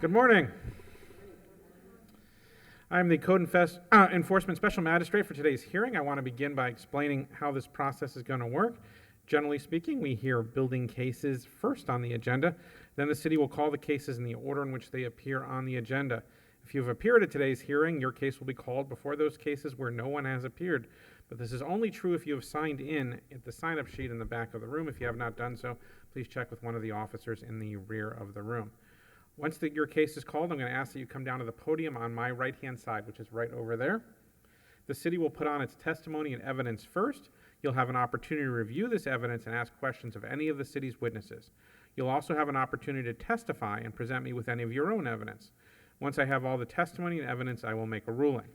Good morning. I'm the Code Enforcement Special Magistrate for today's hearing. I want to begin by explaining how this process is going to work. Generally speaking, we hear building cases first on the agenda. Then the city will call the cases in the order in which they appear on the agenda. If you have appeared at today's hearing, your case will be called before those cases where no one has appeared. But this is only true if you have signed in at the sign-up sheet in the back of the room. If you have not done so, please check with one of the officers in the rear of the room. Once your case is called, I'm going to ask that you come down to the podium on my right-hand side, which is right over there. The city will put on its testimony and evidence first. You'll have an opportunity to review this evidence and ask questions of any of the city's witnesses. You'll also have an opportunity to testify and present me with any of your own evidence. Once I have all the testimony and evidence, I will make a ruling.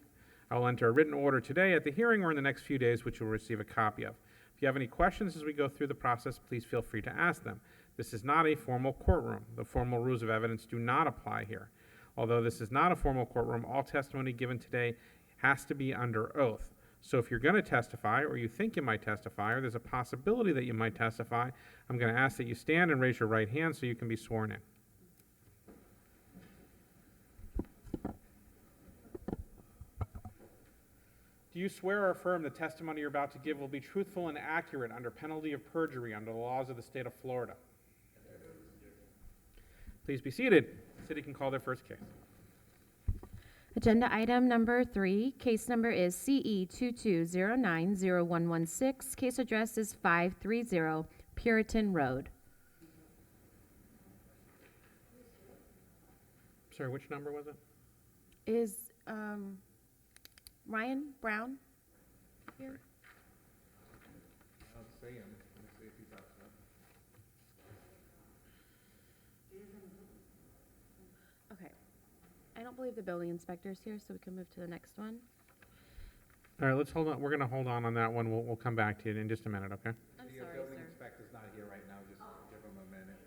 I will enter a written order today at the hearing or in the next few days, which you'll receive a copy of. If you have any questions as we go through the process, please feel free to ask them. This is not a formal courtroom. The formal rules of evidence do not apply here. Although this is not a formal courtroom, all testimony given today has to be under oath. So if you're going to testify, or you think you might testify, or there's a possibility that you might testify, I'm going to ask that you stand and raise your right hand so you can be sworn in. Do you swear or affirm the testimony you're about to give will be truthful and accurate under penalty of perjury under the laws of the state of Florida? Please be seated. The city can call their first case. Agenda item number 3, case number is CE 22090116. Case address is 530 Puritan Road. Sorry, which number was it? Is Ryan Brown here? I don't see him. Let me see if he pops up. Okay. I don't believe the building inspector's here, so we can move to the next one. All right, let's hold on. We're going to hold on that one. We'll come back to you in just a minute, okay? I'm The sorry, building sir. inspector's not here right now, just give him a minute.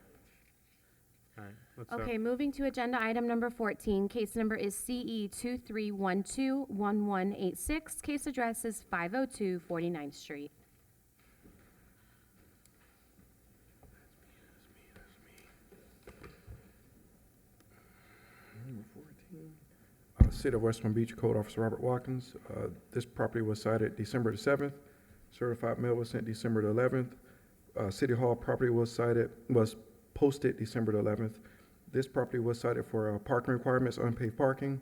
All right. Let's, Okay, moving to agenda item number 14. Case number is CE 23121186. Case address is 502 49th Street. Number 14. City of West Palm Beach Code Officer Robert Watkins. This property was cited December the 7th. Certified mail was sent December the 11th. City Hall property was posted December the 11th. This property was cited for parking requirements, unpaved parking,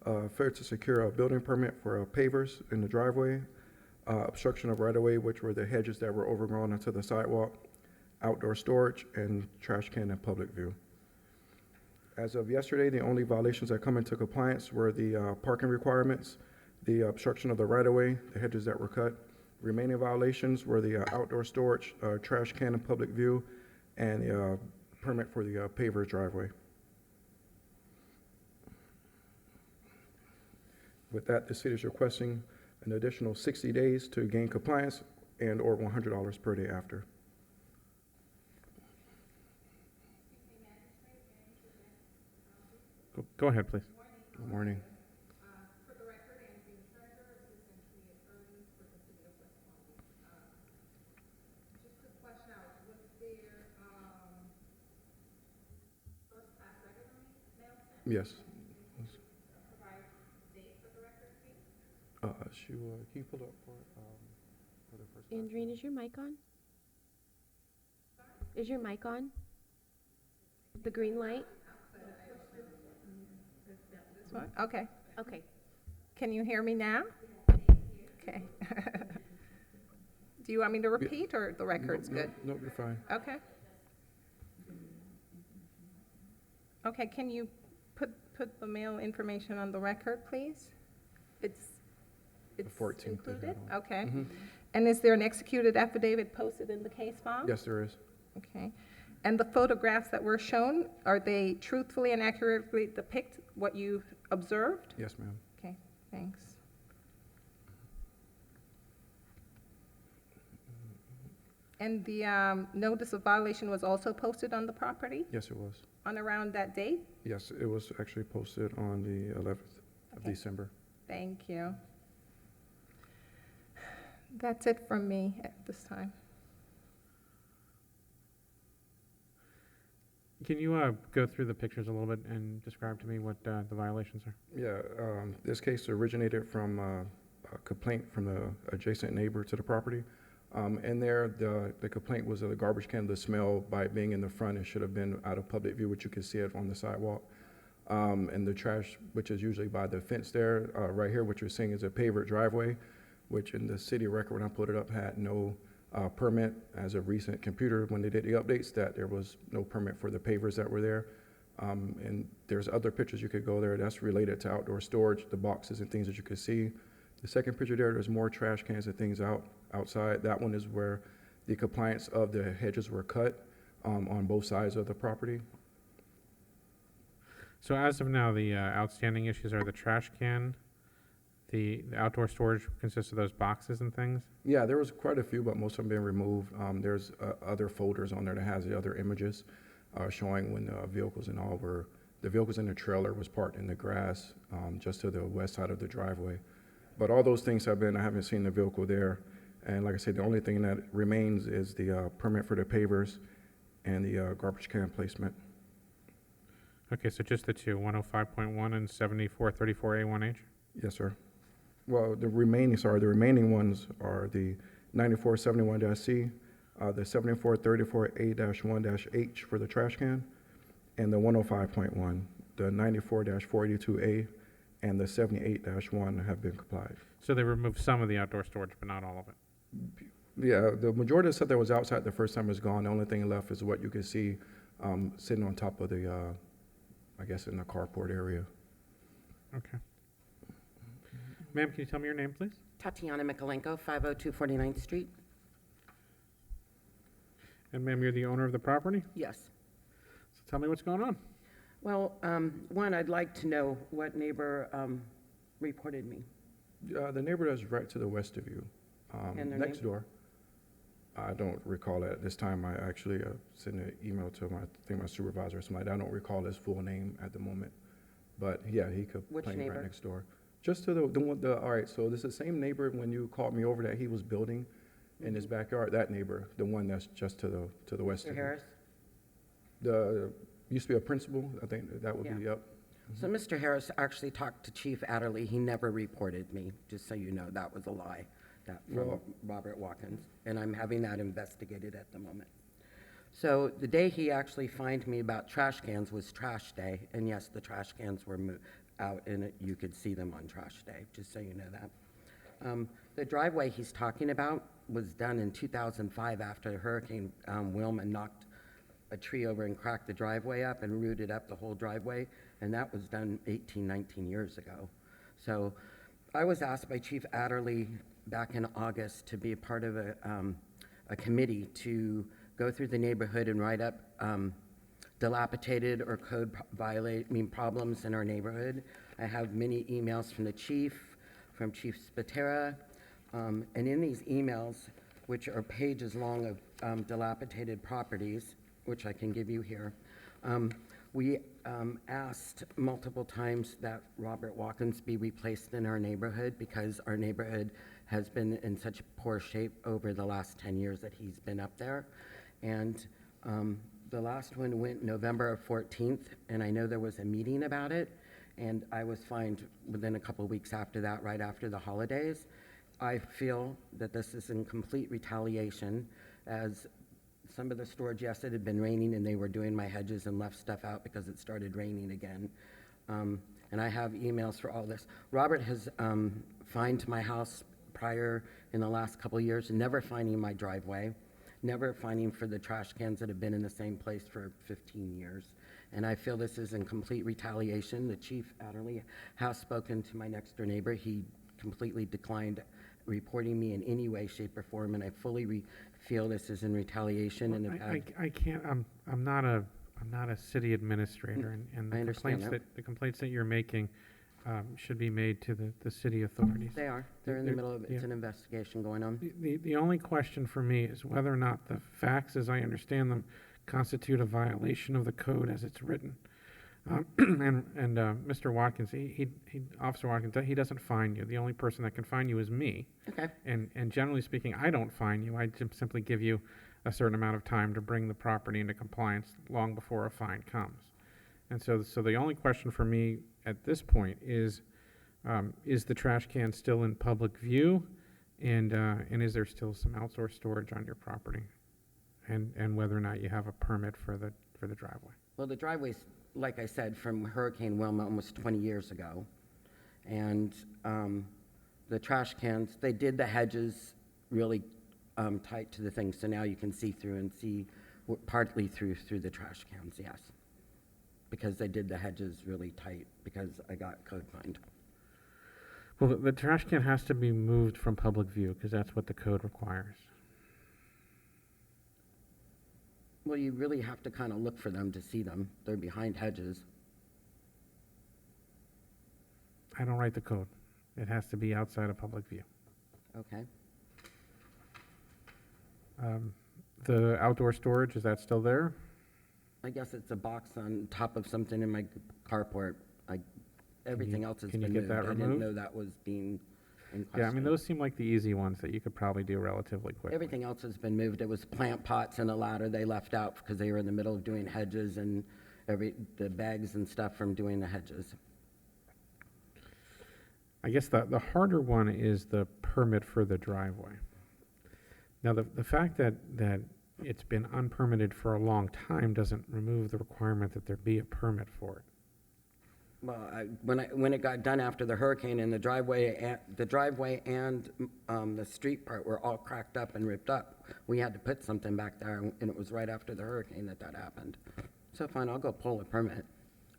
failure to secure a building permit for pavers in the driveway, obstruction of right-of-way, which were the hedges that were overgrown onto the sidewalk, outdoor storage, and trash can in public view. As of yesterday, the only violations that come into compliance were the parking requirements, the obstruction of the right-of-way, the hedges that were cut. Remaining violations were the outdoor storage, trash can in public view, and the permit for the paver driveway. With that, the city is requesting an additional 60 days to gain compliance and or $100 per day after. go ahead, please. Good morning. For the record, Anthony Treasurer, Assistant City Attorney for the City of West Palm Beach. Just to flesh out, was there first class regular mail sent? Yes. Provide date for the record, please? Can you pull up for the first? Andreen, is your mic on? Is your mic on? The green light? This one? Okay. Okay. Can you hear me now? Okay. Do you want me to repeat, or the record's good? No, you're fine. Okay. Okay, can you put the mail information on the record, please? It's 14th they included? had on. Okay. And is there an executed affidavit posted in the case file? Yes, there is. Okay. And the photographs that were shown, are they truthfully and accurately depict what you observed? Yes, ma'am. Okay, thanks. And the notice of violation was also posted on the property Yes, it was. on around that date? Yes, it was actually posted on the 11th of Okay. December. Thank you. That's it from me at this time. Can you go through the pictures a little bit and describe to me what the violations are? Yeah, this case originated from a complaint from the adjacent neighbor to the property. In there, the complaint was that the garbage can, the smell by it being in the front, it should have been out of public view, which you could see it on the sidewalk. And the trash, which is usually by the fence there, right here, what you're seeing is a paved driveway, which in the city record, when I put it up, had no permit. As of recent computer, when they did the updates, that there was no permit for the pavers that were there. And there's other pictures you could go there that's related to outdoor storage, the boxes and things that you could see. The second picture there's more trash cans and things outside. That one is where the compliance of the hedges were cut on both sides of the property. So as of now, the outstanding issues are the trash can, the outdoor storage consists of those boxes and things? Yeah, there was quite a few, but most of them been removed. There's other folders on there that has the other images showing when the vehicles and all were, the vehicles in the trailer was parked in the grass just to the west side of the driveway. But all those things have been, I haven't seen the vehicle there. And like I said, the only thing that remains is the permit for the pavers and the garbage can placement. Okay, so just the two, 105.1 and 7434A1H? Yes, sir. Well, the remaining ones are the 9471-C, the 7434A-1-H for the trash can, and the 105.1, the 94-482A, and the 78-1 have been complied. So they removed some of the outdoor storage, but not all of it? Yeah, the majority of the stuff that was outside the first time is gone. The only thing left is what you can see sitting on top of the, I guess, in the carport area. Okay. Ma'am, can you tell me your name, please? Tatiana Mikolenko, 502 49th Street. And ma'am, you're the owner of the property? Yes. So tell me what's going on. Well, one, I'd like to know what neighbor reported me. The neighbor that's right to the west of you, And their next name? door. I don't recall it at this time. I actually sent an email to my supervisor or something like that. I don't recall his full name at the moment. But yeah, he could Which play right neighbor? next door. Just to the one, all right, so this is the same neighbor when you called me over that he was building in his backyard, that neighbor, the one that's just to the west Mr. of you. Harris? The, used to be a principal, I think that would be, Yeah. yep. So Mr. Harris actually talked to Chief Adderley. He never reported me, just so you know, that was a lie, that from Well- Robert Watkins. And I'm having that investigated at the moment. So the day he actually fined me about trash cans was trash day. And yes, the trash cans were out and you could see them on trash day, just so you know that. The driveway he's talking about was done in 2005 after Hurricane Wilma knocked a tree over and cracked the driveway up and rooted up the whole driveway, and that was done 18, 19 years ago. So I was asked by Chief Adderley back in August to be a part of a committee to go through the neighborhood and write up dilapidated or code problems in our neighborhood. I have many emails from the chief, from Chief Spatera, and in these emails, which are pages long of dilapidated properties, which I can give you here, we asked multiple times that Robert Watkins be replaced in our neighborhood because our neighborhood has been in such poor shape over the last 10 years that he's been up there. And the last one went November 14th, and I know there was a meeting about it, and I was fined within a couple of weeks after that, right after the holidays. I feel that this is in complete retaliation, as some of the storage, yes, it had been raining, and they were doing my hedges and left stuff out because it started raining again. And I have emails for all this. Robert has fined my house prior in the last couple of years, never finding my driveway, never finding for the trash cans that have been in the same place for 15 years. And I feel this is in complete retaliation. The Chief Adderley has spoken to my next door neighbor. He completely declined reporting me in any way, shape, or form, and I fully feel this is in retaliation. And have had- I can't, I'm not a city administrator, and I understand that. the complaints that you're making should be made to the city authorities. They are. They're in the They're- middle of, it's yeah. an investigation going on. The only question for me is whether or not the facts, as I understand them, constitute a violation of the code as it's written. And Mr. Watkins, Officer Watkins, he doesn't fine you. The only person that can fine you is me. Okay. And generally speaking, I don't fine you. I simply give you a certain amount of time to bring the property into compliance long before a fine comes. And so the only question for me at this point is the trash can still in public view? And is there still some outdoor storage on your property? And whether or not you have a permit for the driveway? Well, the driveway's, like I said, from Hurricane Wilma almost 20 years ago. And the trash cans, they did the hedges really tight to the thing, so now you can see through and see partly through the trash cans, yes. Because they did the hedges really tight, because I got code fined. Well, the trash can has to be moved from public view, because that's what the code requires. Well, you really have to kind of look for them to see them. They're behind hedges. I don't write the code. It has to be outside of public view. Okay. The outdoor storage, is that still there? I guess it's a box on top of something in my carport. Everything else has can you been get moved. that I didn't removed? know that was being in question. Yeah, I mean, those seem like the easy ones that you could probably do relatively quickly. Everything else has been moved. It was plant pots and a ladder they left out because they were in the middle of doing hedges and the bags and stuff from doing the hedges. I guess the harder one is the permit for the driveway. Now, the fact that it's been unpermitted for a long time doesn't remove the requirement that there be a permit for it. Well, when it got done after the hurricane and the driveway and the street part were all cracked up and ripped up, we had to put something back there, and it was right after the hurricane that happened. So fine, I'll go pull a permit.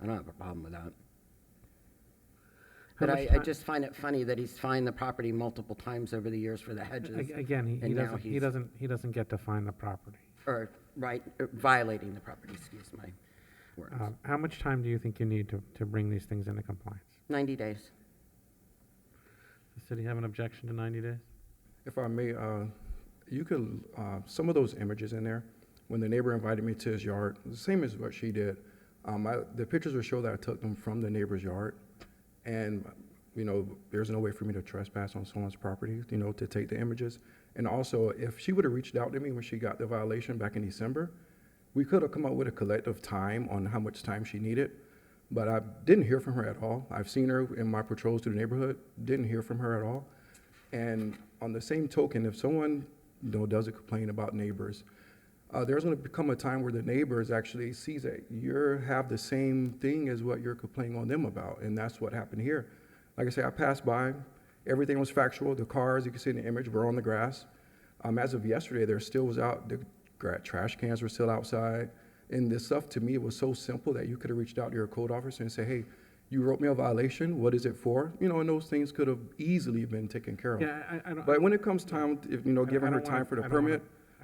I don't have a problem with that. But I just find it funny that he's fined the property multiple times over the years for the hedges. Again, he and now doesn't get to find the property. Or violating the property, excuse my words. How much time do you think you need to bring these things into compliance? 90 days. Does the city have an objection to 90 days? If I may, you could, some of those images in there, when the neighbor invited me to his yard, the same as what she did, the pictures will show that I took them from the neighbor's yard. And, you know, there's no way for me to trespass on someone's property, you know, to take the images. And also, if she would have reached out to me when she got the violation back in December, we could have come up with a collective time on how much time she needed. But I didn't hear from her at all. I've seen her in my patrols through the neighborhood, didn't hear from her at all. And on the same token, if someone, you know, does a complaint about neighbors, there's going to become a time where the neighbors actually sees that you have the same thing as what you're complaining on them about, and that's what happened here. Like I say, I passed by, everything was factual. The cars, you can see in the image, were on the grass. As of yesterday, there still was out, the trash cans were still outside, and this stuff to me was so simple that you could have reached out to your code officer and say, hey, you wrote me a violation, what is it for? You know, and those things could have easily been taken care of. Yeah, I don't. But when it comes time, if, you know, giving her time for the permit,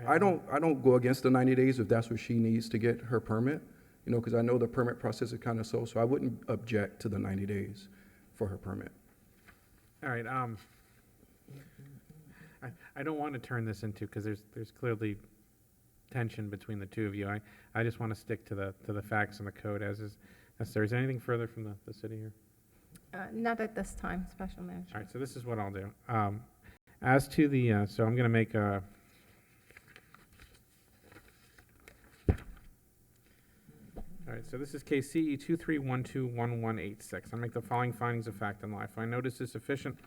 I don't go against the 90 days if that's what she needs to get her permit, you know, because I know the permit process is kind of slow, so I wouldn't object to the 90 days for her permit. All right, I don't want to turn this into, because there's clearly tension between the two of you. I just want to stick to the facts and the code as is necessary. Is there anything further from the city here? Not at this time, Special Manager. All right, so this is what I'll do. As to the, so I'm going to make a, all right, so this is case CE 23121186. I'll make the following findings of fact and law. I find notice is sufficient.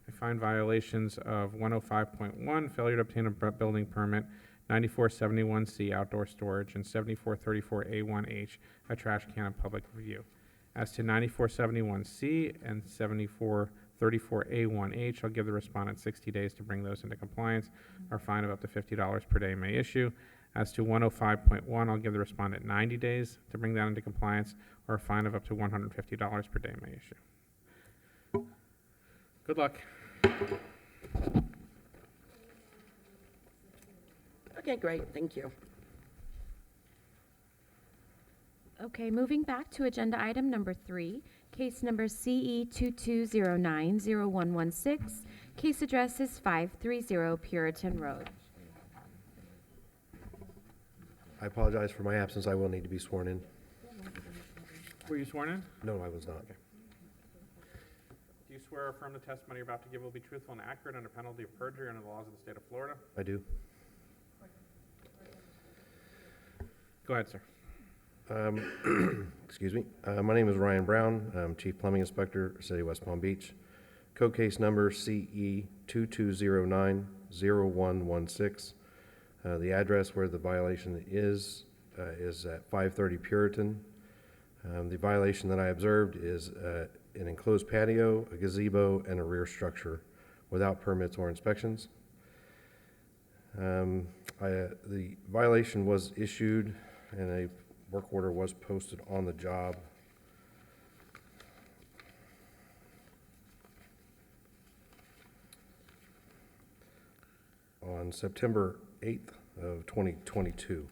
I find violations of 105.1, failure to obtain a building permit, 9471C, outdoor storage, and 7434A1H, a trash can in public view. As to 9471C and 7434A1H, I'll give the respondent 60 days to bring those into compliance, or a fine of up to $50 per day may issue. As to 105.1, I'll give the respondent 90 days to bring that into compliance, or a fine of up to $150 per day may issue. Good luck. Okay, great, thank you. Okay, moving back to agenda item number 3, case number CE 22090116. Case address is 530 Puritan Road. I apologize for my absence. I will need to be sworn in. Were you sworn in? No, I was not. Do you swear or affirm the testimony you're about to give will be truthful and accurate under penalty of perjury under the laws of the state of Florida? I do. Go ahead, sir. Excuse me. My name is Ryan Brown. I'm Chief Plumbing Inspector, City of West Palm Beach. Code case number CE 2209-0116. The address where the violation is at 530 Puritan. The violation that I observed is an enclosed patio, a gazebo, and a rear structure without permits or inspections. The violation was issued and a work order was posted on the job on September 8th of 2022.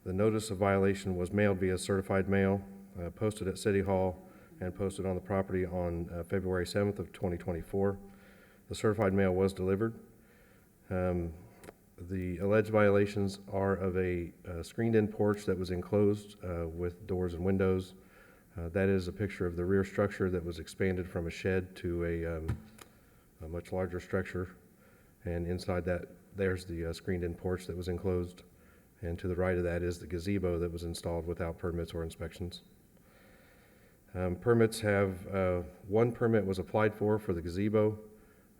The notice of violation was mailed via certified mail, posted at City Hall, and posted on the property on February 7th of 2024. The certified mail was delivered. The alleged violations are of a screened-in porch that was enclosed with doors and windows. That is a picture of the rear structure that was expanded from a shed to a much larger structure. And inside that, there's the screened-in porch that was enclosed. And to the right of that is the gazebo that was installed without permits or inspections. Permits have, one permit was applied for the gazebo.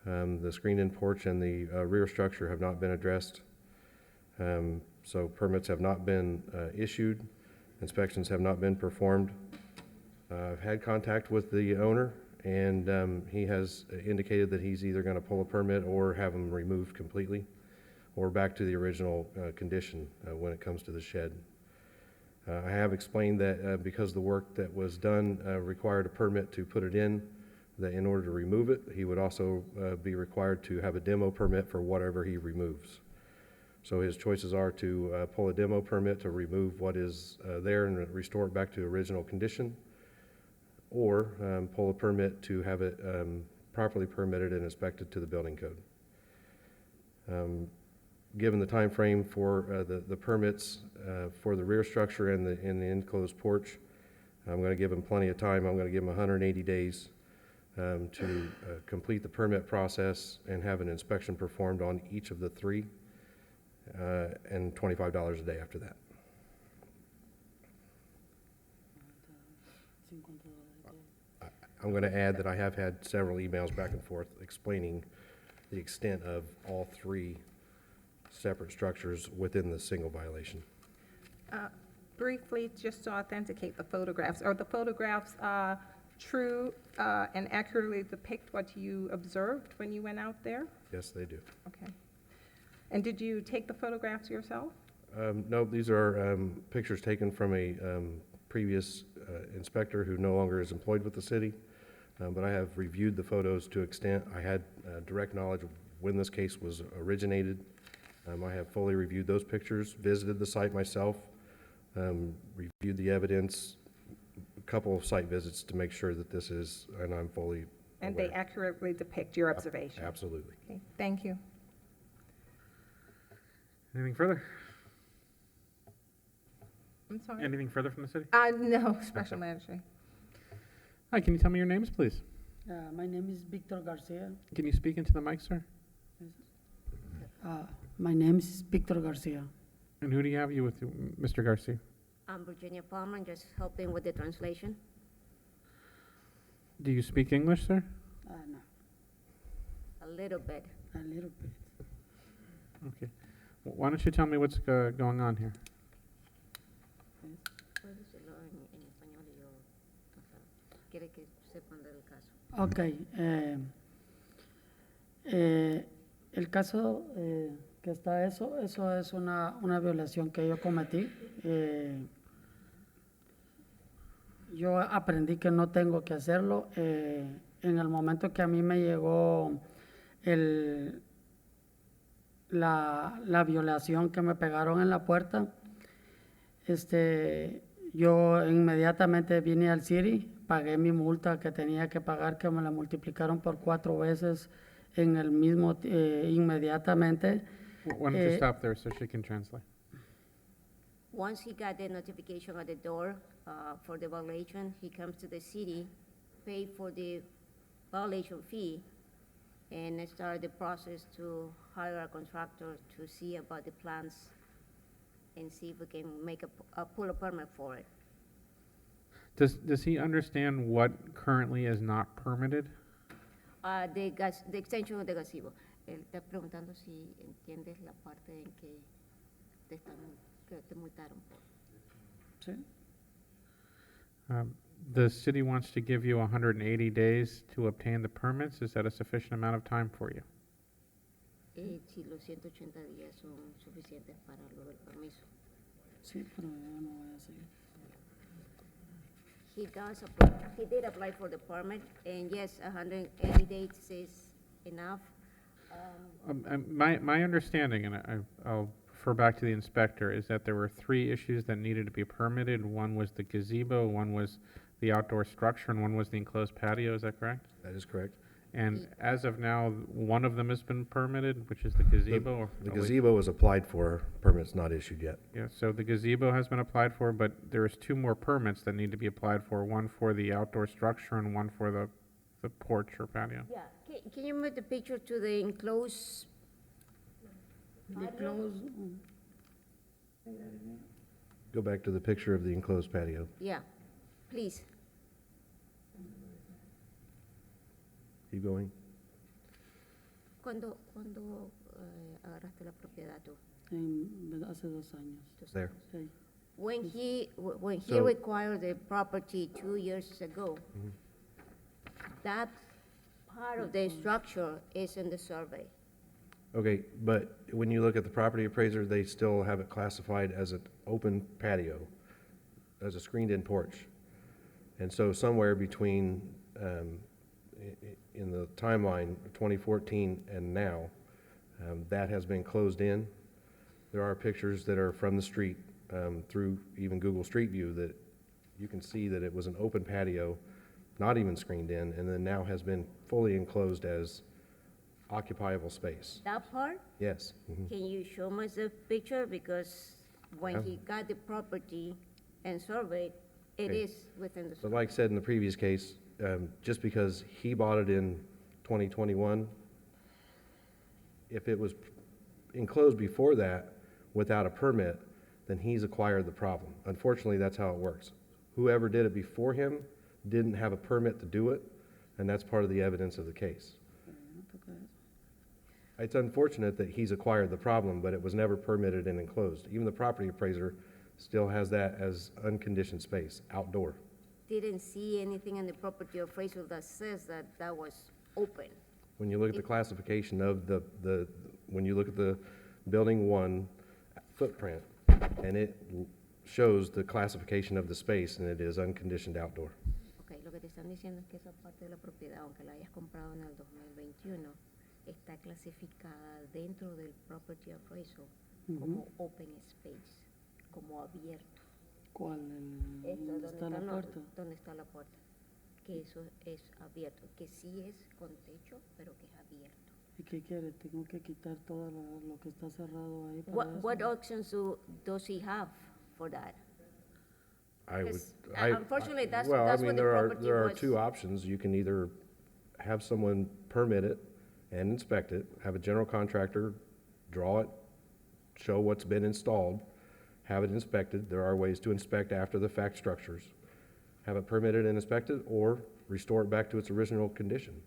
The screened-in porch and the rear structure have not been addressed. So permits have not been issued. Inspections have not been performed. I've had contact with the owner, and he has indicated that he's either going to pull a permit or have them removed completely, or back to the original condition when it comes to the shed. I have explained that because the work that was done required a permit to put it in, that in order to remove it, he would also be required to have a demo permit for whatever he removes. So his choices are to pull a demo permit to remove what is there and restore it back to original condition, or pull a permit to have it properly permitted and inspected to the building code. Given the time frame for the permits for the rear structure and the enclosed porch, I'm going to give him plenty of time. I'm going to give him 180 days to complete the permit process and have an inspection performed on each of the three, and $25 a day after that. I'm going to add that I have had several emails back and forth explaining the extent of all three separate structures within the single violation. Briefly, just to authenticate the photographs, are the photographs true and accurately depict what you observed when you went out there? Yes, they do. Okay. And did you take the photographs yourself? No, these are pictures taken from a previous inspector who no longer is employed with the city, but I have reviewed the photos to extent. I had direct knowledge of when this case was originated. I have fully reviewed those pictures, visited the site myself, reviewed the evidence, a couple of site visits to make sure that this is, and I'm fully And aware. they accurately depict your observation? Absolutely. Okay, thank you. Anything further? I'm sorry. Anything further from the city? No, Special Magistrate. Hi, can you tell me your names, please? My name is Victor Garcia. Can you speak into the mic, sir? My name is Victor Garcia. And who do you have you with, Mr. Garcia? I'm Virginia Palmer, just helping with the translation. Do you speak English, sir? No, A little bit. a little bit. Okay. Why don't you tell me what's going on here? Puedes decirlo en español y yo, o sea, quiere que sepan del caso. Ok. El caso que está eso es una violación que yo cometí. Yo aprendí que no tengo que hacerlo. En el momento que a mí me llegó la violación que me pegaron en la puerta, yo inmediatamente vine al City, pagué mi multa que tenía que pagar, que me la multiplicaron por 4 veces en el mismo, inmediatamente. Why don't you stop there so she can translate? Once he got the notification at the door for the violation, he comes to the city, pay for the violation fee, and start the process to hire a contractor to see about the plans and see if we can make pull a permit for it. Does he understand what currently is not permitted? The extension of the gazebo. Él está preguntando si entiendes la parte en que que te multaron por. ¿Sí? The city wants to give you 180 days to obtain the permits. Is that a sufficient amount of time for you? Si los 180 días son suficientes para lo del permiso. Sí, pero yo no voy a seguir. He did apply for the permit, and yes, 180 days is enough. My understanding, and I'll refer back to the inspector, is that there were 3 issues that needed to be permitted. One was the gazebo, one was the outdoor structure, and one was the enclosed patio. Is that correct? That is correct. And as of now, one of them has been permitted, which is the gazebo. or- The oh, wait. gazebo was applied for, permit's not issued yet. Yeah, so the gazebo has been applied for, but there's 2 more permits that need to be applied for, one for the outdoor structure and one for the porch or patio. Yeah, can you move the picture to the enclosed? The close, Go back to the picture of the enclosed patio. Yeah, please. Keep going. ¿Cuándo agarraste la propiedad tú? hace 2 años. There. Sí. When he So- acquired the property 2 years ago, that part of the structure is in the survey. Okay, but when you look at the property appraiser, they still have it classified as an open patio, as a screened-in porch. And so somewhere between, in the timeline, 2014 and now, that has been closed in. There are pictures that are from the street, through even Google Street View, that you can see that it was an open patio, not even screened in, and then now has been fully enclosed as occupiable space. That part, Yes. Mhm. can you show me the picture? Because when Yeah. he got the property and surveyed, it Okay. is within the But survey. like I said in the previous case, just because he bought it in 2021, if it was enclosed before that without a permit, then he's acquired the problem. Unfortunately, that's how it works. Whoever did it before him didn't have a permit to do it, and that's part of the evidence of the case. It's unfortunate that he's acquired the problem, but it was never permitted and enclosed. Even the property appraiser still has that as unconditioned space, outdoor. Didn't see anything in the property appraisal that says that that was open. When you look at the classification of when you look at the building 1 footprint, and it shows the classification of the space, and it is unconditioned outdoor. Ok, lo que te están diciendo es que esa parte de la propiedad, aunque la hayas comprado en el 2021, está clasificada dentro del property appraisal como open space, como abierto. ¿Cuál? Esto, ¿Dónde está la puerta? ¿Dónde está la puerta? Que eso es abierto, que sí es con techo, pero que es abierto. ¿Y qué quiere? Tengo que quitar todo lo que está cerrado ahí para What eso. options does he have for that? I would, Because, I. unfortunately, that's- well, I that's mean, what the there property there are was. 2 options. You can either have someone permit it and inspect it, have a general contractor draw it, show what's been installed, have it inspected. There are ways to inspect after-the-fact structures. Have it permitted and inspected, or restore it back to its original condition.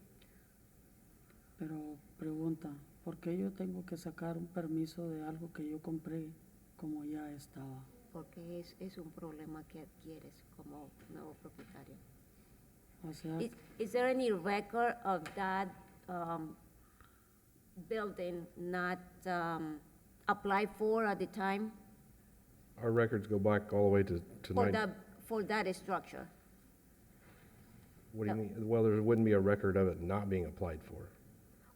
Pero pregunta, ¿por qué yo tengo que sacar un permiso de algo que yo compré como ya estaba? Porque es un problema que adquieres como nuevo propietario. O sea, Is there any record of that building not applied for at the time Our records go back all the way to for that structure? What do you mean? Well, there wouldn't be a record of it not being applied for.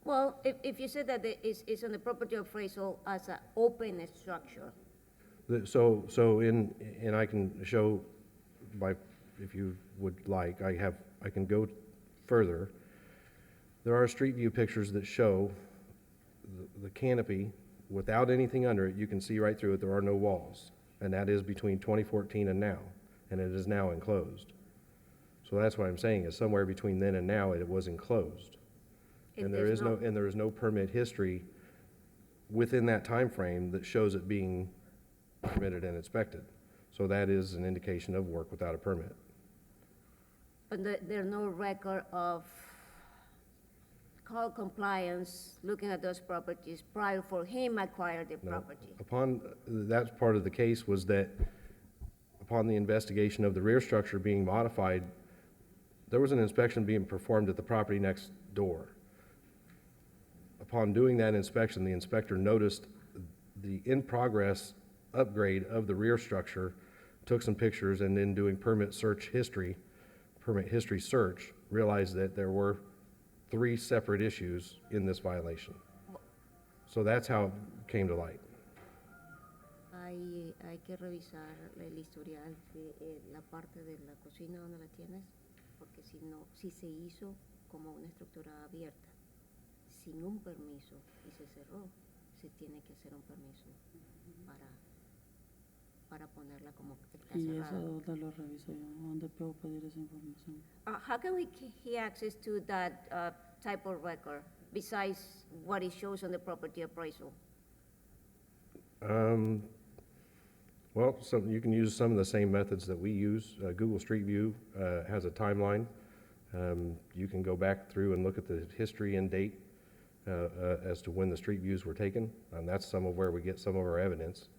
Well, if you said that it's on the property appraisal as an open structure, So and I can show by, if you would like, I can go further. There are street view pictures that show the canopy without anything under it. You can see right through it. There are no walls. And that is between 2014 and now, and it is now enclosed. So that's what I'm saying, is somewhere between then and now, it was enclosed. if And there there's is there is no permit history within that time frame that shows it being permitted and inspected. So that is an indication of work without a permit. But there's no record of code compliance, looking at those properties prior for him acquire the No. property. That's part of the case was that upon the investigation of the rear structure being modified, there was an inspection being performed at the property next door. Upon doing that inspection, the inspector noticed the in-progress upgrade of the rear structure, took some pictures, and then doing permit history search, realized that there were 3 separate issues in this violation. So that's how it came to light. Hay que revisar el historial de la parte de la cocina donde la tienes, porque si no, si se hizo como una estructura abierta, sin un permiso y se cerró, se tiene que hacer un permiso para ponerla como que está Y cerrada. eso ¿dónde lo reviso yo? ¿Dónde puedo pedir esa información? How can he access to that type of record besides what it shows on the property appraisal? Well, you can use some of the same methods that we use. Google Street View has a timeline. You can go back through and look at the history and date as to when the street views were taken. That's some of where we get some of our evidence.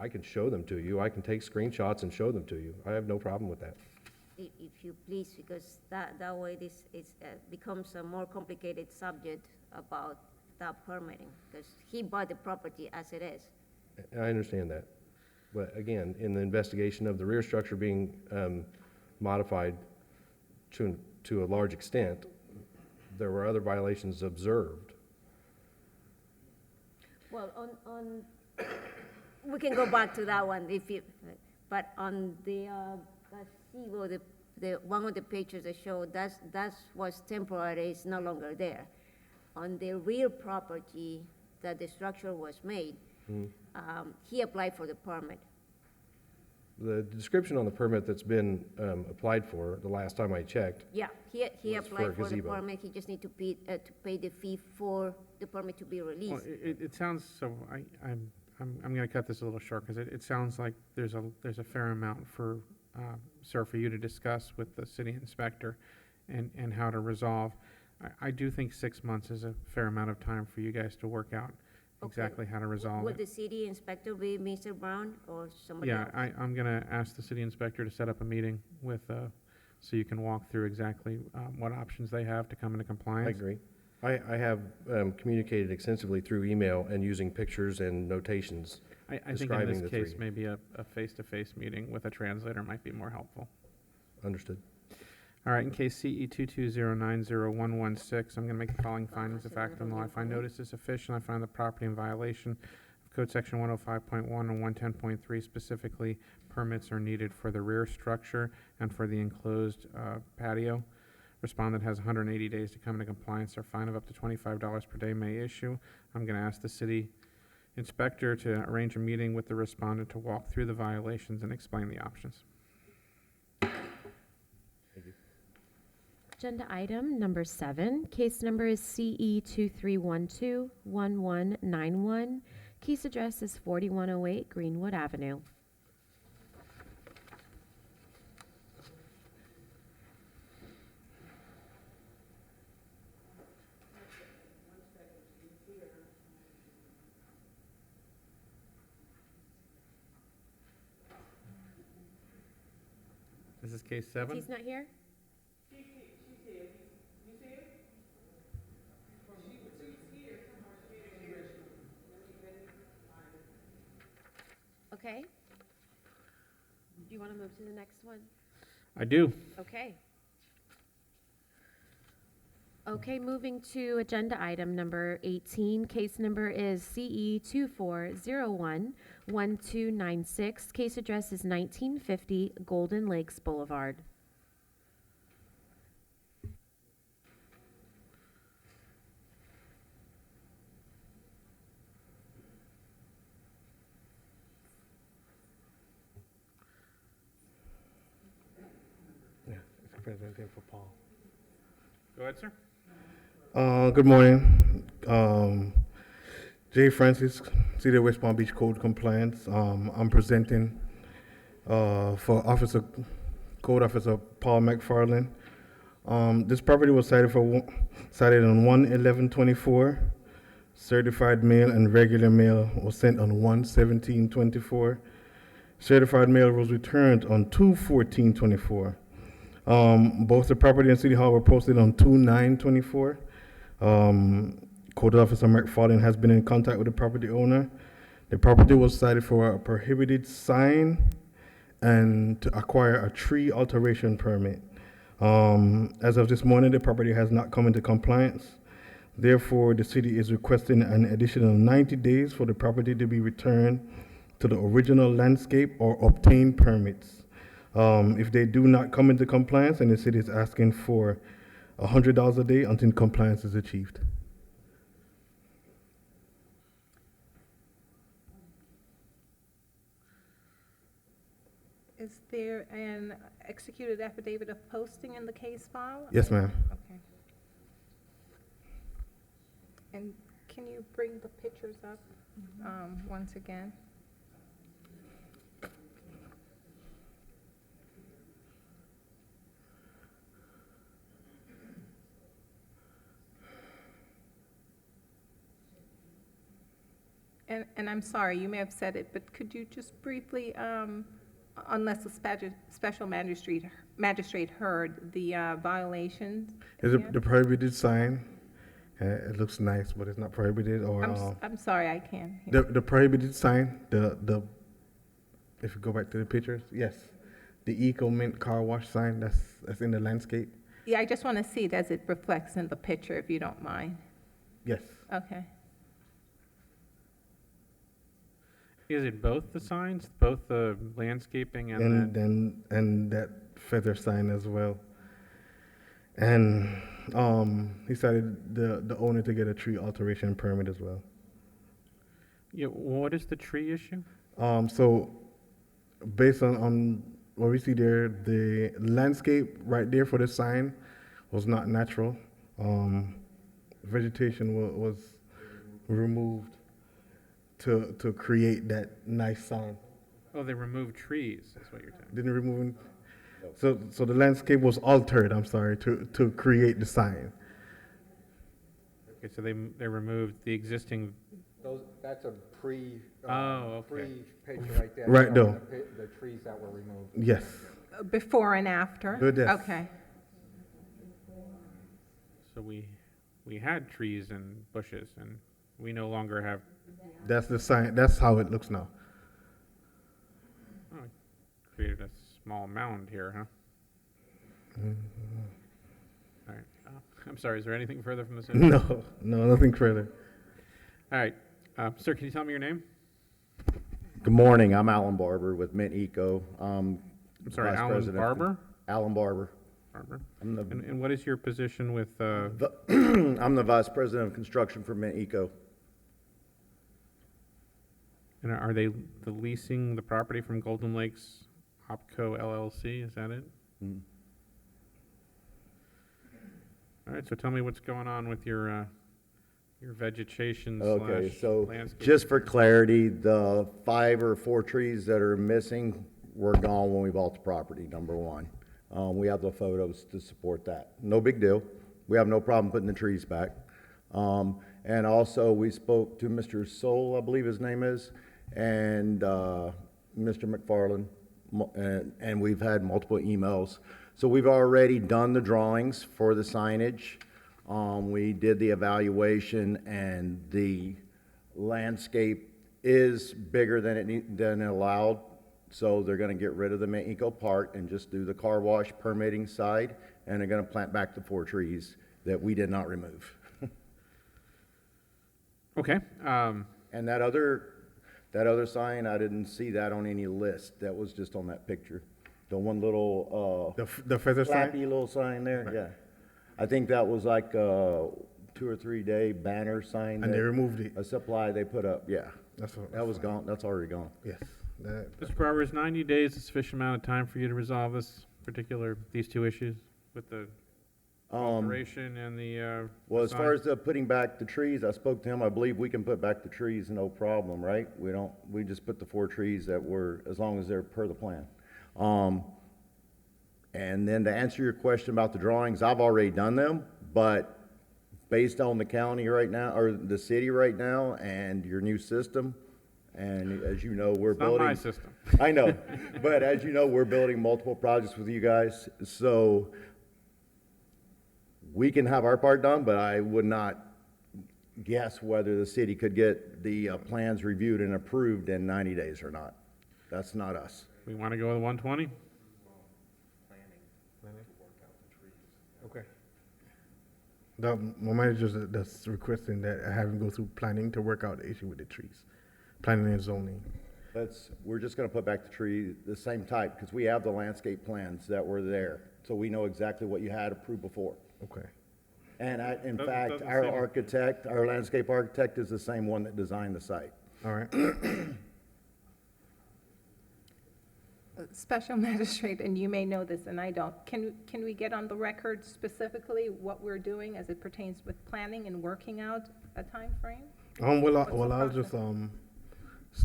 I can show them to you. I can take screenshots and show them to you. I have no problem with that. If you please, because that way this becomes a more complicated subject about that permitting, because he bought the property as it is. I understand that. But again, in the investigation of the rear structure being modified to a large extent, there were other violations observed. Well, we can go back to that one but on the gazebo, the one of the pictures that show that was temporary, it's no longer there. On the rear property that the structure was made, he applied for the permit. The description on the permit that's been applied for, the last time I checked, Yeah, he Was for a applied for the gazebo. permit, he just need to pay the fee for the permit to be Well, released. it sounds, so I'm gonna cut this a little short, because it sounds like there's a fair amount for, sir, for you to discuss with the city inspector and how to resolve. I do think 6 months is a fair amount of time for you guys to work out Okay. exactly how to resolve Would it. the city inspector be Mr. Brown or somebody else? Yeah, I'm gonna ask the city inspector to set up a meeting with, so you can walk through exactly, what options they have to come into I compliance. agree. I have communicated extensively through email and using pictures and notations. I think in describing this the case, three. maybe a face-to-face meeting with a translator might be more helpful. Understood. All right, in case CE 22090116, I'm going to make the following findings of fact and law. I find notice is sufficient. I find the property in violation of Code Section 105.1 and 110.3. Specifically, permits are needed for the rear structure and for the enclosed patio. Respondent has 180 days to come into compliance, or a fine of up to $25 per day may issue. I'm going to ask the city inspector to arrange a meeting with the respondent to walk through the violations and explain the options. Agenda item number 7, case number is CE 2312-1191. Case address is 4108 Greenwood Avenue. This is case 7? He's not here? Okay. Do you want to move to the next one? I do. Okay. Okay, moving to agenda item number 18. Case number is CE 2401-1296. Case address is 1950 Golden Lakes Boulevard. Go ahead, sir. Good morning. Jay Francis, City of West Palm Beach Code Compliance. I'm presenting for Code Officer Paul McFarland. This property was cited cited on 1/11/24. Certified mail and regular mail was sent on 1/17/24. Certified mail was returned on 2/14/24. Both the property and City Hall were posted on 2/9/24. Code Officer McFarland has been in contact with the property owner. The property was cited for a prohibited sign and to acquire a tree alteration permit. As of this morning, the property has not come into compliance. Therefore, the city is requesting an additional 90 days for the property to be returned to the original landscape or obtain permits. If they do not come into compliance, then the city is asking for $100 a day until compliance is achieved. Is there an executed affidavit of posting in the case file? Yes, ma'am. Okay. And can you bring the pictures up once again? And I'm sorry, you may have said it, but could you just briefly, unless the special magistrate heard the violations? Is again? it the prohibited sign? It looks nice, but it's not prohibited. Or I'm sorry, I can't hear. the prohibited sign. The if you go back to the pictures, yes, the Eco Mint car wash sign. That's in the landscape. Yeah, I just want to see it as it reflects in the picture, if you don't mind. Yes. Okay. Is it both the signs, both the landscaping and And that feather sign as well. And he cited the owner to get a tree alteration permit as well. Yeah, what is the tree issue? So based on what we see there, the landscape right there for the sign was not natural. Vegetation was removed to create that nice sign. Oh, they removed trees, is what you're saying. Didn't remove. So the landscape was altered, I'm sorry, to create the sign. Okay, so they removed the existing, That's a Oh, okay. pre-picture right there. Right, showing though. The trees that were removed. Yes. Before and after? Good, yes. Okay. so we had trees and bushes, and we no longer have, That's the sign. That's how it looks now. oh, created a small mound here, huh? All right, I'm sorry, is there anything further from the city? No, nothing further. All right, sir, can you tell me your name? Good morning, I'm Alan Barber with Mint Eco. I'm sorry, Vice Alan President of- Barber? Alan Barber. Barber. I'm the, And what is your position with, I'm the Vice President of Construction for Mint Eco. and are they leasing the property from Golden Lakes Opco LLC, is that it? Mm. All right, so tell me what's going on with your vegetation Okay, slash so landscape. just for clarity, the 5 or 4 trees that are missing were gone when we bought the property, number one. We have the photos to support that. No big deal. We have no problem putting the trees back. And also, we spoke to Mr. Soul, I believe his name is, and Mr. McFarland, and we've had multiple emails. So we've already done the drawings for the signage. We did the evaluation, and the landscape is bigger than it allowed. So they're gonna get rid of the Mint Eco part and just do the car wash permitting side, and they're gonna plant back the 4 trees that we did not remove. Okay, And that other sign, I didn't see that on any list. That was just on that picture. The one little, The feather flappy sign? little sign there, yeah. I think that was like a 2 or 3 day banner sign. And they that- removed it. A supply they put up, yeah. That's what. That was gone, that's already gone. Yes. Mr. Barber, is 90 days a sufficient amount of time for you to resolve these two issues with the Alteration and the, Well, as far sign? as the putting back the trees, I spoke to him, I believe we can put back the trees, no problem, right? We just put the 4 trees that were, as long as they're per the plan. And then to answer your question about the drawings, I've already done them, but based on the county right now, or the city right now, and your new system, and as you know, we're It's not building. my system. I know, but as you know, we're building multiple projects with you guys, so we can have our part done, but I would not guess whether the city could get the plans reviewed and approved in 90 days or not. That's not us. We want to go with 120? Okay. My manager's that's requesting that I have him go through planning to work out the issue with the trees, planning and zoning. We're just gonna put back the tree, the same type, because we have the landscape plans that were there, so we know exactly what you had approved before. Okay. And in Doesn't- fact, doesn't our seem- architect, our landscape architect is the same one that designed the site. All right. Special Magistrate, and you may know this and I don't, can we get on the record specifically what we're doing as it pertains with planning and working out a timeframe? Well, What's the I'll process?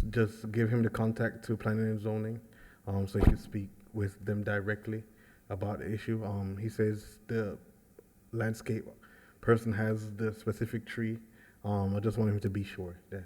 just give him the contact to planning and zoning, so he can speak with them directly about the issue. He says the landscape person has the specific tree. I just want him to be sure that.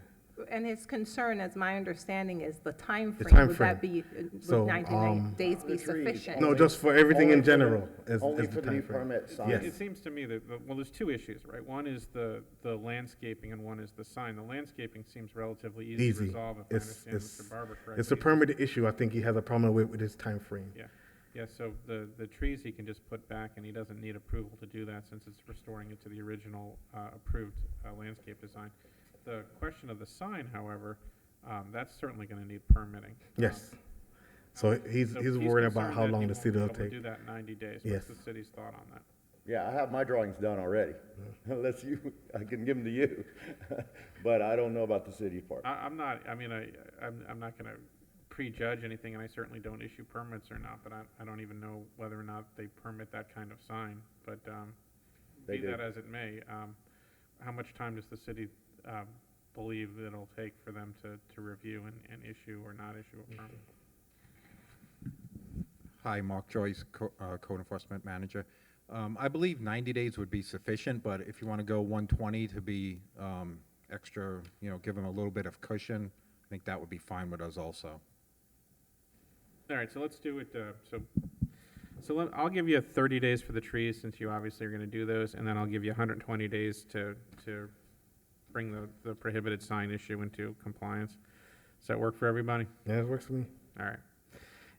And his concern, as my understanding, is the timeframe. time Would that frame. be, So, would 90 days be The trees. sufficient? No, just for everything Only in for the- general. Only is for the new timeframe. permit sign. Yes. It seems to me that, well, there's 2 issues, right? One is the landscaping and one is the sign. The landscaping seems relatively easy to Easy. resolve, if I It's- understand it's- Mr. Barber correctly. It's a permit issue. I think he has a problem with his time frame. Yeah, yeah, so the trees he can just put back, and he doesn't need approval to do that since it's restoring it to the original approved landscape design. The question of the sign, however, that's certainly gonna need permitting. Yes. So he's worried about concerned how that long he the won't city be will able to take. do that in 90 days. Yes. What's the city's thought on that? Yeah, I have my drawings done already, unless I can give them to you. But I don't know about the city part. I'm not, I mean, I'm not gonna prejudge anything, and I certainly don't issue permits or not, but I don't even know whether or not they permit that kind of sign. But, They be do. that as it may, how much time does the city, believe it'll take for them to review and issue or not issue a permit? Hi, Mark Joyce, Code Enforcement Manager. I believe 90 days would be sufficient, but if you want to go 120 to be extra, give them a little bit of cushion, I think that would be fine with us also. All right, so let's do it, I'll give you 30 days for the trees, since you obviously are gonna do those, and then I'll give you 120 days to bring the prohibited sign issue into compliance. Does that work for everybody? Yeah, it works for me. All right.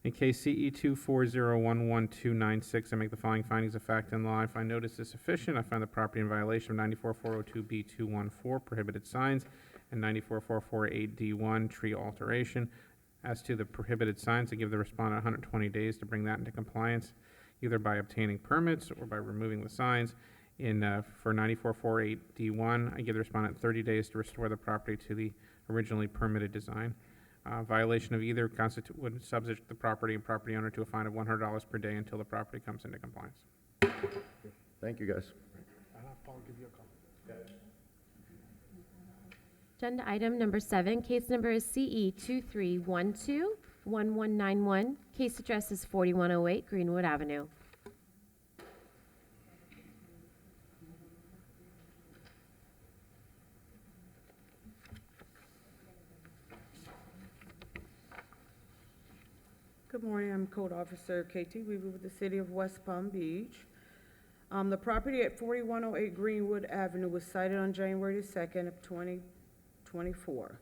In case CE 240119296, I make the following findings of fact and law. I find notice is sufficient. I find the property in violation of 94402B214, prohibited signs, and 94448D1, tree alteration. As to the prohibited signs, I give the respondent 120 days to bring that into compliance, either by obtaining permits or by removing the signs. For 94448D1, I give the respondent 30 days to restore the property to the originally permitted design. Violation of either would subject the property and property owner to a fine of $100 per day until the property comes into compliance. Thank you, guys. Agenda item number 7, case number is CE 23121191. Case address is 4108 Greenwood Avenue. Good morning, I'm Code Officer KT Weaver with the City of West Palm Beach. The property at 4108 Greenwood Avenue was cited on January the 2nd of 2024.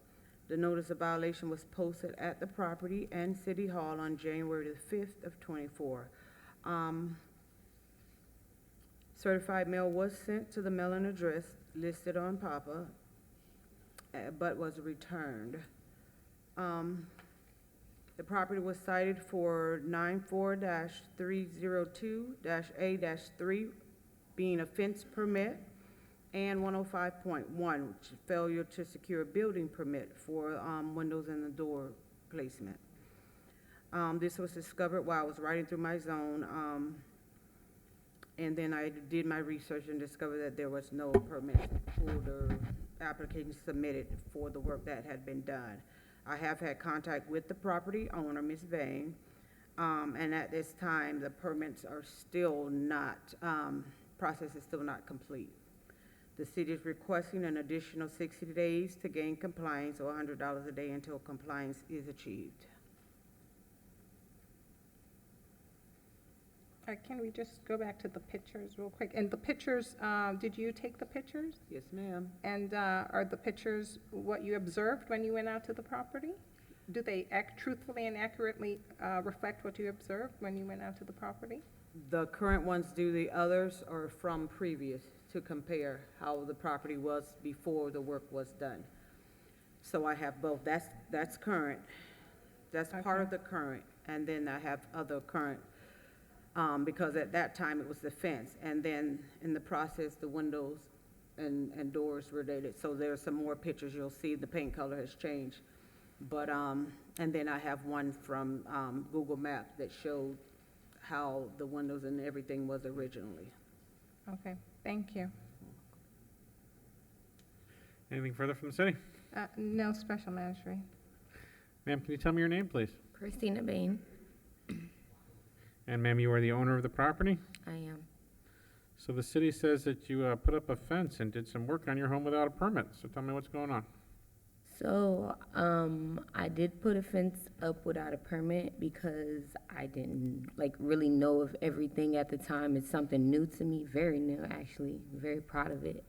The notice of violation was posted at the property and City Hall on January the 5th of 24. Certified mail was sent to the mailing address listed on PAPA, but was returned. The property was cited for 94-302-A-3, being a fence permit, and 105.1, which is failure to secure a building permit for windows and the door placement. This was discovered while I was riding through my zone. And then I did my research and discovered that there was no permits pulled or applications submitted for the work that had been done. I have had contact with the property owner, Ms. Vane, and at this time, the permits are still not, process is still not complete. The city is requesting an additional 60 days to gain compliance, or $100 a day until compliance is achieved. Can we just go back to the pictures real quick? And the pictures, did you take the pictures? Yes, ma'am. And are the pictures what you observed when you went out to the property? Do they act truthfully and accurately reflect what you observed when you went out to the property? The current ones do, the others are from previous, to compare how the property was before the work was done. So I have both. That's current. That's part of the current. And then I have other current, because at that time it was the fence. And then in the process, the windows and doors were dated. So there's some more pictures you'll see. The paint color has changed. But, and then I have one from Google Maps that showed how the windows and everything was originally. Okay, thank you. Anything further from the city? No special magistrate. Ma'am, can you tell me your name, please? Christina Bain. And ma'am, you are the owner of the property? I am. So the city says that you put up a fence and did some work on your home without a permit. So tell me what's going on. So, I did put a fence up without a permit because I didn't, really know of everything at the time. It's something new to me, very new, actually. Very proud of it.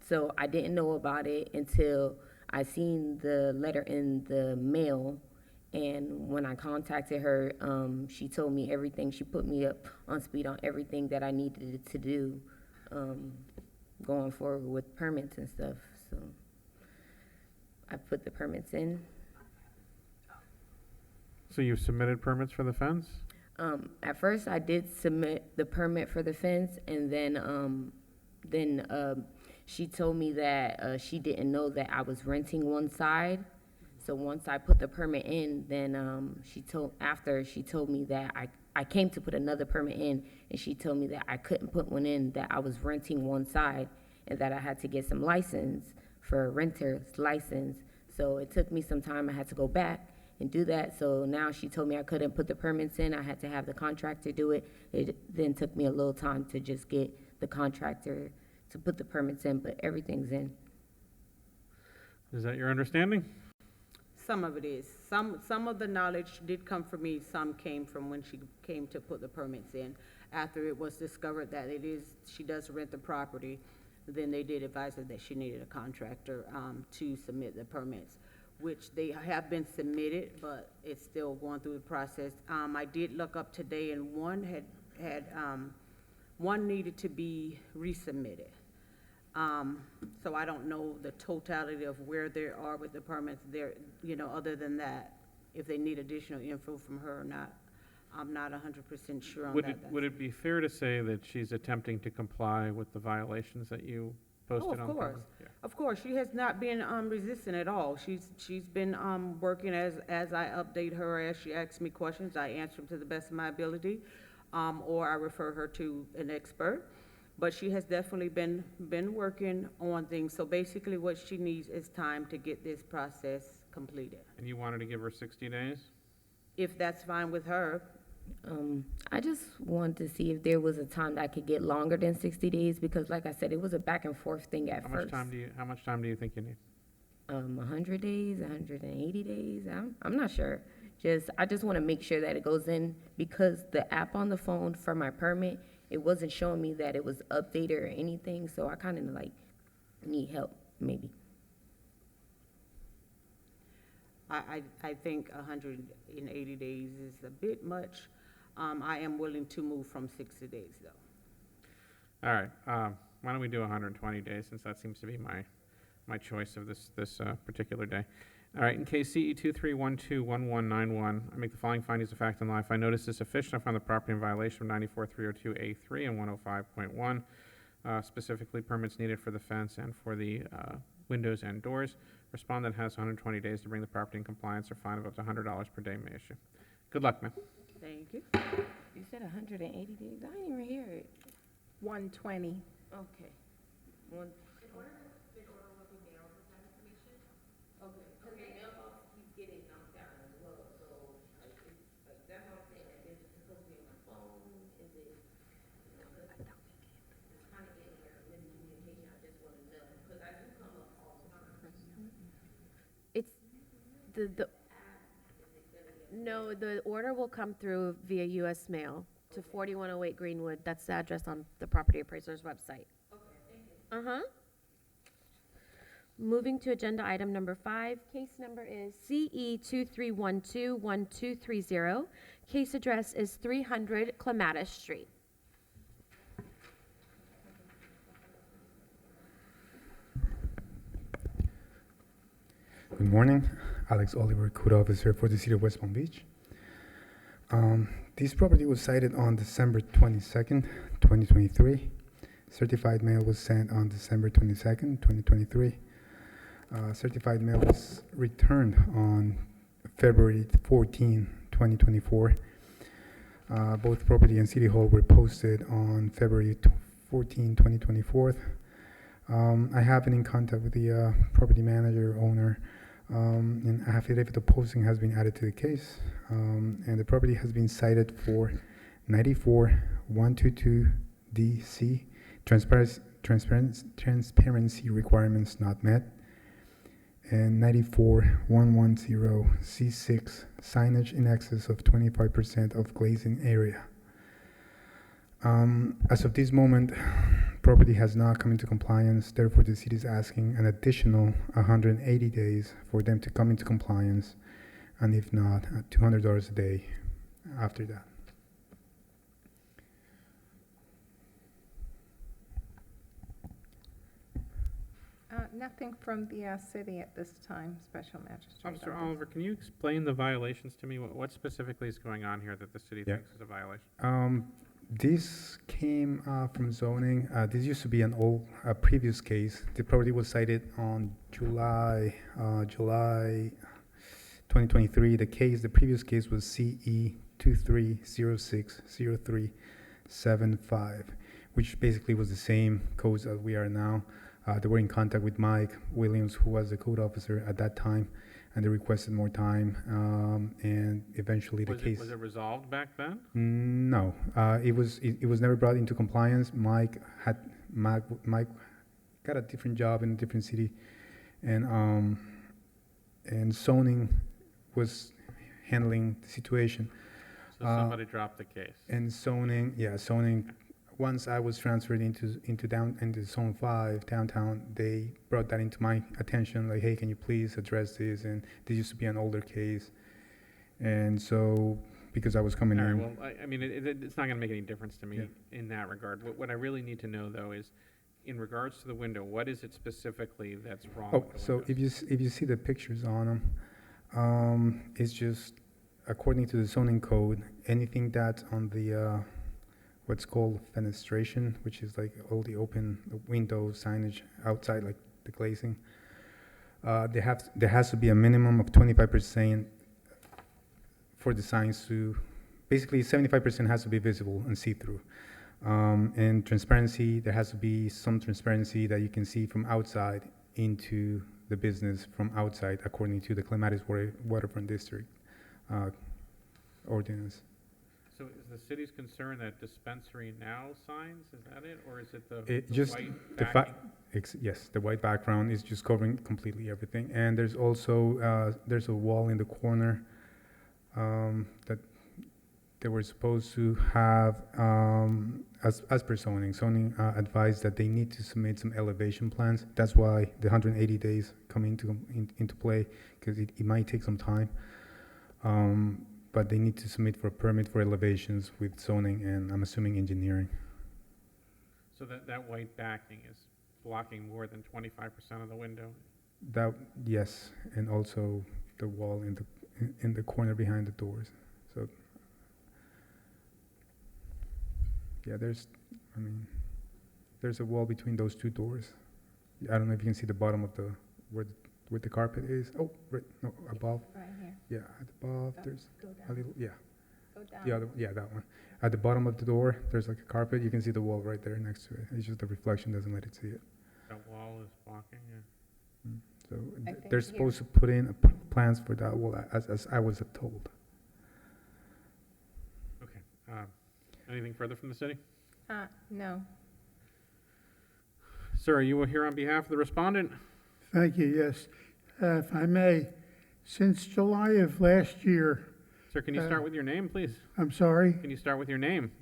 So I didn't know about it until I seen the letter in the mail. And when I contacted her, she told me everything. She put me up on speed on everything that I needed to do, going forward with permits and stuff. So I put the permits in. So you submitted permits for the fence? At first, I did submit the permit for the fence, and then she told me that she didn't know that I was renting one side. So once I put the permit in, then she told me that I came to put another permit in, and she told me that I couldn't put one in, that I was renting one side, and that I had to get some license for a renter's license. So it took me some time. I had to go back and do that. So now she told me I couldn't put the permits in. I had to have the contractor do it. It then took me a little time to just get the contractor to put the permits in, but everything's in. Is that your understanding? Some of it is. Some of the knowledge did come from me, some came from when she came to put the permits in. After it was discovered that she does rent the property, then they did advise her that she needed a contractor to submit the permits, which they have been submitted, but it's still going through the process. I did look up today, and one one needed to be resubmitted. So I don't know the totality of where they are with the permits there, other than that, if they need additional info from her or not. I'm not 100% sure on that. Would it be fair to say that she's attempting to comply with the violations that you posted on? Of course. Of course, she has not been resistant at all. She's been working as I update her, as she asks me questions, I answer them to the best of my ability, or I refer her to an expert. But she has definitely been working on things. So basically what she needs is time to get this process completed. And you wanted to give her 60 days? If that's fine with her. I just wanted to see if there was a time that I could get longer than 60 days, because like I said, it was a back and forth thing at first. How much time do you think you need? 100 days, 180 days, I'm not sure. I just want to make sure that it goes in, because the app on the phone for my permit, it wasn't showing me that it was updated or anything, so I kind of need help, maybe. I think 180 days is a bit much. I am willing to move from 60 days, though. All right, why don't we do 120 days, since that seems to be my choice of this particular day. All right, in case CE 23121191, I make the following findings of fact and law. I find notice is sufficient. I find the property in violation of 94302A3 and 105.1, specifically permits needed for the fence and for the windows and doors. Respondent has 120 days to bring the property in compliance, or fine of up to $100 per day may issue. Good luck, ma'am. Thank you. You said 180 days? I didn't even hear it. 120. Okay. One. It's no, the order will come through via US mail to 4108 Greenwood. That's the address on the property appraiser's website. Uh-huh. Moving to agenda item number 5, case number is CE 23121230. Case address is 300 Clematis Street. Good morning, Alex Oliver, Code Officer for the City of West Palm Beach. This property was cited on December 22nd, 2023. Certified mail was sent on December 22nd, 2023. Certified mail was returned on February 14, 2024. Both property and City Hall were posted on February 14, 2024. I have been in contact with the property manager, owner, and affidavit of posting has been added to the case, and the property has been cited for 94-122 DC, transparency requirements not met, and 94-110 C6, signage in excess of 25% of glazing area. As of this moment, property has not come into compliance, therefore the city is asking an additional 180 days for them to come into compliance, and if not, $200 a day after that. Nothing from the city at this time, Special Magistrate. Officer Oliver, can you explain the violations to me? What specifically is going on here that the city thinks is a violation? This came from zoning. This used to be a previous case. The property was cited on July 2023. The previous case was CE 23060375, which basically was the same codes that we are now. They were in contact with Mike Williams, who was the code officer at that time, and they requested more time, and eventually the case... Was it resolved back then? No, it was never brought into compliance. Mike got a different job in a different city, and zoning was handling the situation. So somebody dropped the case. And zoning, once I was transferred into Zone 5 downtown, they brought that into my attention, like, hey, can you please address this? And this used to be an older case, and so because I was coming in. Well, I mean, it's not going to make any difference to me in that regard. What I really need to know, though, is in regards to the window, what is it specifically that's wrong with the so windows? if you see the pictures on them, it's just according to the zoning code, anything that's on the what's called fenestration, which is like all the open window signage outside, like the glazing. There has to be a minimum of 25% for the signs to, basically 75% has to be visible and see-through. And transparency, there has to be some transparency that you can see from outside into the business from outside, according to the Clematis Waterfront District ordinance. So is the city's concern that dispensary now signs, is that it? Or is it the Just white the backing? yes, the white background is just covering completely everything. And there's also, there's a wall in the corner that they were supposed to have, as per zoning. Zoning advised that they need to submit some elevation plans. That's why the 180 days come into play, because it might take some time. But they need to submit for a permit for elevations with zoning and I'm assuming engineering. So that white backing is blocking more than 25% of the window? Yes, and also the wall in the corner behind the doors. So yeah, there's a wall between those two doors. I don't know if you can see the bottom of where the carpet is. Oh, right, no, above. Right here. Yeah, at above, there's Go a down. little, yeah. Go down. The other, yeah, that one. at the bottom of the door, there's like a carpet. You can see the wall right there next to it. It's just the reflection doesn't let it see it. That wall is blocking, yeah. So I think they're here- supposed to put in plans for that wall, as I was told. Okay. Anything further from the city? No. Sir, are you here on behalf of the respondent? Thank you, yes. If I may, since July of last year, Sir, can you start with your name, please? I'm sorry, Can you start with your name?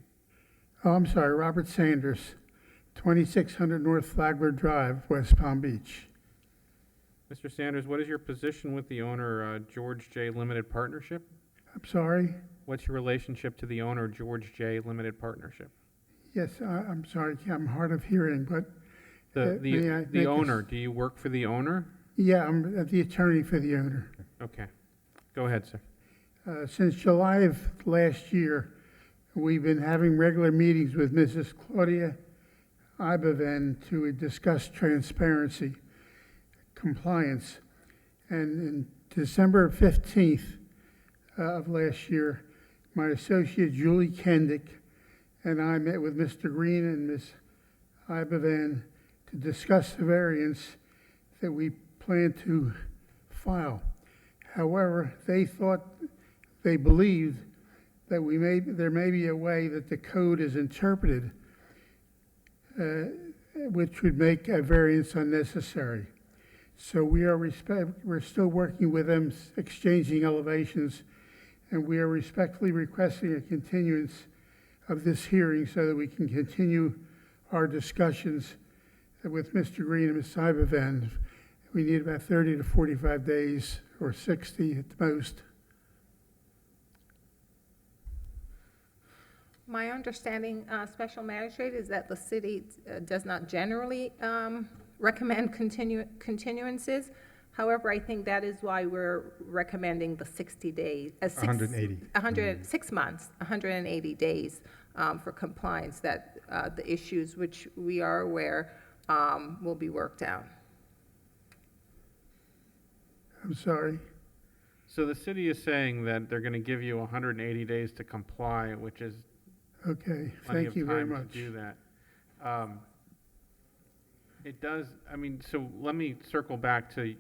oh, I'm sorry, Robert Sanders, 2600 North Flagler Drive, West Palm Beach. Mr. Sanders, what is your position with the owner, George J. Limited Partnership? I'm sorry, What's your relationship to the owner, George J. Limited Partnership? yes, I'm sorry, I'm hard of hearing, but The, may I make the a owner, s- do you work for the owner? yeah, I'm the attorney for the owner. Okay. Go ahead, sir. Since July of last year, we've been having regular meetings with Mrs. Claudia Iboven to discuss transparency, compliance. And in December 15th of last year, my associate Julie Kendick and I met with Mr. Green and Ms. Iboven to discuss the variance that we plan to file. However, they believed that there may be a way that the code is interpreted which would make a variance unnecessary. So we're still working with them, exchanging elevations, and we are respectfully requesting a continuance of this hearing so that we can continue our discussions with Mr. Green and Ms. Iboven. We need about 30 to 45 days, or 60 at the most. My understanding, Special Magistrate, is that the city does not generally recommend continuances. However, I think that is why we're recommending the 60 days. 180. 6 months, 180 days for compliance, that the issues which we are aware will be worked out. I'm sorry. So the city is saying that they're going to give you 180 days to comply, which is Okay, plenty thank of you very time much. to do that. It does, I mean, so let me circle back to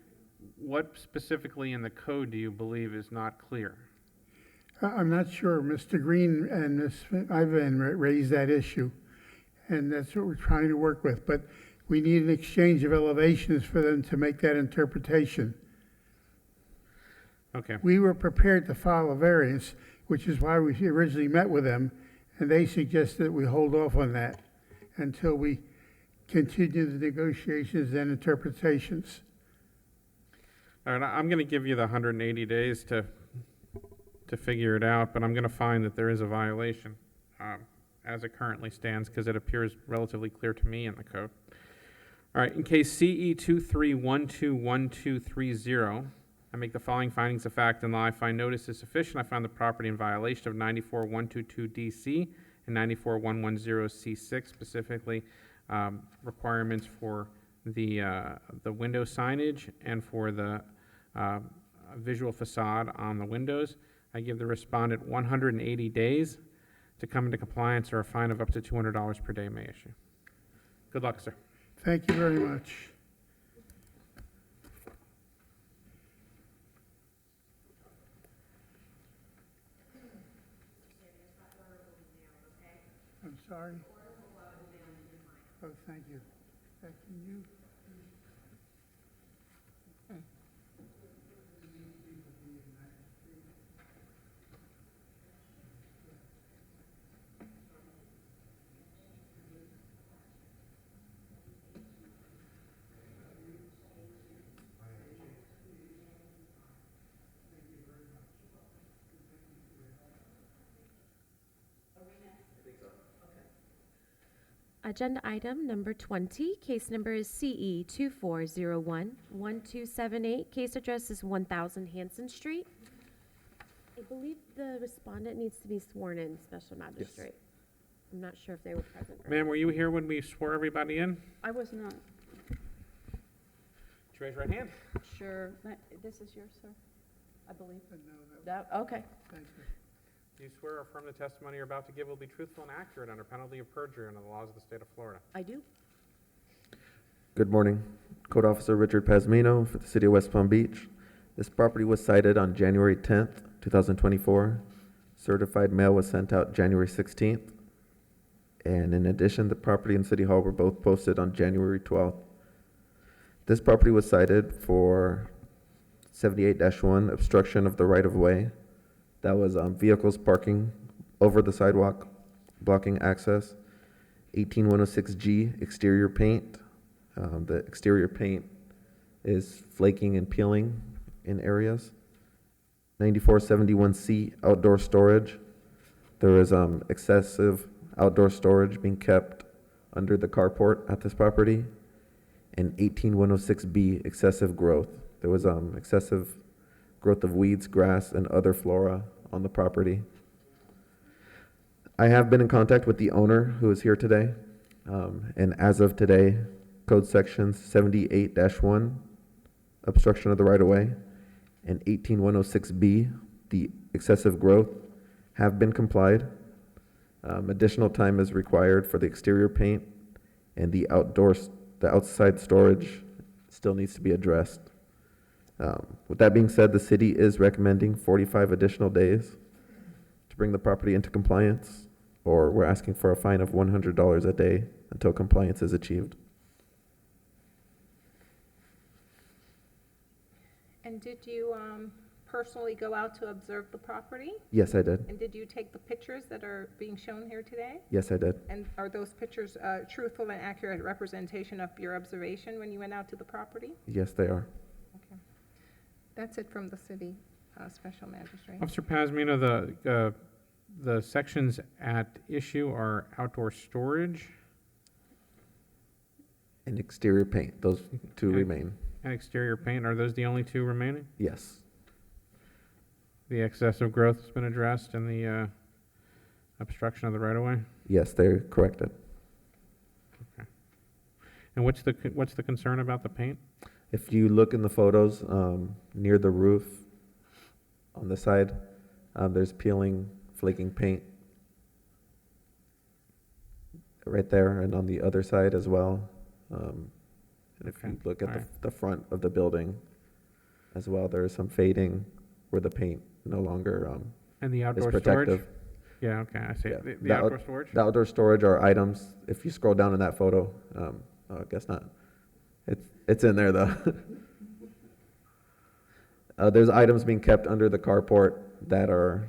what specifically in the code do you believe is not clear? I'm not sure. Mr. Green and Ms. Ivan raised that issue, and that's what we're trying to work with. But we need an exchange of elevations for them to make that interpretation. Okay. We were prepared to file a variance, which is why we originally met with them, and they suggested that we hold off on that until we continue the negotiations and interpretations. All right, I'm going to give you the 180 days to figure it out, but I'm going to find that there is a violation as it currently stands, because it appears relatively clear to me in the code. All right, in case CE 23121230, I make the following findings of fact and law. I find notice is sufficient. I find the property in violation of 94122DC and 94110C6, specifically requirements for the window signage and for the visual facade on the windows. I give the respondent 180 days to come into compliance, or a fine of up to $200 per day may issue. Good luck, sir. Thank you very much. I'm sorry. Oh, thank you. Can you? Agenda item number 20, case number is CE 2401-1278. Case address is 1000 Hanson Street. I believe the respondent needs to be sworn in, Special Magistrate. I'm not sure if they were present. Ma'am, were you here when we swore everybody in? I was not Would you raise your right hand? sure. This is yours, sir? I believe. No, That, okay. thank you. Do you swear or affirm the testimony you're about to give will be truthful and accurate under penalty of perjury under the laws of the state of Florida? I do. Good morning. Code Officer Richard Pasmino for the City of West Palm Beach. This property was cited on January 10th, 2024. Certified mail was sent out January 16th. And in addition, the property and City Hall were both posted on January 12th. This property was cited for 78-1, obstruction of the right-of-way. That was vehicles parking over the sidewalk, blocking access. 18106G, exterior paint. The exterior paint is flaking and peeling in areas. 9471C, outdoor storage. There is excessive outdoor storage being kept under the carport at this property. And 18106B, excessive growth. There was excessive growth of weeds, grass, and other flora on the property. I have been in contact with the owner who is here today. And as of today, code sections 78-1, obstruction of the right-of-way, and 18106B, the excessive growth, have been complied. Additional time is required for the exterior paint, and the outside storage still needs to be addressed. With that being said, the city is recommending 45 additional days to bring the property into compliance, or we're asking for a fine of $100 a day until compliance is achieved. And did you personally go out to observe the property? Yes, I did. And did you take the pictures that are being shown here today? Yes, I did. And are those pictures truthful and accurate representation of your observation when you went out to the property? Yes, they are. Okay. That's it from the city special magistrate. Officer Pasmino, the sections at issue are outdoor storage And exterior paint, those two Okay. remain. and exterior paint. Are those the only two remaining? Yes. The excessive growth has been addressed and the obstruction of the right-of-way? Yes, they're corrected. And what's the concern about the paint? If you look in the photos, near the roof on the side, there's peeling, flaking paint right there and on the other side as well. And if you look at the front of the building as well, there is some fading where the paint no longer And the is outdoor protective. storage? Yeah, okay, I see. Yeah. The outdoor storage? The outdoor storage are items, if you scroll down in that photo, I guess not. It's in there though. There's items being kept under the carport that are,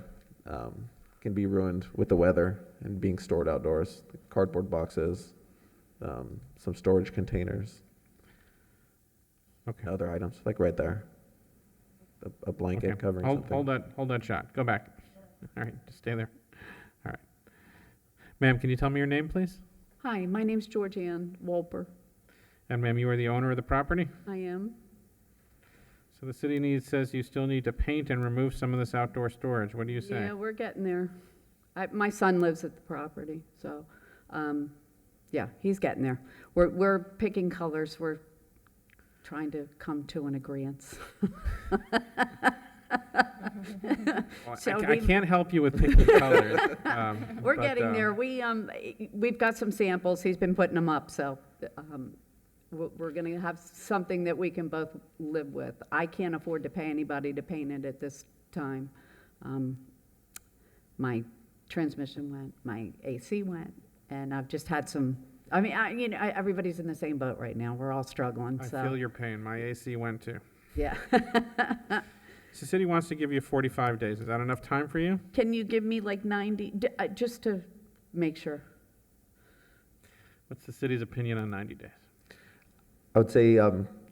can be ruined with the weather and being stored outdoors. Cardboard boxes, some storage containers. Okay. Other items, like right there. A blanket Okay. covering something. Hold that shot. Go back. All right, just stay there. All right. Ma'am, can you tell me your name, please? Hi, my name's Georgianne Wolper. And ma'am, you are the owner of the property? I am. So the city says you still need to paint and remove some of this outdoor storage. What do you say? Yeah, we're getting there. My son lives at the property, so, yeah, he's getting there. We're picking colors. We're trying to come to an agreement. Well, I can't help you with picking colors. We're but, getting there. We've got some samples. He's been putting them up, so we're going to have something that we can both live with. I can't afford to pay anybody to paint it at this time. My transmission went, my AC went, and I've just had some. I mean, everybody's in the same boat right now. We're all struggling. I So feel your pain. My AC went too. yeah. So the city wants to give you 45 days. Is that enough time for you? Can you give me like 90, just to make sure? What's the city's opinion on 90 days? I would say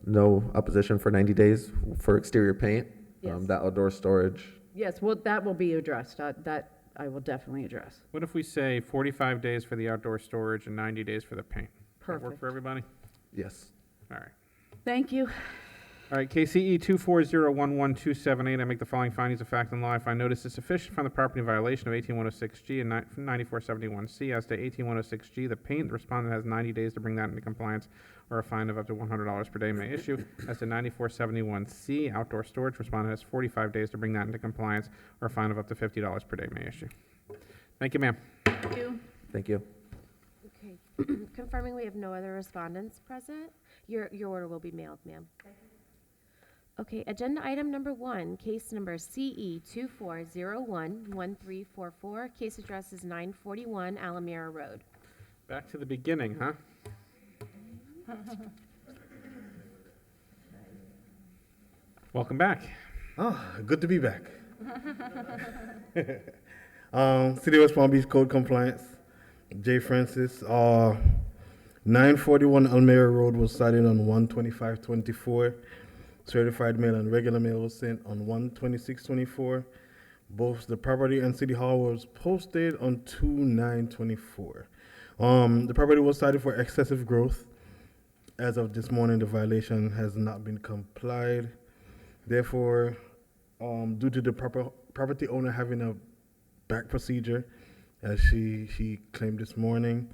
no opposition for 90 days for exterior paint. Yes. That outdoor storage. Yes, well, that will be addressed. That I will definitely address. What if we say 45 days for the outdoor storage and 90 days for the paint? Does that work Perfect. for everybody? Yes. All right. Thank you. All right, KCE 2401128, I make the following findings of fact and law. I find notice is sufficient from the property in violation of 18106G and 9471C. As to 18106G, the paint, the respondent has 90 days to bring that into compliance, or a fine of up to $100 per day may issue. As to 9471C, outdoor storage, respondent has 45 days to bring that into compliance, or a fine of up to $50 per day may issue. Thank you, ma'am. Thank you. Thank you. Okay, confirming we have no other respondents present. Your order will be mailed, ma'am. Okay, agenda item number 1, case number CE 24011344. Case address is 941 Alameda Road. Back to the beginning, huh? Welcome back. Oh, good to be back. City of West Palm Beach Code Compliance, J. Francis. 941 Almere Road was cited on 12524. Certified mail and regular mail was sent on 12624. Both the property and City Hall was posted on 2924. The property was cited for excessive growth. As of this morning, the violation has not been complied. Therefore, due to the property owner having a back procedure, as she claimed this morning,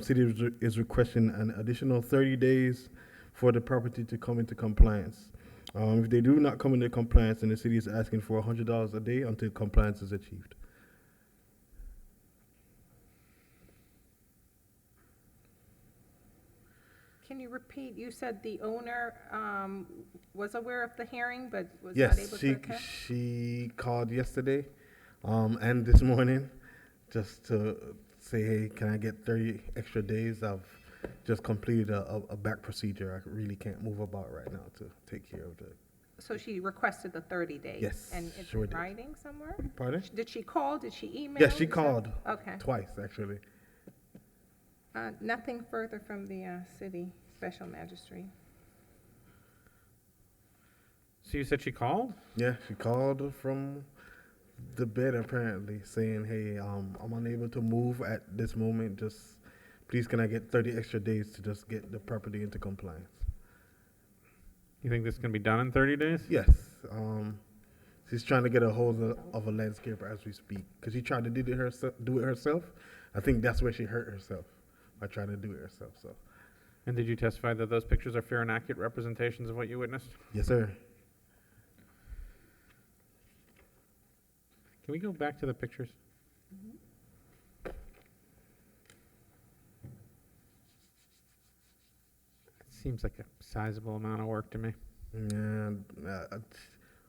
city is requesting an additional 30 days for the property to come into compliance. If they do not come into compliance, then the city is asking for $100 a day until compliance is achieved. Can you repeat, you said the owner was aware of the hearing, but was not able Yes, to attend? she called yesterday and this morning just to say, hey, can I get 30 extra days? I've just completed a back procedure. I really can't move about right now to take care of the. So she requested the 30 days? Yes, And it's sure in did. writing somewhere? Pardon? Did she call? Did she email? Yes, she You said? called Okay. twice, actually. Nothing further from the city special magistrate. So you said she called? Yeah, she called from the bed apparently saying, hey, I'm unable to move at this moment. Just please can I get 30 extra days to just get the property into compliance? You think this can be done in 30 days? Yes. She's trying to get a hold of a landscaper as we speak because she tried to do it herself. I think that's where she hurt herself by trying to do it herself. So. And did you testify that those pictures are fair and accurate representations of what you witnessed? Yes, sir. Can we go back to the pictures? It seems like a sizable amount of work to me. And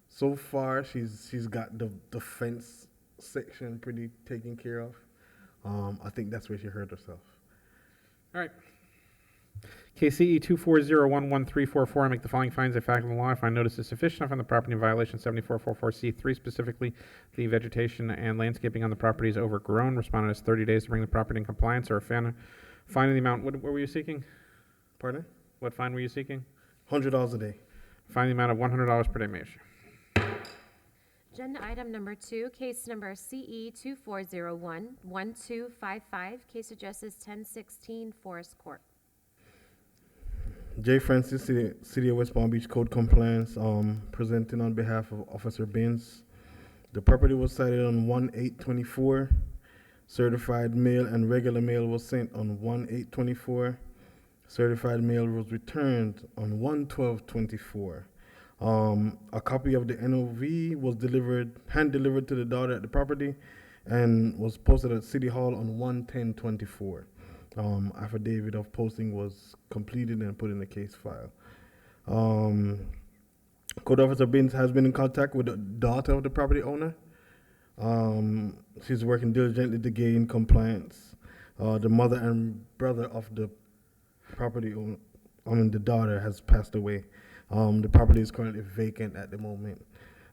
so far, she's got the fence section pretty taken care of. I think that's where she hurt herself. All right. KCE 2401134, I make the following findings of fact and law. I find notice is sufficient. I find the property in violation 7444C3, specifically the vegetation and landscaping on the property is overgrown. Respondent has 30 days to bring the property in compliance or a fine in the amount. What were you seeking? Pardon? What fine were you seeking? $100 a day. Fine in the amount of $100 per day may issue. Agenda item number 2, case number CE 24011255. Case address is 1016 Forest Court. J. Francis, City of West Palm Beach Code Compliance, presenting on behalf of Officer Binns. The property was cited on 1/8/24. Certified mail and regular mail was sent on 1/8/24. Certified mail was returned on 1/12/24. A copy of the NOV was hand delivered to the daughter at the property and was posted at City Hall on 1/10/24. Affidavit of posting was completed and put in the case file. Code Officer Binns has been in contact with the daughter of the property owner. She's working diligently to gain compliance. The mother and brother of the property owner, the daughter, has passed away. The property is currently vacant at the moment.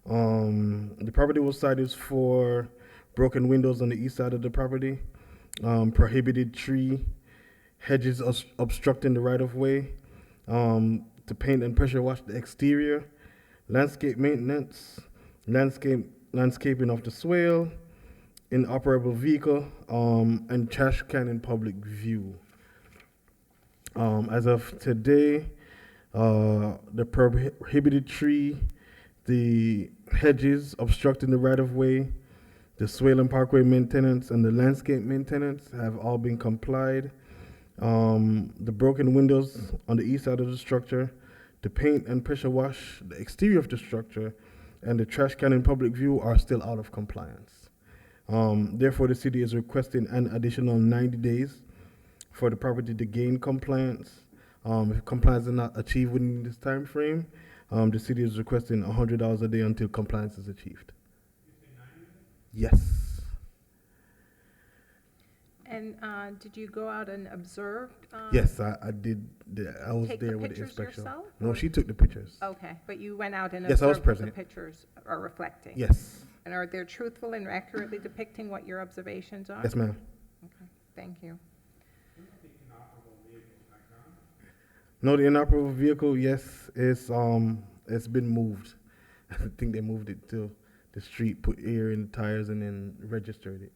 The property was cited for broken windows on the east side of the property, prohibited tree, hedges obstructing the right-of-way, to paint and pressure wash the exterior, landscape maintenance, landscaping of the swale, inoperable vehicle, and trash can in public view. As of today, the prohibited tree, the hedges obstructing the right-of-way, the Swayland Parkway maintenance, and the landscape maintenance have all been complied. The broken windows on the east side of the structure, the paint and pressure wash, the exterior of the structure, and the trash can in public view are still out of compliance. Therefore, the city is requesting an additional 90 days for the property to gain compliance. If compliance is not achieved within this time frame, the city is requesting $100 a day until compliance is achieved. Yes. And did you go out and observe? Yes, I did. I was Take the there with the pictures inspection. yourself, No, or- she took the pictures. Okay, but you went out and Yes, I was observed what the present. pictures are reflecting? Yes. And are they truthful and accurately depicting what your observations are? Yes, ma'am. Okay, thank you. No, the inoperable vehicle, yes, it's been moved. I think they moved it to the street, put air in the tires, and then registered it.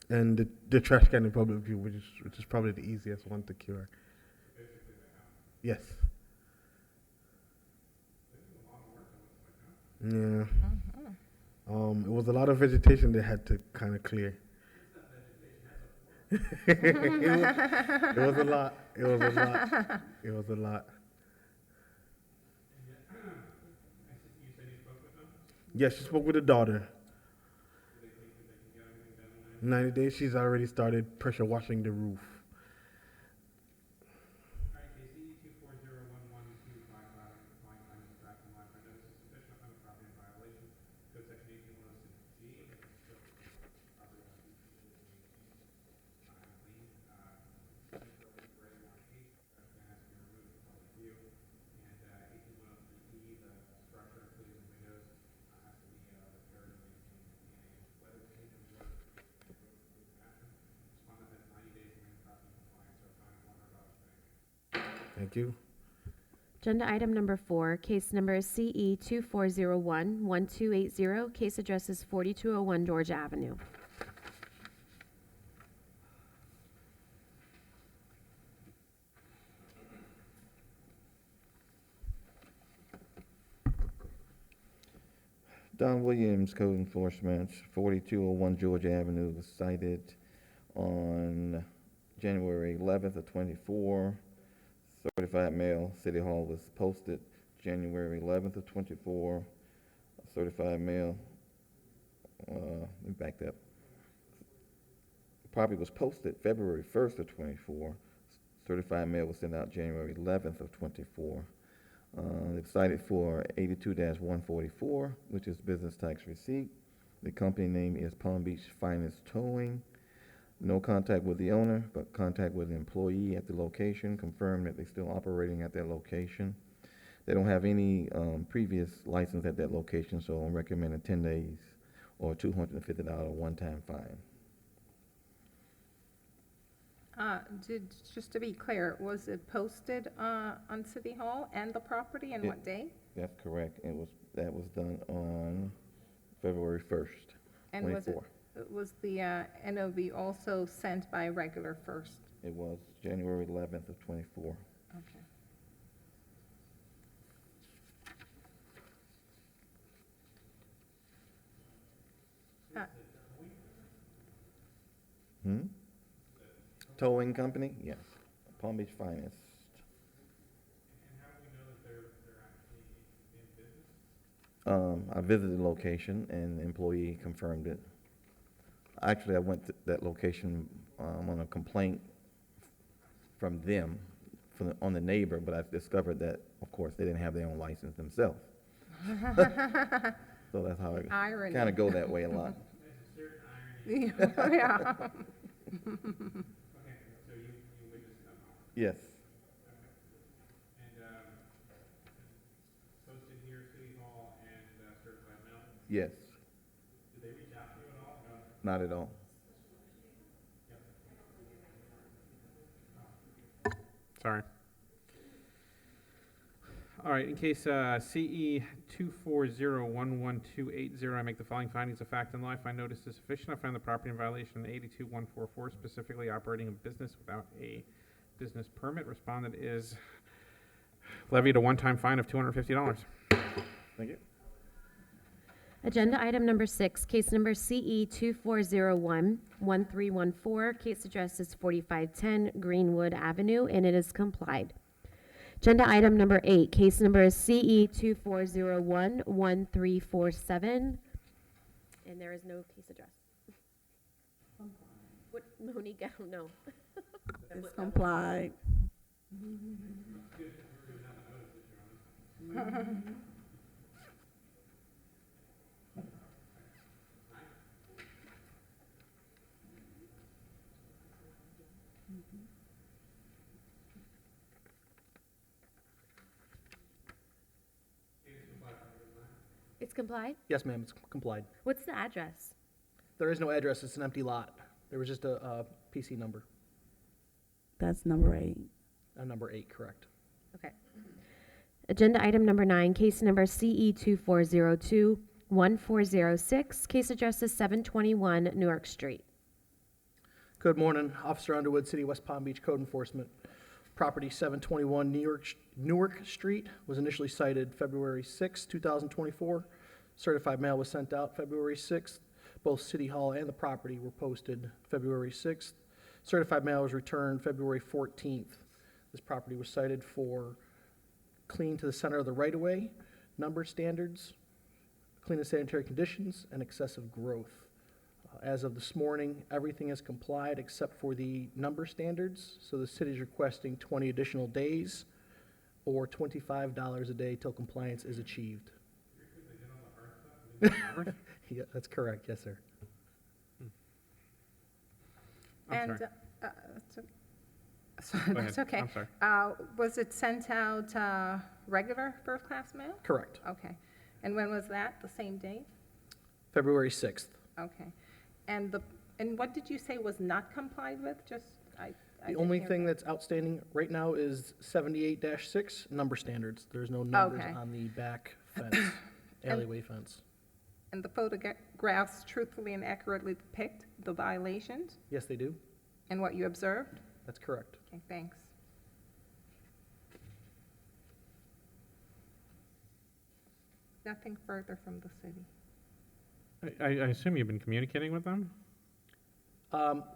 And the trash can in public view, which is probably the easiest one to cure. Yes. Yeah. It was a lot of vegetation they had to kind of clear. It was a lot. It was a lot. It was a lot. Yes, she spoke with the daughter. 90 days, she's already started pressure washing the roof. Thank you. Agenda item number 4, case number CE 2401-1280, case address is 4201 George Avenue. Don Williams, Code Enforcement, 4201 George Avenue, was cited on January 11th of '24. Certified mail, City Hall was posted January 11th of '24. Certified mail, let me back that up. Property was posted February 1st of '24. Certified mail was sent out January 11th of '24. It's cited for 82-144, which is business tax receipt. The company name is Palm Beach Finance Towing. No contact with the owner, but contact with an employee at the location, confirm that they're still operating at that location. They don't have any previous license at that location, so I'm recommending 10 days or $250 one-time fine. Just to be clear, was it posted on City Hall and the property, and what day? That's correct. That was done on February 1st, And was 24. was the NOV also sent by regular first? It was January 11th of '24. Okay. Towing company? Yes. Palm Beach Finance. I visited the location and the employee confirmed it. Actually, I went to that location on a complaint from them, on the neighbor, but I discovered that, of course, they didn't have their own license themselves. So that's how I Irony. kind of go that way a lot. Yeah. Yes. Posted here, City Hall, and certified mail? Yes. Did they reach out to you at all? No. Not at all. Sorry. All right, in case CE 2401128, I make the following findings of fact and law. I find notice is sufficient. I find the property in violation of 82144, specifically operating a business without a business permit. Respondent is levied a one-time fine of $250. Thank you. Agenda item number 6, case number CE 2401-1314. Case address is 4510 Greenwood Avenue, and it is complied. Agenda item number 8, case number is CE 2401-1347, and there is no case address. What, Monique, I don't know. It's complied. It's complied? Yes, ma'am, it's complied. What's the address? There is no address, it's an empty lot. There was just a PC number, That's number 8. number 8, correct. Okay. Agenda item number 9, case number CE 2402-1406. Case address is 721 Newark Street. Good morning, Officer Underwood, City of West Palm Beach Code Enforcement. Property 721 Newark Street was initially cited February 6, 2024. Certified mail was sent out February 6th. Both City Hall and the property were posted February 6th. Certified mail was returned February 14th. This property was cited for clean to the center of the right-of-way, number standards, clean and sanitary conditions, and excessive growth. As of this morning, everything is complied except for the number standards, so the city is requesting 20 additional days or $25 a day till compliance is achieved. Yeah, that's correct, yes, sir. I'm And, sorry. so Go that's ahead. okay. I'm sorry. Was it sent out regular first-class mail? Correct. Okay. And when was that? The same date? February 6th. Okay. And what did you say was not complied with? Just, I The didn't only hear thing that. that's outstanding right now is 78-6, number standards. There's no numbers Okay. on the back fence, alleyway fence. And the photographs truthfully and accurately depict the violations Yes, they do. and what you observed? That's correct. Okay, thanks. Nothing further from the city. I assume you've been communicating with them?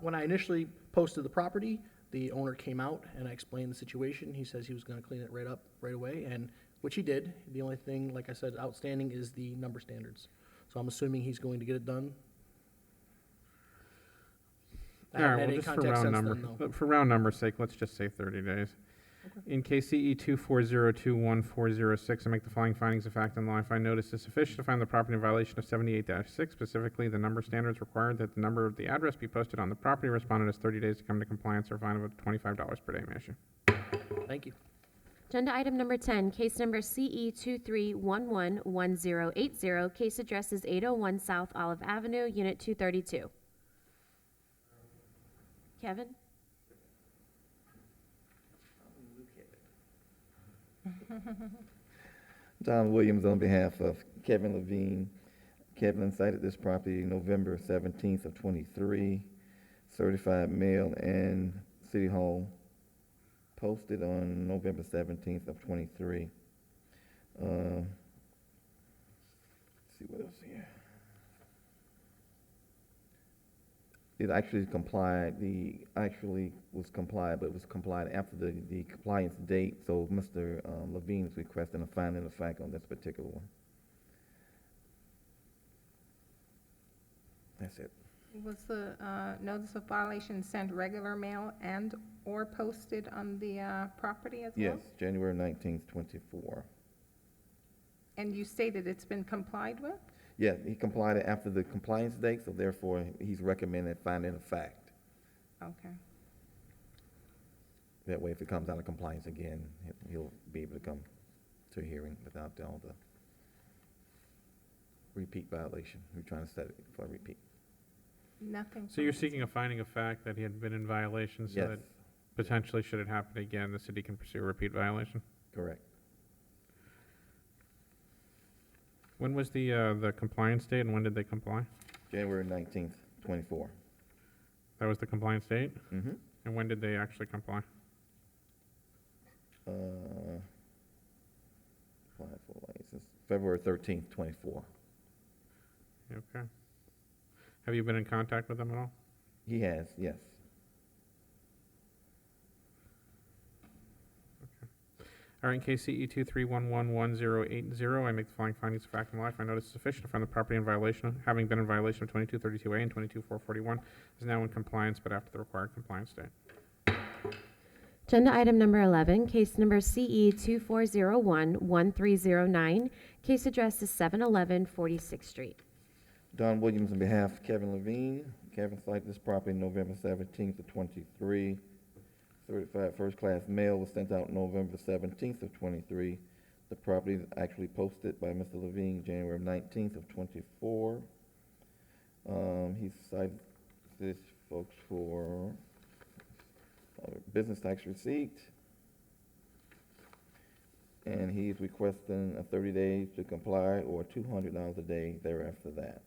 When I initially posted the property, the owner came out and I explained the situation. He says he was gonna clean it right up right away, and, which he did. The only thing, like I said, outstanding is the number standards. So I'm assuming he's going to get it done. I All right, haven't had well, any just for contact round since number, then, though. for round number's sake, let's just say 30 days. In case CE 2402-1406, I make the following findings of fact and law. I find notice is sufficient to find the property in violation of 78-6, specifically the number standards required that the number of the address be posted on the property. Respondent has 30 days to come to compliance or a fine of $25 per day may issue. Thank you. Agenda item number 10, case number CE 23111080. Case address is 801 South Olive Avenue, Unit 232. Kevin? John Williams on behalf of Kevin Levine. Kevin cited this property November 17th of 23, certified mail and City Hall posted on November 17th of 23. Let's see what else here. It actually complied, actually was complied, but it was complied after the compliance date, so Mr. Levine is requesting a finding of fact on this particular one. That's it. Was the notice of violation sent regular mail and/or posted on the property as well? Yes, January 19th, 24. And you stated it's been complied with? Yeah, he complied after the compliance date, so therefore he's recommending finding of fact. Okay. That way, if it comes out of compliance again, he'll be able to come to a hearing without all the repeat violation. We're trying to set it for a repeat. Nothing. So you're seeking a finding of fact that he had been in violation, so Yes. that potentially, should it happen again, the city can pursue a repeat violation? Correct. When was the compliance date and when did they comply? January 19th, 24. That was the compliance date? Mm-hmm. And when did they actually comply? Applied for license, February 13th, 24. Okay. Have you been in contact with them at all? He has, yes. All right, in case CE 23111080, I make the following findings of fact and life. I notice sufficient to find the property in violation, having been in violation of 2232A and 22441, is now in compliance, but after the required compliance date. Agenda item number 11, case number CE 2401-1309. Case address is 711 46th Street. Don Williams on behalf of Kevin Levine. Kevin cited this property November 17th of 23. Certified first-class mail was sent out November 17th of 23. The property is actually posted by Mr. Levine January 19th of 24. He cited this, folks, for business tax receipt. And he's requesting 30 days to comply or $200 a day thereafter that.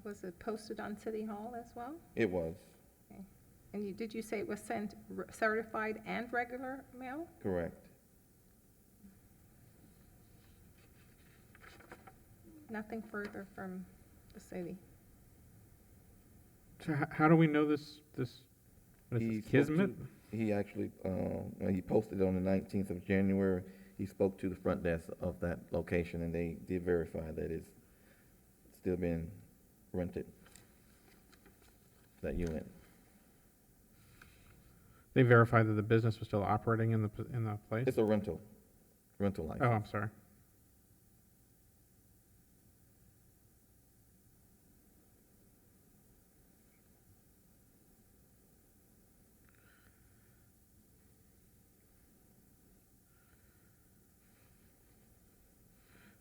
Was it posted on City Hall as well? It was, Okay. And did you say it was sent certified and regular mail? correct. Nothing further from the city. So how do we know this what is He this, spoke Kismet? He actually, when he posted on the 19th of January, he spoke to the front desk of that location, and they did verify that it's still being rented, that unit. They verified that the business was still operating in the place? It's a rental license. Oh, I'm sorry.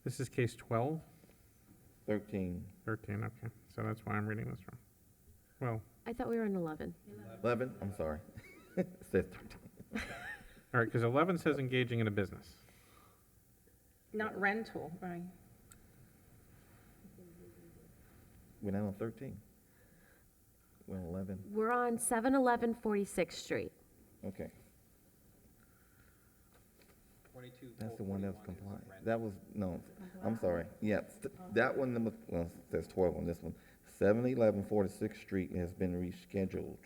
This is case 12? 13. 13, okay. So that's why I'm reading this wrong. Well, I thought we were on 11. 11, I'm sorry. It says 13. all right, because 11 says engaging in a business. Not rental, right? We're not on 13. We're on 11. We're on 711 46th Street. Okay. That's the one that was compliant. That was, no, I'm sorry. Yeah, that one, says 12 on this one. 711 46th Street has been rescheduled.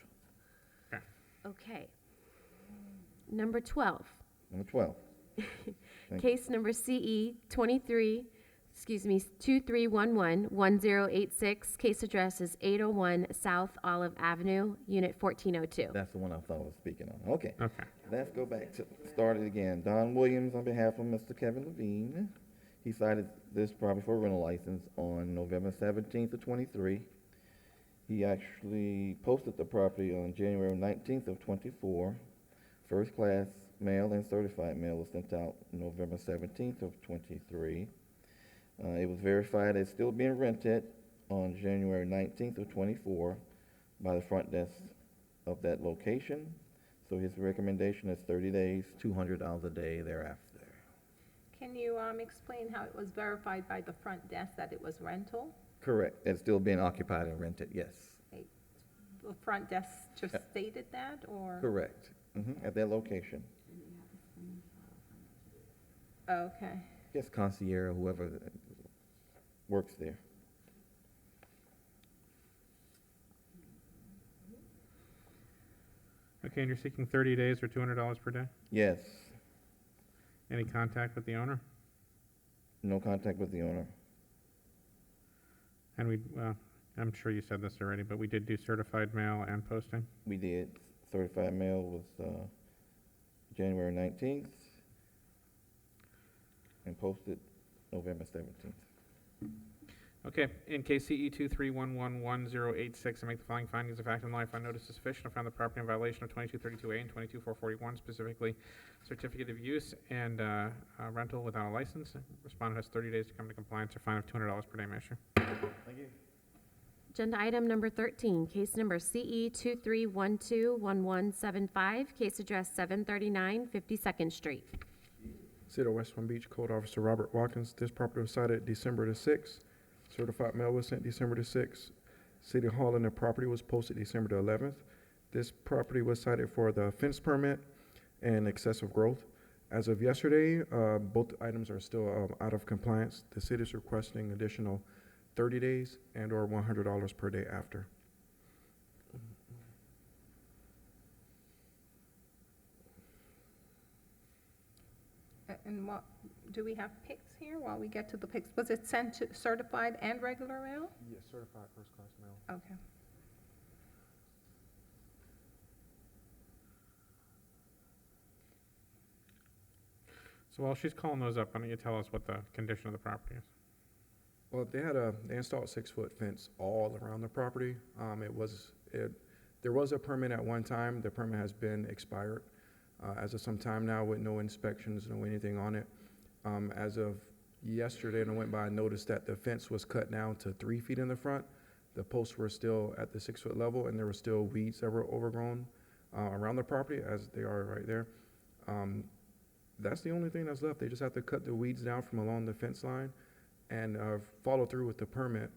Okay. Number 12. Number 12. Case number CE 2311-1086. Case address is 801 South Olive Avenue, Unit 1402. That's the one I thought I was speaking on. Okay. Okay. Let's go back to, start it again. Don Williams on behalf of Mr. Kevin Levine. He cited this property for a rental license on November 17th of 23. He actually posted the property on January 19th of 24. First class mail and certified mail was sent out November 17th of 23. It was verified as still being rented on January 19th of 24 by the front desk of that location. So his recommendation is 30 days, $200 a day thereafter. Can you explain how it was verified by the front desk that it was rental? Correct. It's still being occupied and rented, yes. The front desk just stated that, or? Correct. At that location. Okay. Yes, concierge or whoever works there. Okay, and you're seeking 30 days or $200 per day? Yes. Any contact with the owner? No contact with the owner. And I'm sure you said this already, but we did do certified mail and posting? We did. Certified mail was January 19th and posted November 17th. Okay, in case CE 23111086, I make the following findings of fact and life. I notice is sufficient. I found the property in violation of 2232A and 22441, specifically certificate of use and rental without a license. Respondent has 30 days to come to compliance or fine of $200 per day measure. Thank you. Agenda item number 13, case number CE 23121175. Case address 739 52nd Street. City of West Palm Beach Code Officer Robert Watkins. This property was cited December the 6th. Certified mail was sent December the 6th. City Hall and the property was posted December the 11th. This property was cited for the fence permit and excessive growth. As of yesterday, both items are still out of compliance. The city is requesting additional 30 days and/or $100 per day after. And what, do we have pics here while we get to the pics? Was it sent to certified and regular mail? Yes, certified first-class mail. Okay. So while she's calling those up, why don't you tell us what the condition of the property is? Well, they installed 6-foot fence all around the property. There was a permit at one time. The permit has been expired as of some time now with no inspections, no anything on it. As of yesterday, and I went by, I noticed that the fence was cut down to 3 feet in the front. The posts were still at the 6-foot level, and there were still weeds that were overgrown around the property, as they are right there. That's the only thing that's left. They just have to cut the weeds down from along the fence line and follow through with the permit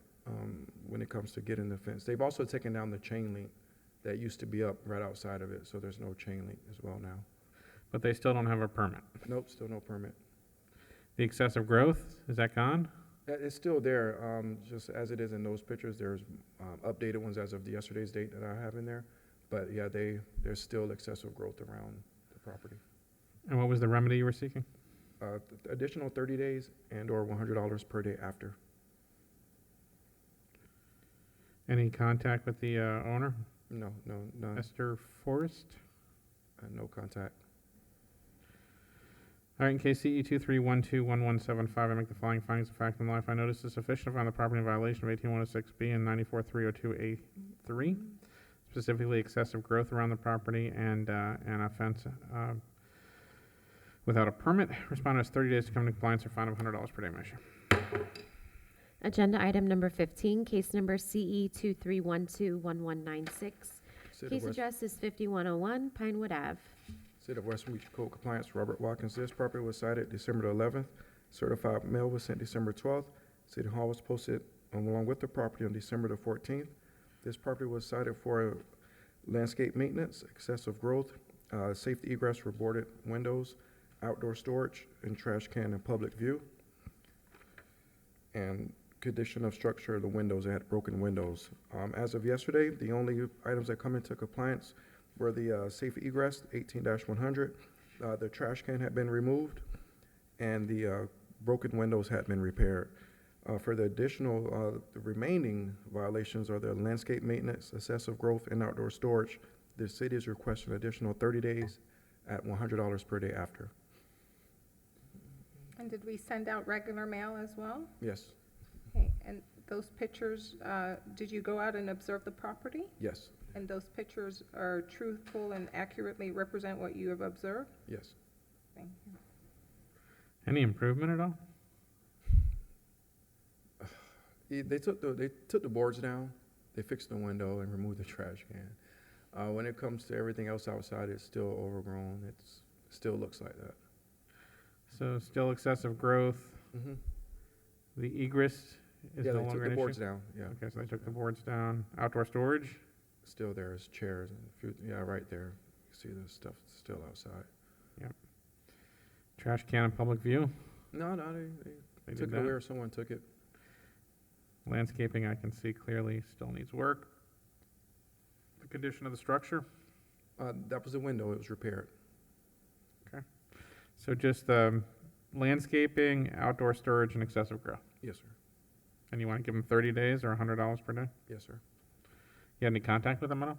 when it comes to getting the fence. They've also taken down the chain link that used to be up right outside of it, so there's no chain link as well now. But they still don't have a permit. Nope, still no permit. The excessive growth, is that gone? It's still there, just as it is in those pictures. There's updated ones as of yesterday's date that I have in there. But yeah, there's still excessive growth around the property. And what was the remedy you were seeking? Additional 30 days and/or $100 per day after. Any contact with the owner? No, none. Esther Forrest? No contact. All right, in case CE 23121175, I make the following findings of fact and law. If I notice is sufficient to find the property in violation of 18106B and 94302A3, specifically excessive growth around the property and a fence without a permit. Respondent has 30 days to come into compliance or fine of $100 per day measure. Agenda item number 15, case number CE 23121196. Case address is 5101 Pinewood Ave. City of West Palm Beach Code Compliance, Robert Watkins. This property was cited December the 11th. Certified mail was sent December 12th. City Hall was posted along with the property on December the 14th. This property was cited for landscape maintenance, excessive growth, safety egress for boarded windows, outdoor storage, and trash can in public view. And condition of structure of the windows, they had broken windows. As of yesterday, the only items that come into compliance were the safe egress, 18-100. The trash can had been removed, and the broken windows had been repaired. For the additional, the remaining violations are the landscape maintenance, excessive growth, and outdoor storage. The city is requesting an additional 30 days at $100 per day after. And did we send out regular mail as well? Yes. Okay, and those pictures, did you go out and observe the property? Yes. And those pictures are truthful and accurately represent what you have observed? Yes. Thank you. Any improvement at all? They took the boards down, they fixed the window and removed the trash can. When it comes to everything else outside, it's still overgrown. It still looks like that. So still excessive growth. Mm-hmm. The egress is Yeah, no they took longer the an boards issue? down, yeah. Okay, so they took the boards down. Outdoor storage? Still there's chairs and food, yeah, right there. You see the stuff still outside. Yep. Trash can in public view? No, They took did it away that. or someone took it. Landscaping, I can see clearly, still needs work. The condition of the structure? That was the window, it was repaired. Okay. So just landscaping, outdoor storage, and excessive growth? Yes, sir. And you want to give them 30 days or $100 per day? Yes, sir. You had any contact with them at all?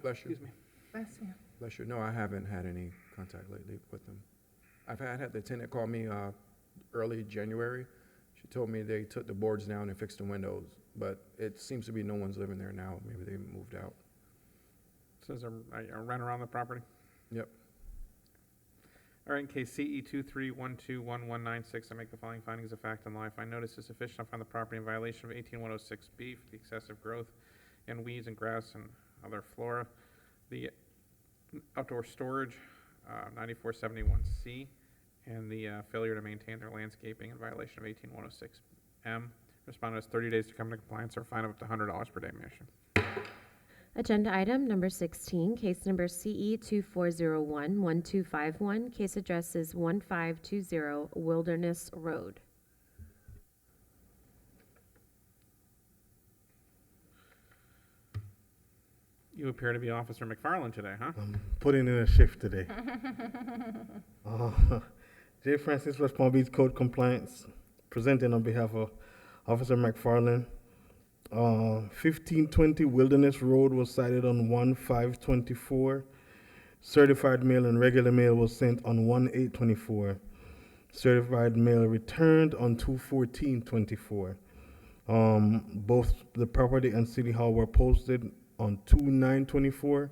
Bless you. Excuse me. Bless you. Bless you. No, I haven't had any contact lately with them. I've had the tenant call me early January. She told me they took the boards down and fixed the windows, but it seems to be no one's living there now. Maybe they moved out. So is there a rent around the property? Yep. All right, in case CE 23121196, I make the following findings of fact and law. If I notice is sufficient, I find the property in violation of 18106B for the excessive growth in weeds and grass and other flora. The outdoor storage 9471C, and the failure to maintain their landscaping in violation of 18106M. Respondent has 30 days to come into compliance or fine of up to $100 per day, Mayor. Agenda item number 16, case number CE 2401-1251. Case address is 1520 Wilderness Road. You appear to be Officer McFarland today, huh? I'm putting in a shift today. J. Francis, West Palm Beach Code Compliance, presenting on behalf of Officer McFarland. 1520 Wilderness Road was cited on 1/5/24. Certified mail and regular mail was sent on 1/8/24. Certified mail returned on 2/14/24. Both the property and City Hall were posted on 2/9/24.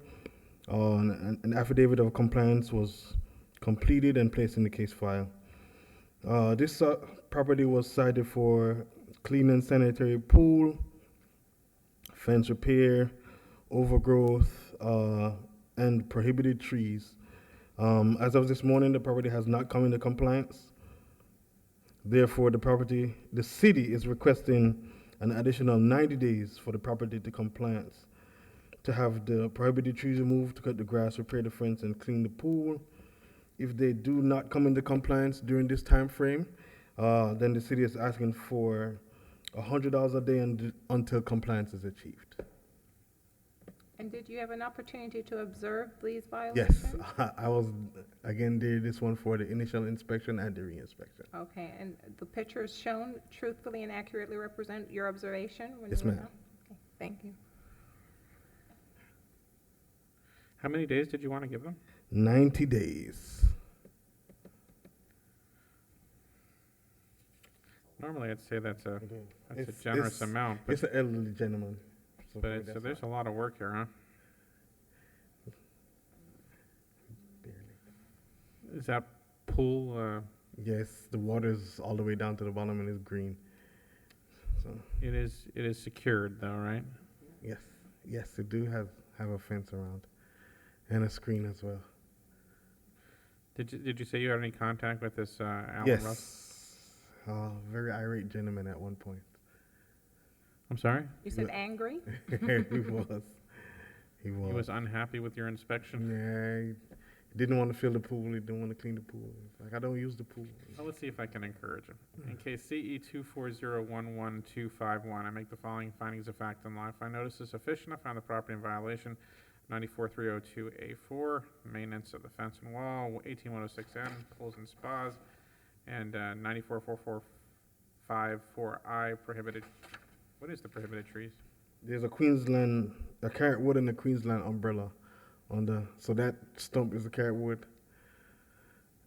An affidavit of compliance was completed and placed in the case file. This property was cited for clean and sanitary pool, fence repair, overgrowth, and prohibited trees. As of this morning, the property has not come into compliance. Therefore, the city is requesting an additional 90 days for the property to compliance, to have the prohibited trees removed, to cut the grass, repair the fence, and clean the pool. If they do not come into compliance during this time frame, then the city is asking for $100 a day until compliance is achieved. And did you have an opportunity to observe these violations? Yes, I was, again, did this one for the initial inspection and the re-inspection. Okay, and the pictures shown truthfully and accurately represent your observation? When Yes, you were ma'am. out? Okay, thank you. How many days did you want to give them? 90 days. Normally, I'd say that's a It's- generous amount, It's an elderly gentleman. but there's a lot of work here, huh? Is that pool, Yes, the water's all the way down to the bottom and it's green. So, it is secured though, right? yes, it do have a fence around and a screen as well. Did you say you had any contact with this Alan Russ? Yes, very irate gentleman at one point. I'm sorry? You said angry? He He was unhappy with your inspection? Yeah, he didn't want to fill the pool. He didn't want to clean the pool. He's like, I don't use the pool. Well, let's see if I can encourage him. In case CE 24011-251, I make the following findings of fact in law. If I notice is sufficient, I find the property in violation 94302A4, maintenance of the fence and wall, 18106N, pools and spas, and 94454I, prohibited. What is the prohibited trees? There's a carrot wood and a Queensland umbrella so that stump is a carrot wood,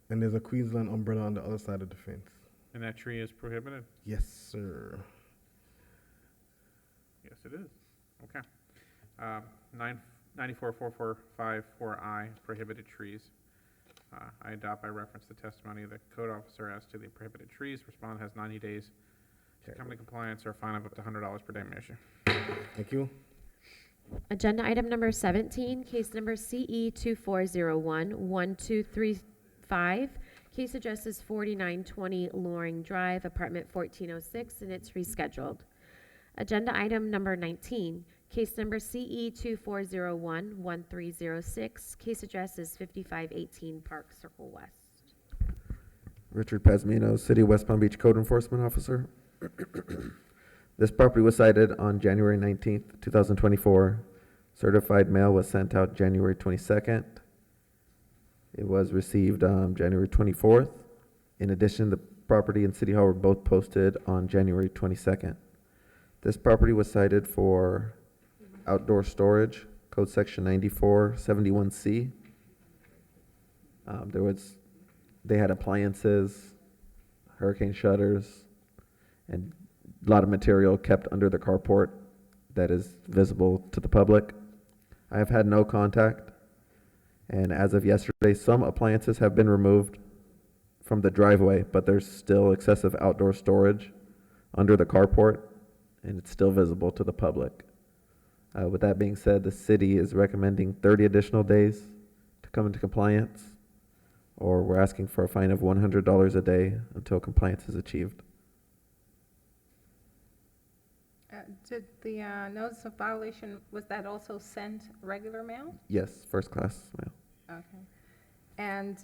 and there's a Queensland umbrella on the other side of the fence. And that tree is prohibited? Yes, sir. Yes, it is. Okay. 94454I, prohibited trees. I adopt by reference the testimony of the code officer as to the prohibited trees. Respondent has 90 days to come to compliance or a fine of up to $100 per day, Mayor. Thank you. Agenda item number 17, case number CE 2401-1235. Case address is 4920 Loring Drive, apartment 1406, and it's rescheduled. Agenda item number 19, case number CE 2401-1306. Case address is 5518 Park Circle West. Richard Pazmino, City of West Palm Beach Code Enforcement Officer. This property was cited on January 19th, 2024. Certified mail was sent out January 22nd. It was received January 24th. In addition, the property and City Hall were both posted on January 22nd. This property was cited for outdoor storage, code section 9471C. They had appliances, hurricane shutters, and a lot of material kept under the carport that is visible to the public. I have had no contact, and as of yesterday, some appliances have been removed from the driveway, but there's still excessive outdoor storage under the carport, and it's still visible to the public. With that being said, the city is recommending 30 additional days to come into compliance or we're asking for a fine of $100 a day until compliance is achieved. Did the notice of violation, was that also sent regular mail? Yes, first class mail. Okay. And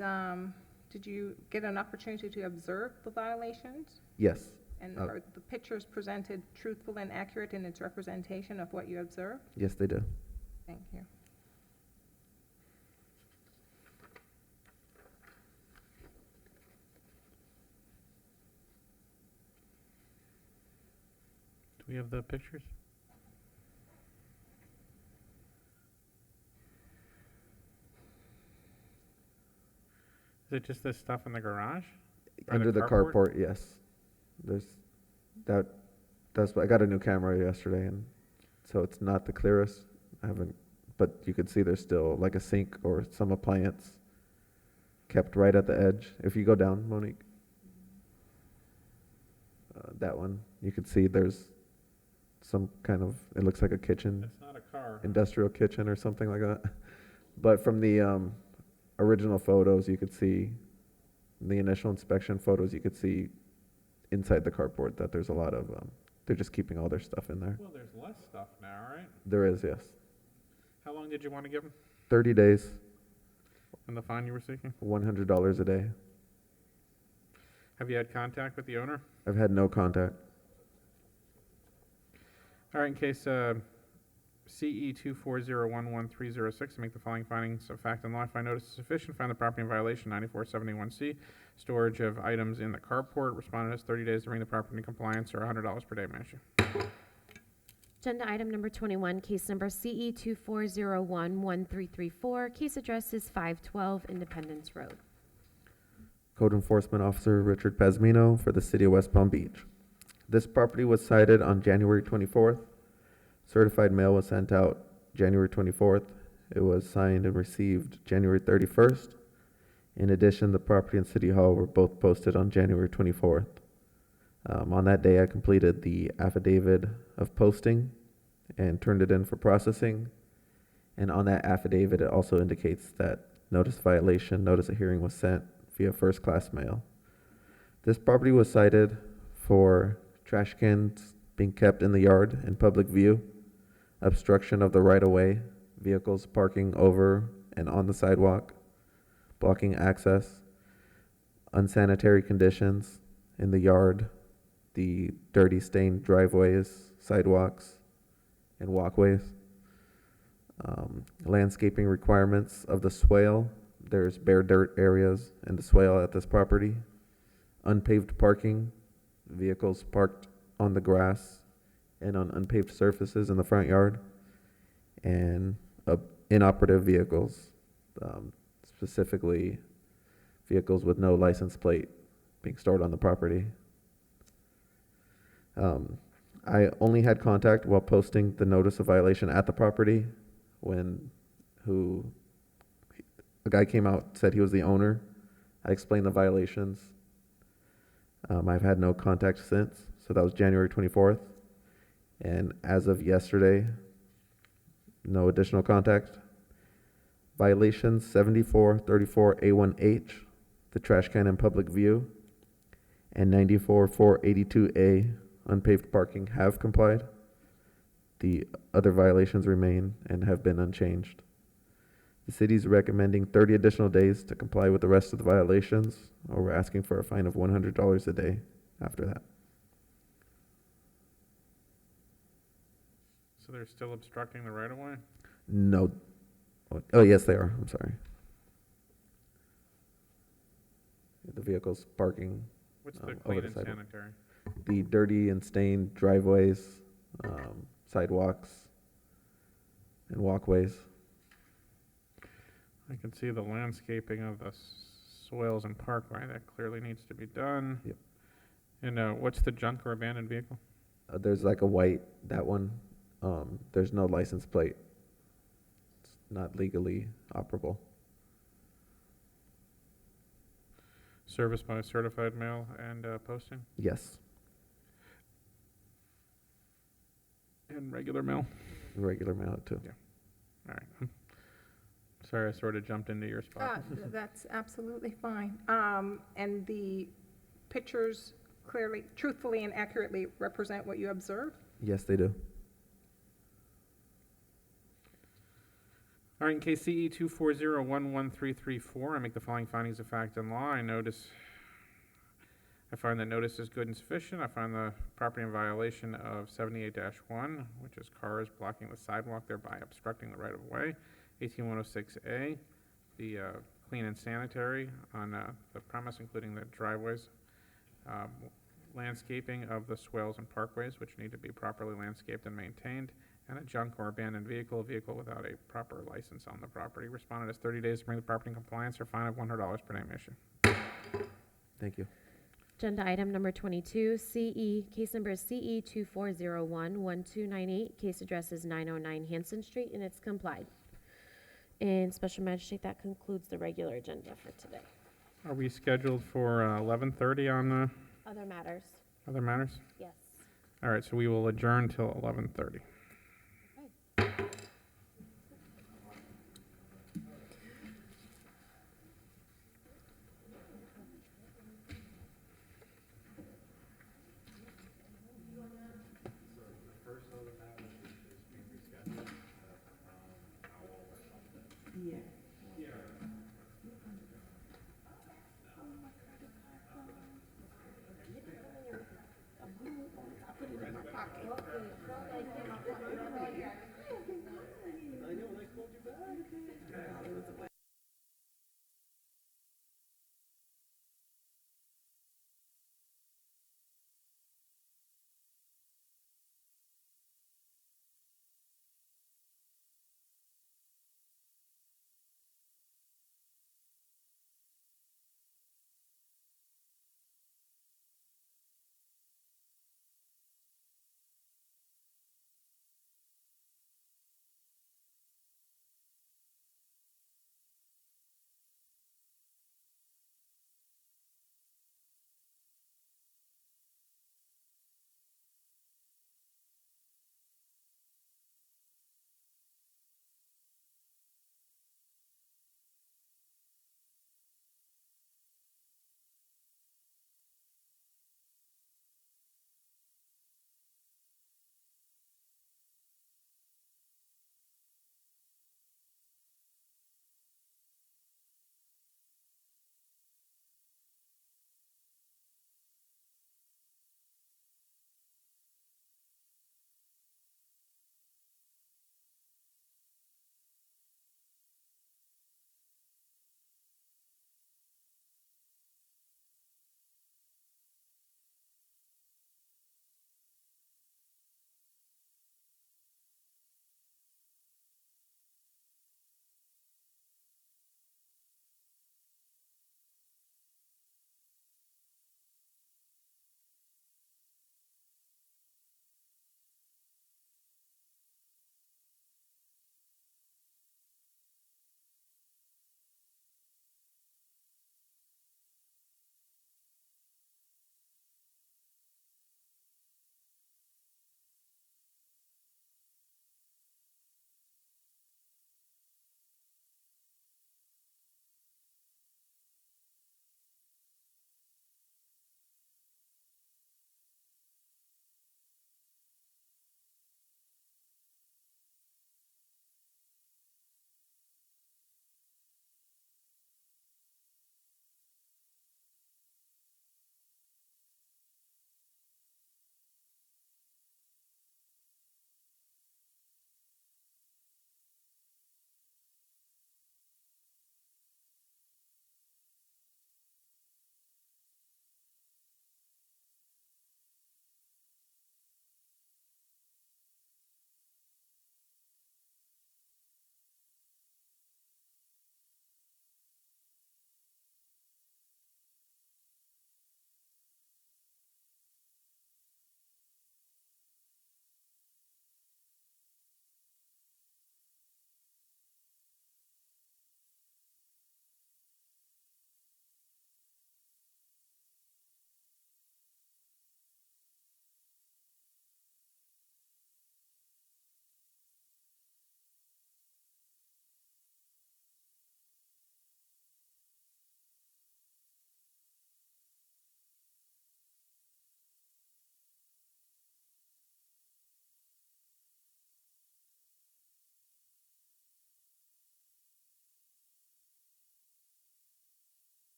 did you get an opportunity to observe the violations? Yes. And are the pictures presented truthful and accurate in its representation of what you observed? Yes, they do. Thank you. Do we have the pictures? Is it just this stuff in the garage? Or Under the carport, yes. There's that's I got a new camera yesterday, and so it's not the clearest. I haven't, but you can see there's still like a sink or some appliance kept right at the edge. If you go down, Monique, that one, you can see there's some kind of, it looks like a kitchen. It's not a car. Industrial kitchen or something like that. But from the original photos, you could see, the initial inspection photos, you could see inside the carport that there's a lot of, they're just keeping all their stuff in there. Well, there's less stuff now, right? There is, yes. How long did you want to give them? 30 days, And the fine you were seeking? $100 a day. Have you had contact with the owner? I've had no contact. All right, in case CE 24011-306, make the following findings of fact and law. Find notice is sufficient. Find the property in violation 9471C. Storage of items in the carport. Respondent has 30 days to bring the property into compliance or $100 per day, Manager. Agenda item number 21, case number CE 24011334. Case address is 512 Independence Road. Code Enforcement Officer Richard Pazmino for the City of West Palm Beach. This property was cited on January 24th. Certified mail was sent out January 24th. It was signed and received January 31st. In addition, the property and City Hall were both posted on January 24th. On that day, I completed the affidavit of posting and turned it in for processing. And on that affidavit, it also indicates that notice violation, notice of hearing was sent via first class mail. This property was cited for trash cans being kept in the yard in public view, obstruction of the right-of-way, vehicles parking over and on the sidewalk, blocking access, unsanitary conditions in the yard, the dirty stained driveways, sidewalks, and walkways, landscaping requirements of the swale. There's bare dirt areas in the swale at this property, unpaved parking, vehicles parked on the grass and on unpaved surfaces in the front yard, and inoperative vehicles, specifically vehicles with no license plate being stored on the property. I only had contact while posting the notice of violation at the property when a guy came out, said he was the owner. I explained the violations. I've had no contact since, so that was January 24th. And as of yesterday, no additional contact. Violations 7434A1H, the trash can in public view, and 94482A, unpaved parking, have complied. The other violations remain and have been unchanged. The city's recommending 30 additional days to comply with the rest of the violations, or we're asking for a fine of $100 a day after that. So they're still obstructing the right-of-way? No. Oh, yes, they are. I'm sorry. The vehicles parking What's the over clean the and sidewalk. sanitary? The dirty and stained driveways, sidewalks, and walkways. I can see the landscaping of the swales and parkway. That clearly needs to be done. Yep. And what's the junk or abandoned vehicle? There's like a white, that one. There's no license plate. It's not legally operable. Service by certified mail and posting? Yes, And regular mail? regular mail too. Yeah. All right. I'm Sorry, I sort of jumped into your spot. That's absolutely fine. And the pictures clearly, truthfully, and accurately represent what you observed? Yes, they do. All right, in case CE 240-11334, I make the following findings of fact and law. I find that notice is good and sufficient. I find the property in violation of 78-1, which is cars blocking the sidewalk, thereby obstructing the right-of-way. 18106A, the clean and sanitary on the premise, including the driveways. Landscaping of the swales and parkways, which need to be properly landscaped and maintained. And a junk or abandoned vehicle without a proper license on the property. Respondent has 30 days to bring the property in compliance or fine of $100 per name issue. Thank you. Agenda item number 22, case number CE 2401-1298. Case address is 909 Hanson Street, and it's complied. And Special Magistrate, that concludes the regular agenda for today. Are we scheduled for 11:30 on Other matters? other matters? Yes. All right, so we will adjourn till 11:30. I put it in my pocket.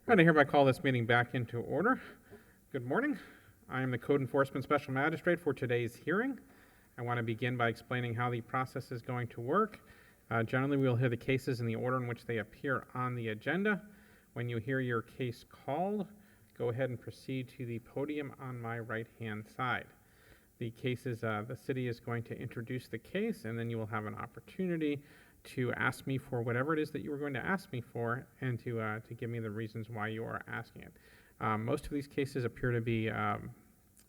All right, I hereby call this meeting back into order. Good morning. I am the Code Enforcement Special Magistrate for today's hearing. I want to begin by explaining how the process is going to work. Generally, we will hear the cases in the order in which they appear on the agenda. When you hear your case called, go ahead and proceed to the podium on my right-hand side. The cases, the city is going to introduce the case, and then you will have an opportunity to ask me for whatever it is that you were going to ask me for, and to give me the reasons why you are asking it. Most of these cases appear to be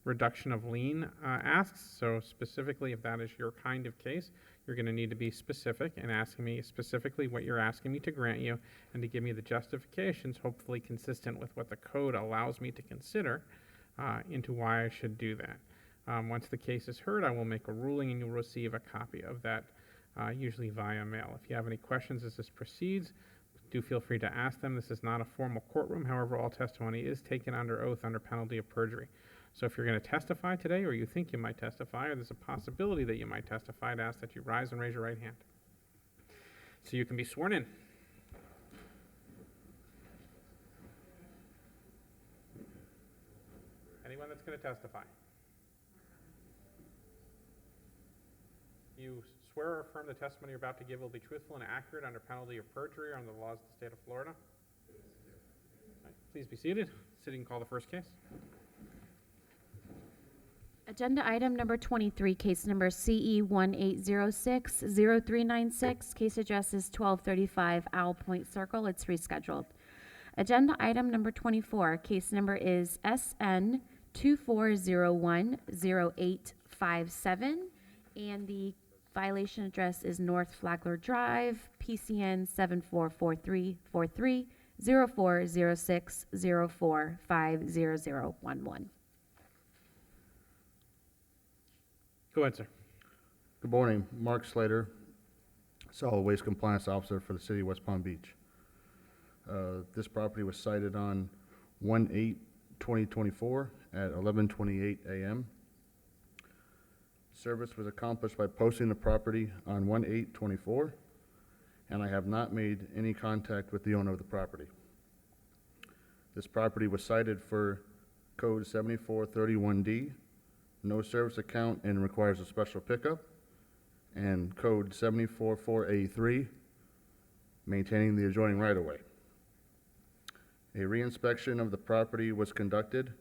reduction of lien asks, so specifically if that is your kind of case, you're going to need to be specific and asking me specifically what you're asking me to grant you, and to give me the justifications, hopefully consistent with what the code allows me to consider into why I should do that. Once the case is heard, I will make a ruling and you'll receive a copy of that, usually via mail. If you have any questions as this proceeds, do feel free to ask them. This is not a formal courtroom. However, all testimony is taken under oath under penalty of perjury. So if you're going to testify today, or you think you might testify, or there's a possibility that you might testify, I'd ask that you rise and raise your right hand so you can be sworn in. Anyone that's going to testify? You swear or affirm the testimony you're about to give will be truthful and accurate under penalty of perjury or under the laws of the state of Florida? Right, please be seated. City can call the first case. Agenda item number 23, case number CE 1806-0396. Case address is 1235 Owl Point Circle. It's rescheduled. Agenda item number 24, case number is SN 24010857, and the violation address is North Flagler Drive, PCN 744343 0406 045011. Go ahead, sir. Good morning, Mark Slater, Solid Waste Compliance Officer for the City of West Palm Beach. This property was cited on 1/8/2024 at 11:28 a.m. Service was accomplished by posting the property on 1/8/24, and I have not made any contact with the owner of the property. This property was cited for code 7431D, no service account and requires a special pickup, and code 744A3, maintaining the adjoining right-of-way. A reinspection of the property was conducted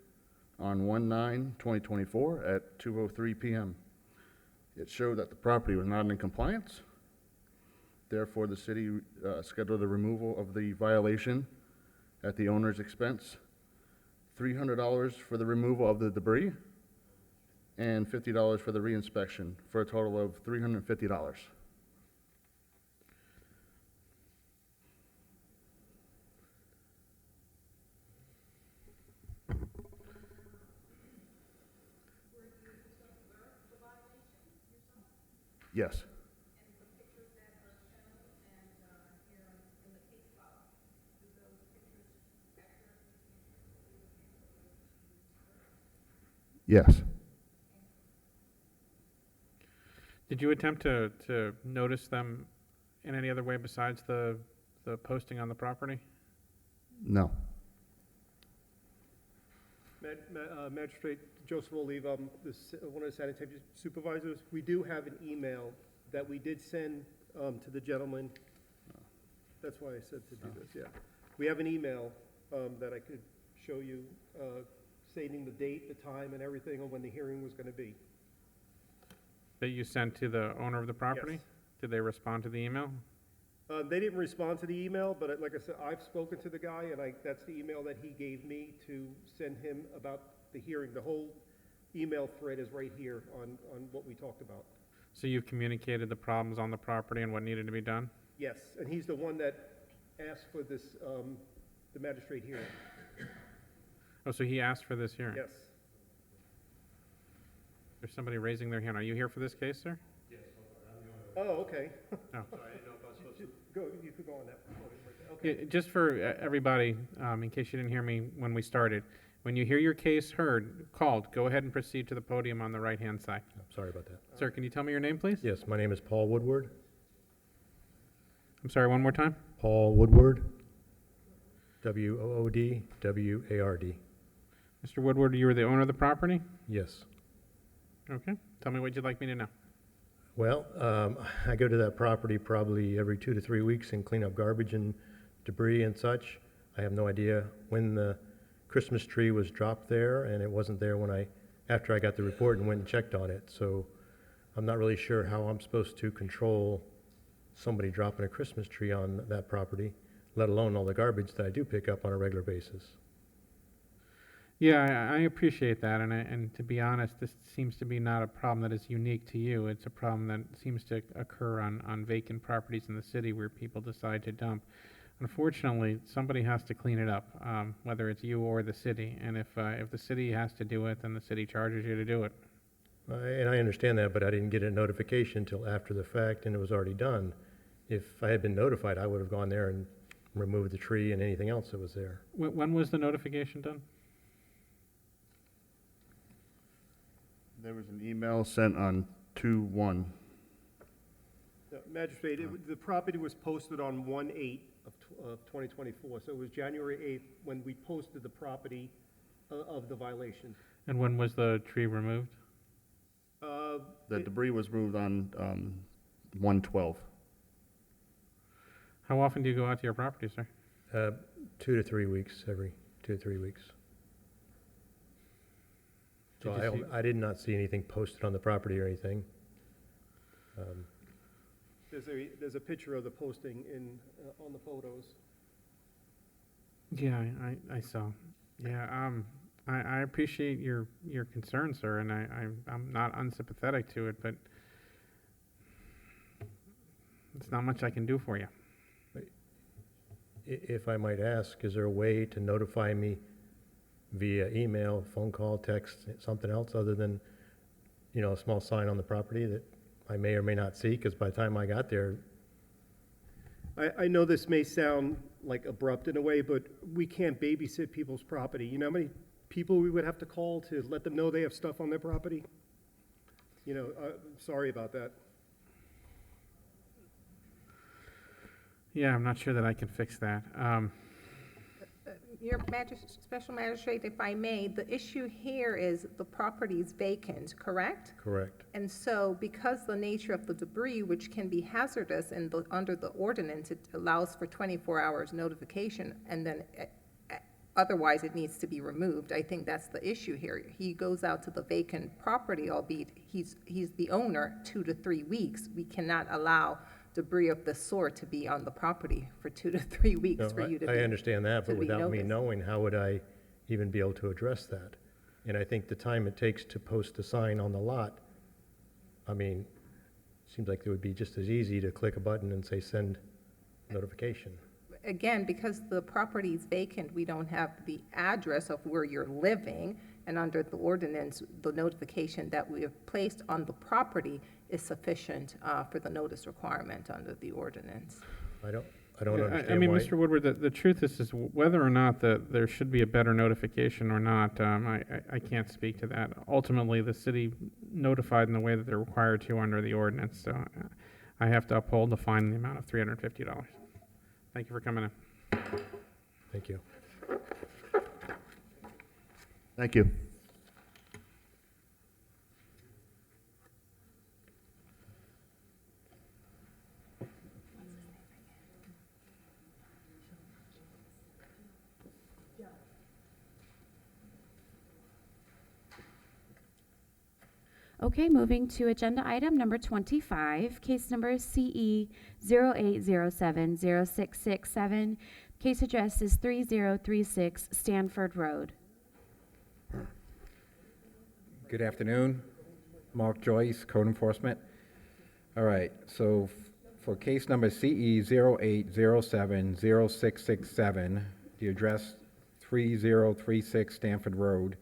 on 1/9/2024 at 2:03 p.m. It showed that the property was not in compliance. Therefore, the city scheduled the removal of the violation at the owner's expense, $300 for the removal of the debris, and $50 for the reinspection, for a total of $350. Yes. Yes. Did you attempt to notice them in any other way besides the posting on the property? No. Magistrate Joseph Oliva, I'm one of the sanitation supervisors. We do have an email that we did send to the gentleman. That's why I said to do this, yeah. We have an email that I could show you stating the date, the time, and everything on when the hearing was going to be. That you sent to the owner of the property? Yes. Did they respond to the email? They didn't respond to the email, but like I said, I've spoken to the guy, and that's the email that he gave me to send him about the hearing. The whole email thread is right here on what we talked about. So you've communicated the problems on the property and what needed to be done? Yes, and he's the one that asked for this, the magistrate hearing. Oh, so he asked for this hearing? Yes. There's somebody raising their hand. Are you here for this case, sir? Yes. Oh, okay. Oh. Sorry, I didn't know if I was supposed to. Go, you could go on that. Okay. Yeah, just for everybody, in case you didn't hear me when we started, when you hear your case called, go ahead and proceed to the podium on the right-hand side. Sorry about that. Sir, can you tell me your name, please? Yes, my name is Paul Woodward. I'm sorry, one more time? Paul Woodward. Woodward. Mr. Woodward, you are the owner of the property? Yes. Okay, tell me what you'd like me to know. Well, I go to that property probably every 2 to 3 weeks and clean up garbage and debris and such. I have no idea when the Christmas tree was dropped there, and it wasn't there after I got the report and went and checked on it. So I'm not really sure how I'm supposed to control somebody dropping a Christmas tree on that property, let alone all the garbage that I do pick up on a regular basis. Yeah, I appreciate that, and to be honest, this seems to be not a problem that is unique to you. It's a problem that seems to occur on vacant properties in the city where people decide to dump. Unfortunately, somebody has to clean it up, whether it's you or the city, and if the city has to do it, then the city charges you to do it. And I understand that, but I didn't get a notification until after the fact, and it was already done. If I had been notified, I would have gone there and removed the tree and anything else that was there. When was the notification done? There was an email sent on 2/1. Magistrate, the property was posted on 1/8 of 2024, so it was January 8th when we posted the property of the violation. And when was the tree removed? The debris was moved on 1/12. How often do you go out to your property, sir? 2 to 3 weeks, every 2 to 3 weeks. So I did not see anything posted on the property or anything. There's a picture of the posting on the photos. Yeah, I saw. Yeah, I appreciate your concern, sir, and I'm not unsympathetic to it, but there's not much I can do for you. If I might ask, is there a way to notify me via email, phone call, text, something else other than, a small sign on the property that I may or may not see? Because by the time I got there, I know this may sound like abrupt in a way, but we can't babysit people's property. You know how many people we would have to call to let them know they have stuff on their property? Sorry about that. Yeah, I'm not sure that I can fix that. Your Special Magistrate, if I may, the issue here is the property is vacant, correct? correct. And so because the nature of the debris, which can be hazardous under the ordinance, it allows for 24 hours notification, and then otherwise it needs to be removed. I think that's the issue here. He goes out to the vacant property, albeit he's the owner, 2 to 3 weeks. We cannot allow debris of the sort to be on the property for 2 to 3 weeks No, for you to be. I understand that, but to be without me noticed. knowing, how would I even be able to address that? And I think the time it takes to post a sign on the lot, seems like it would be just as easy to click a button and say, send notification. Again, because the property is vacant, we don't have the address of where you're living, and under the ordinance, the notification that we have placed on the property is sufficient for the notice requirement under the ordinance. I don't Yeah, understand why. Mr. Woodward, the truth is whether or not there should be a better notification or not, I can't speak to that. Ultimately, the city notified in the way that they're required to under the ordinance, so I have to uphold the fine in the amount of $350. Thank you for coming in. Thank you. Thank you. Okay, moving to agenda item number 25, case number CE 08070667. Case address is 3036 Stanford Road. Good afternoon. Mark Joyce, Code Enforcement. All right, so for case number CE 08070667, the address 3036 Stanford Road,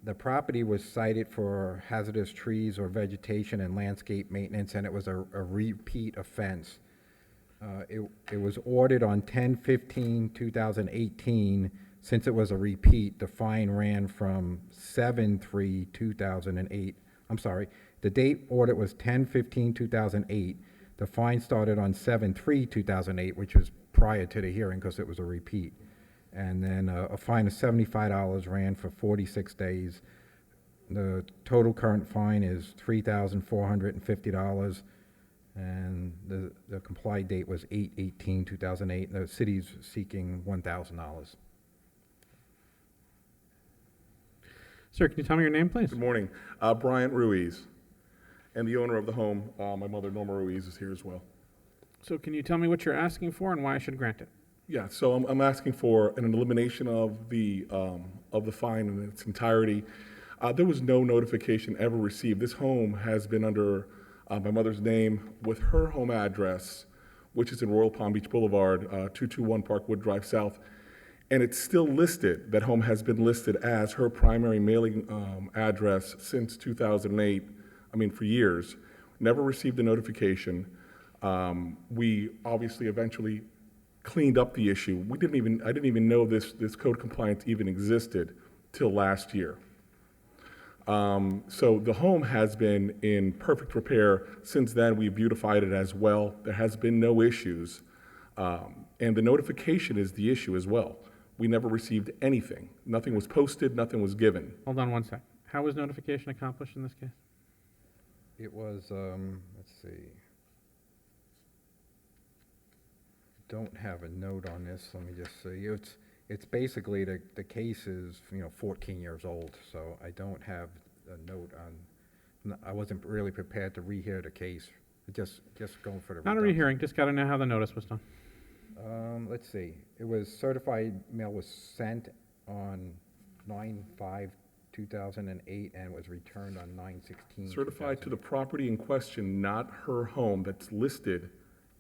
the property was cited for hazardous trees or vegetation and landscape maintenance, and it was a repeat offense. It was ordered on 10/15/2018. Since it was a repeat, the fine ran from 7/3/2008. I'm sorry, the date ordered was 10/15/2008. The fine started on 7/3/2008, which was prior to the hearing because it was a repeat. And then a fine of $75 ran for 46 days. The total current fine is $3,450, and the comply date was 8/18/2008. The city's seeking $1,000. Sir, can you tell me your name, please? Good morning. Bryant Ruiz, and the owner of the home, my mother Norma Ruiz, is here as well. So can you tell me what you're asking for and why I should grant it? Yeah, so I'm asking for an elimination of the fine in its entirety. There was no notification ever received. This home has been under my mother's name with her home address, which is in Royal Palm Beach Boulevard, 221 Parkwood Drive South. And it's still listed, that home has been listed as her primary mailing address since 2008, for years. Never received a notification. We obviously eventually cleaned up the issue. I didn't even know this code compliance even existed till last year. So the home has been in perfect repair. Since then, we've beautified it as well. There has been no issues. And the notification is the issue as well. We never received anything. Nothing was posted, nothing was given. Hold on one sec. How was notification accomplished in this case? It was, let's see. Don't have a note on this. Let me just see. It's basically the case is 14 years old, so I don't have a note on. I wasn't really prepared to rehear the case. Just going for the. Not a rehearing. Just got to know how the notice was done. Let's see. It was certified mail was sent on 9/5/2008 and was returned on 9/16. Certified to the property in question, not her home, that's listed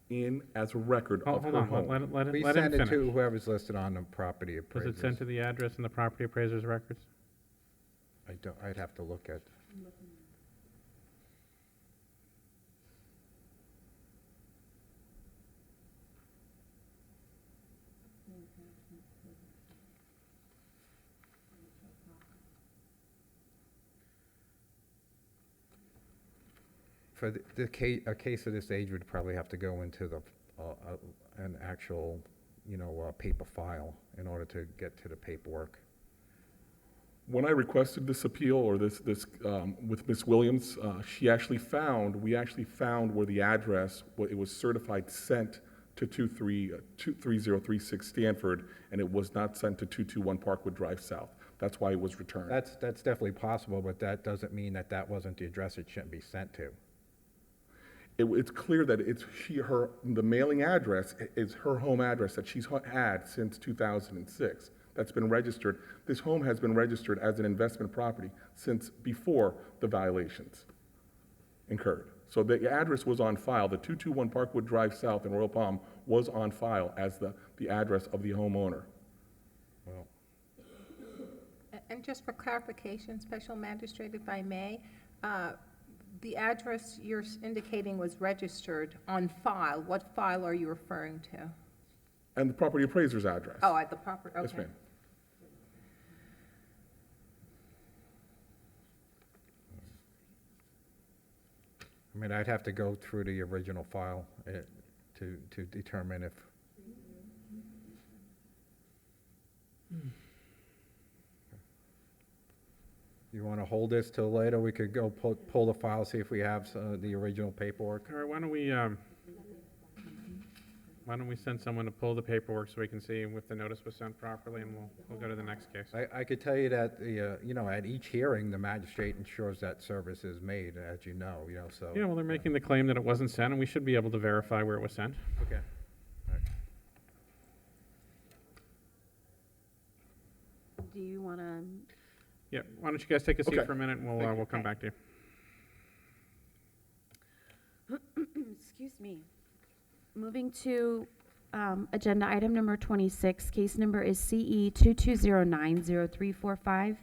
in as a record of her home. Let We him send it finish. to whoever's listed on the property Was appraisers. it sent to the address in the property appraiser's records? I'd have to look at. For a case of this age would probably have to go into an actual, paper file in order to get to the paperwork. When I requested this appeal or this with Ms. Williams, we actually found where the address, it was certified sent to 3036 Stanford, and it was not sent to 221 Parkwood Drive South. That's why it was returned. That's definitely possible, but that doesn't mean that wasn't the address it shouldn't be sent to. It's clear that the mailing address is her home address that she's had since 2006. That's been registered. This home has been registered as an investment property since before the violations incurred. So the address was on file. The 221 Parkwood Drive South in Royal Palm was on file as the address of the homeowner. Well, And just for clarification, Special Magistrate, if I may, the address you're indicating was registered on file. What file are you referring to? And the property appraiser's address. Oh, at the property, okay. Yes, ma'am. I'd have to go through the original file to determine if. You want to hold this till later? We could go pull the file, see if we have the original paperwork. All right, why don't we send someone to pull the paperwork so we can see if the notice was sent properly, and we'll go to the next case. I could tell you that, at each hearing, the magistrate ensures that service is made, as you know, so. Yeah, well, they're making the claim that it wasn't sent, and we should be able to verify where it was sent. Okay. Do you want to? Yeah, why don't you guys take a seat Okay. for a minute, and we'll come back to you. Excuse me. Moving to agenda item number 26, case number is CE 22090345.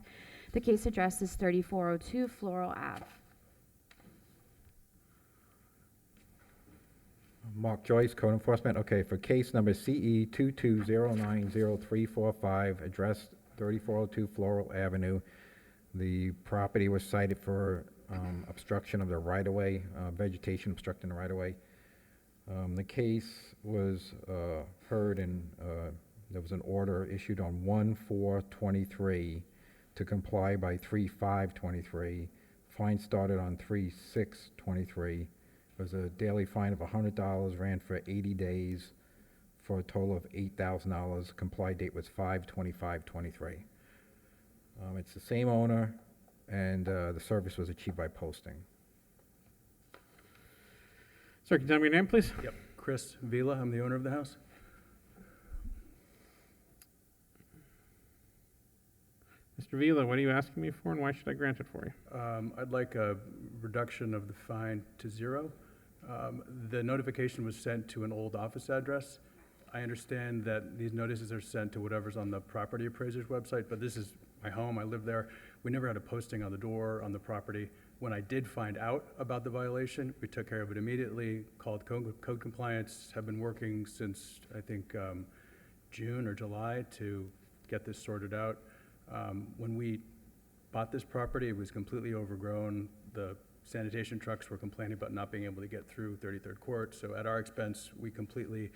The case address is 3402 Floral Ave. Mark Joyce, Code Enforcement. Okay, for case number CE 22090345, address 3402 Floral Avenue. The property was cited for obstruction of the right-of-way, vegetation obstructing the right-of-way. The case was heard, and there was an order issued on 1/4/23 to comply by 3/5/23. Fine started on 3/6/23. It was a daily fine of $100, ran for 80 days for a total of $8,000. Comply date was 5/25/23. It's the same owner, and the service was achieved by posting. Sir, can you tell me your name, please? Yep, Chris Vila, I'm the owner of the house. Mr. Vila, what are you asking me for, and why should I grant it for you? I'd like a reduction of the fine to 0. The notification was sent to an old office address. I understand that these notices are sent to whatever's on the property appraiser's website, but this is my home, I live there. We never had a posting on the door on the property. When I did find out about the violation, we took care of it immediately, called code compliance, have been working since, I think, June or July to get this sorted out. When we bought this property, it was completely overgrown. The sanitation trucks were complaining about not being able to get through 33rd Court, so at our expense, we completely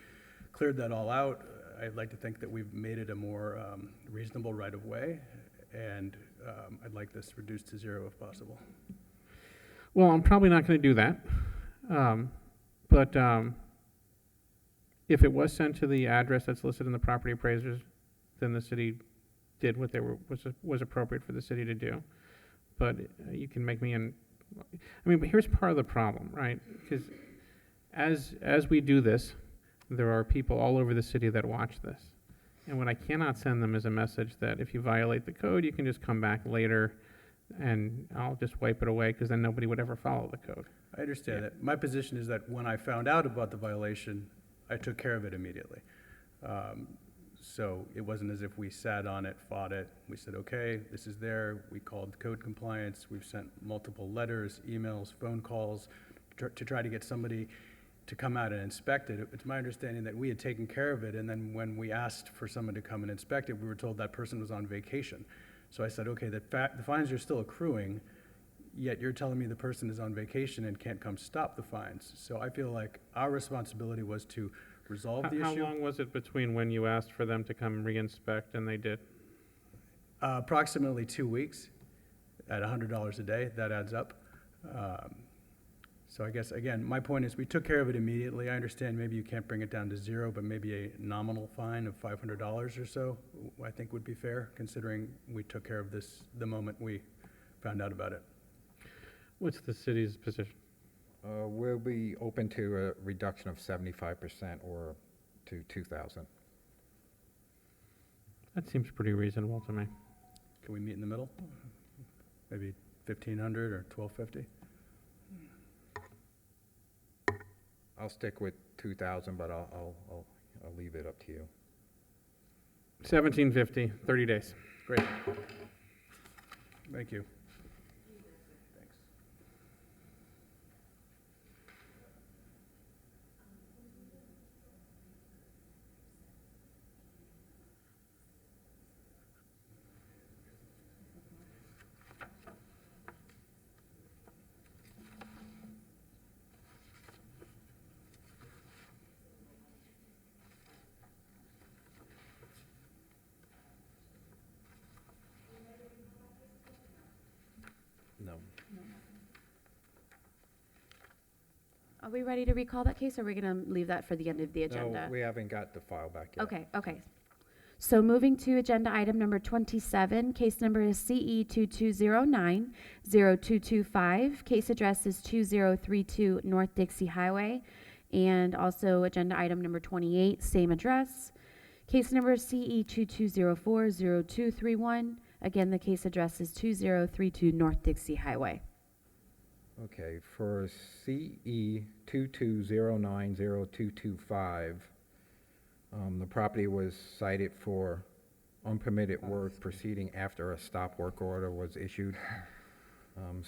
cleared that all out. I'd like to think that we've made it a more reasonable right-of-way, and I'd like this reduced to 0 if possible. Well, I'm probably not going to do that. But if it was sent to the address that's listed in the property appraisers, then the city did what was appropriate for the city to do. But you can make me but here's part of the problem, right? Because as we do this, there are people all over the city that watch this. And what I cannot send them is a message that if you violate the code, you can just come back later and I'll just wipe it away, because then nobody would ever follow the code. I understand that. My position is that when I found out about the violation, I took care of it immediately. So it wasn't as if we sat on it, fought it. We said, okay, this is there. We called code compliance. We've sent multiple letters, emails, phone calls to try to get somebody to come out and inspect it. It's my understanding that we had taken care of it, and then when we asked for someone to come and inspect it, we were told that person was on vacation. So I said, okay, the fines are still accruing, yet you're telling me the person is on vacation and can't come stop the fines. So I feel like our responsibility was to resolve the How issue. long was it between when you asked for them to come re-inspect and they did? Approximately 2 weeks at $100 a day. That adds up. So I guess, again, my point is we took care of it immediately. I understand maybe you can't bring it down to 0, but maybe a nominal fine of $500 or so, I think would be fair, considering we took care of this the moment we found out about it. What's the city's position? We'll be open to a reduction of 75% or to 2,000. That seems pretty reasonable to me. Can we meet in the middle? Maybe 1,500 or 1,250? I'll stick with 2,000, but I'll leave it up to you. 1750, 30 days. Great. Thank you. Thanks. No. Are we ready to recall that case, or are we going to leave that for the end of the agenda? No, we haven't got the file back yet. Okay. So moving to agenda item number 27, case number is CE 2209-0225. Case address is 2032 North Dixie Highway. And also agenda item number 28, same address. Case number is CE 2204-0231. Again, the case address is 2032 North Dixie Highway. Okay, for CE 2209-0225, the property was cited for unpermitted work proceeding after a stop work order was issued.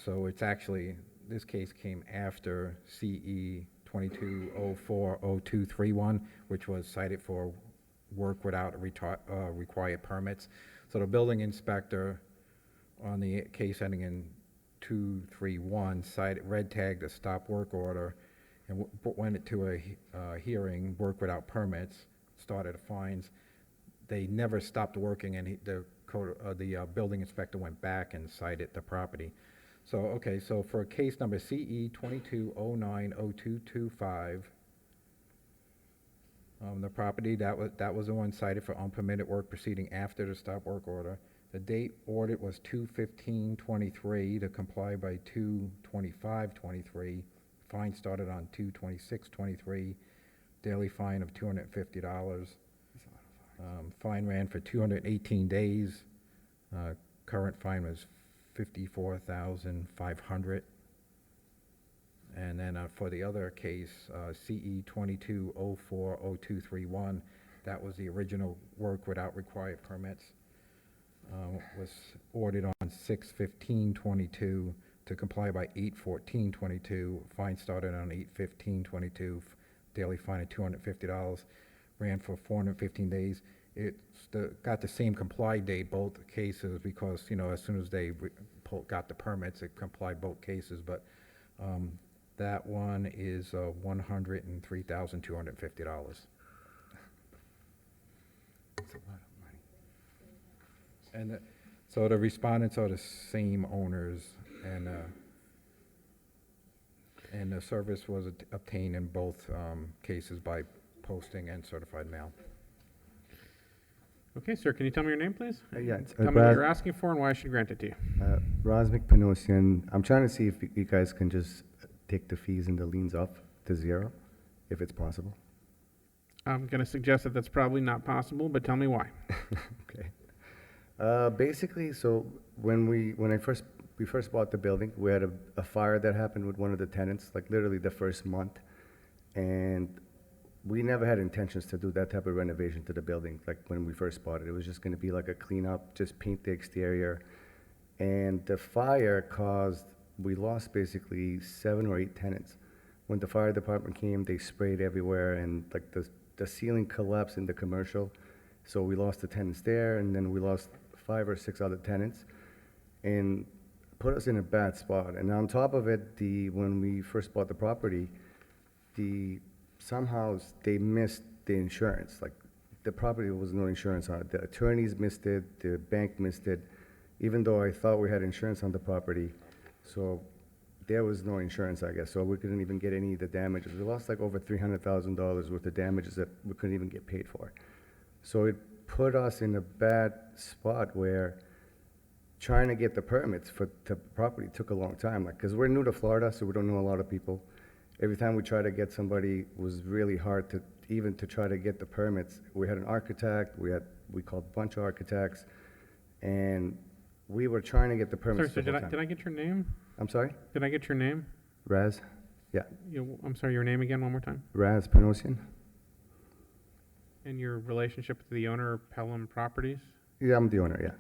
So it's actually, this case came after CE 2204-0231, which was cited for work without required permits. So the building inspector on the case ending in 231 cited, red tagged a stop work order and went it to a hearing, work without permits. started the fines. They never stopped working, and the building inspector went back and cited the property. So, okay, so for case number CE 22090225, the property, that was the one cited for unpermitted work proceeding after the stop work order. The date ordered was 2/15/23 to comply by 2/25/23. Fine started on 2/26/23. Daily fine of $250. Fine ran for 218 days. Current fine was $54,500. And then for the other case, CE 22040231, that was the original work without required permits. Was ordered on 6/15/22 to comply by 8/14/22. Fine started on 8/15/22. Daily fine of $250. Ran for 415 days. Got the same comply date, both cases, because, as soon as they got the permits, it complied both cases. But that one is $103,250. That's a lot of money. And so the respondents are the same owners, and the service was obtained in both cases by posting and certified mail. Okay, sir, can you tell me your name, please? Yeah, it's Tell me what you're asking for and why I should grant it to you. Razmik Panosian. I'm trying to see if you guys can just take the fees and the liens off to zero, if it's possible. I'm going to suggest that that's probably not possible, but tell me why. Okay. Basically, so when we first bought the building, we had a fire that happened with one of the tenants, like literally the first month, and we never had intentions to do that type of renovation to the building. Like when we first bought it, it was just going to be like a cleanup, just paint the exterior, and the fire we lost basically 7 or 8 tenants. When the fire department came, they sprayed everywhere, and like the ceiling collapsed in the commercial. So we lost the tenants there, and then we lost 5 or 6 other tenants, and put us in a bad spot. And on top of it, when we first bought the property, somehow they missed the insurance. Like the property was no insurance on it. The attorneys missed it, the bank missed it, even though I thought we had insurance on the property. So there was no insurance, I guess. So we couldn't even get any of the damages. We lost like over $300,000 worth of damages that we couldn't even get paid for. So it put us in a bad spot where trying to get the permits for the property took a long time. Like, because we're new to Florida, so we don't know a lot of people. Every time we try to get somebody, it was really hard to try to get the permits. We had an architect, we called a bunch of architects, and we were trying to get the permits. Sorry, so did I get your name? I'm sorry? Did I get your name? Raz? Yeah. I'm sorry, your name again, one more time? Raz Panosian. And your relationship with the owner of Pelham Properties? Yeah, I'm the owner, yeah.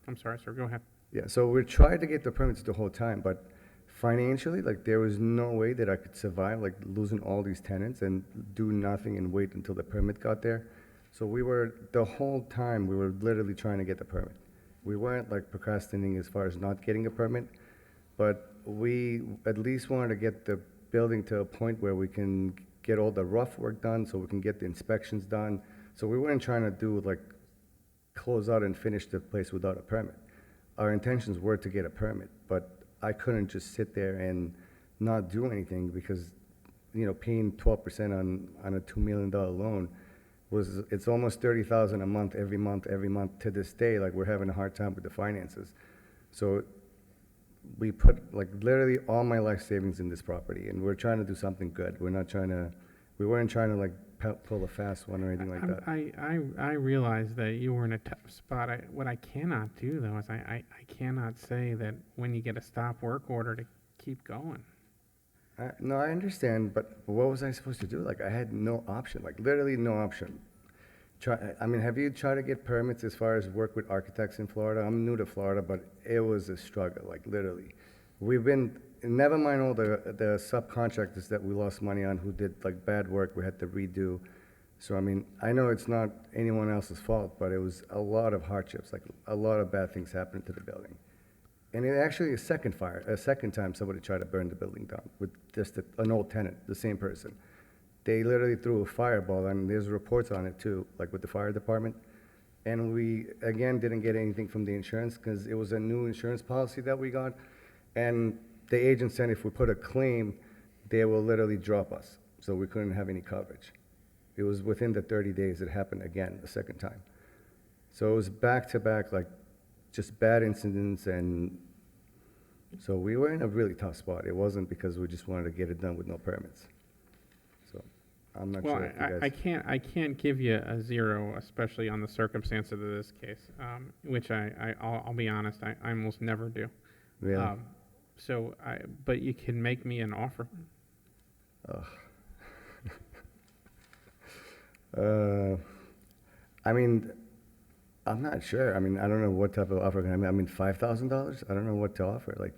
I'm sorry, sir, go ahead. Yeah, so we tried to get the permits the whole time, but financially, like, there was no way that I could survive, like, losing all these tenants and do nothing and wait until the permit got there. So the whole time, we were literally trying to get the permit. We weren't, like, procrastinating as far as not getting a permit, but we at least wanted to get the building to a point where we can get all the rough work done, so we can get the inspections done. So we weren't trying to do, like, close out and finish the place without a permit. Our intentions were to get a permit, but I couldn't just sit there and not do anything because, paying 12% on a $2 million loan it's almost $30,000 a month, every month to this day. Like, we're having a hard time with the finances. So we put, like, literally all my life savings in this property, and we're trying to do something good. We weren't trying to, like, pull a fast one or anything like that. I realize that you were in a tough spot. What I cannot do, though, is I cannot say that when you get a stop work order to keep going. No, I understand, but what was I supposed to do? Like, I had no option, like, literally no option. Have you tried to get permits as far as work with architects in Florida? I'm new to Florida, but it was a struggle, like, literally. Never mind all the subcontractors that we lost money on who did, like, bad work we had to redo. So, I know it's not anyone else's fault, but it was a lot of hardships, like, a lot of bad things happened to the building. And it actually, a second time somebody tried to burn the building down with just an old tenant, the same person. they literally threw a fireball, and there's reports on it too, like with the fire department. And we, again, didn't get anything from the insurance because it was a new insurance policy that we got. And the agent said if we put a claim, they will literally drop us. So we couldn't have any coverage. It was within the 30 days it happened again, the second time. So it was back to back, like just bad incidents. And so we were in a really tough spot. It wasn't because we just wanted to get it done with no permits. So I'm not Well, sure if you guys. I can't give you a 0, especially on the circumstances of this case, which I'll be honest, I almost never do. Really? But you can make me an offer. I mean, I'm not sure. I mean, I don't know what type of offer. I mean, $5,000? I don't know what to offer. Like,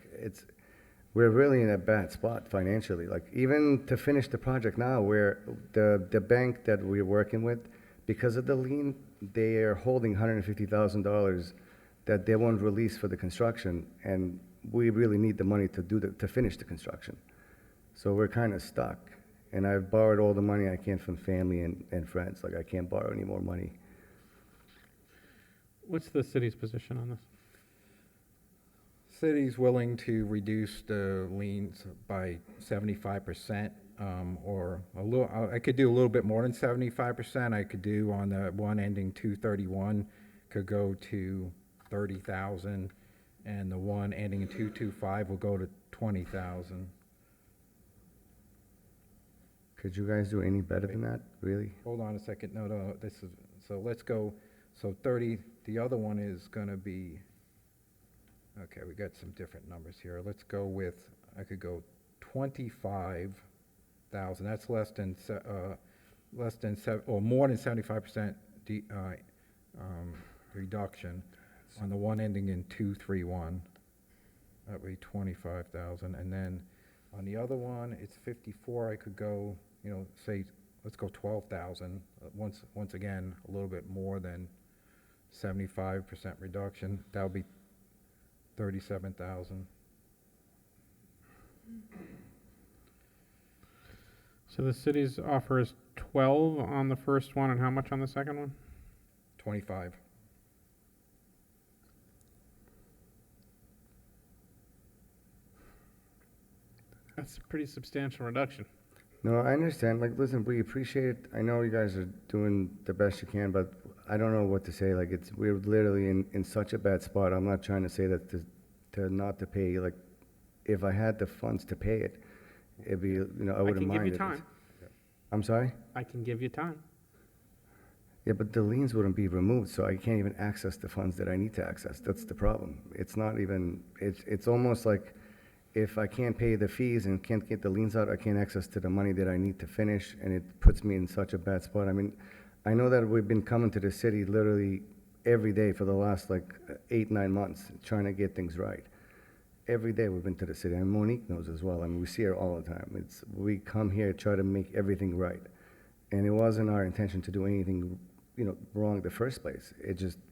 we're really in a bad spot financially. Like, even to finish the project now, where the bank that we're working with, because of the lien, they are holding $150,000 that they won't release for the construction, and we really need the money to finish the construction. So we're kind of stuck. And I've borrowed all the money I can from family and friends. Like, I can't borrow any more money. What's the city's position on this? City's willing to reduce the liens by 75%, or a little, I could do a little bit more than 75%. I could do on the one ending 231, could go to 30,000, and the one ending in 225 will go to 20,000. Could you guys do any better than that, really? Hold on a second. No, this is, so let's go, so 30, the other one is gonna be, okay, we got some different numbers here. Let's go with, I could go 25,000. That's less than or more than 75% reduction on the one ending in 231. That would be 25,000. And then on the other one, it's 54. I could go, say, let's go 12,000. Once again, a little bit more than 75% reduction. That would be 37,000. So the city's offer is 12 on the first one, and how much on the second one? 25. That's a pretty substantial reduction. No, I understand. Like, listen, we appreciate it. I know you guys are doing the best you can, but I don't know what to say. Like, we're literally in such a bad spot. I'm not trying to say that not to pay. Like, if I had the funds to pay it, it'd be, I wouldn't mind. I can give you it. time. I'm sorry? I can give you time. Yeah, but the liens wouldn't be removed, so I can't even access the funds that I need to access. That's the problem. It's not even, it's almost like if I can't pay the fees and can't get the liens out, I can't access to the money that I need to finish, and it puts me in such a bad spot. I mean, I know that we've been coming to the city literally every day for the last 8-9 months, trying to get things right. Every day we've been to the city, and Monique knows as well. I mean, we see her all the time. We come here, try to make everything right. And it wasn't our intention to do anything, wrong in the first place.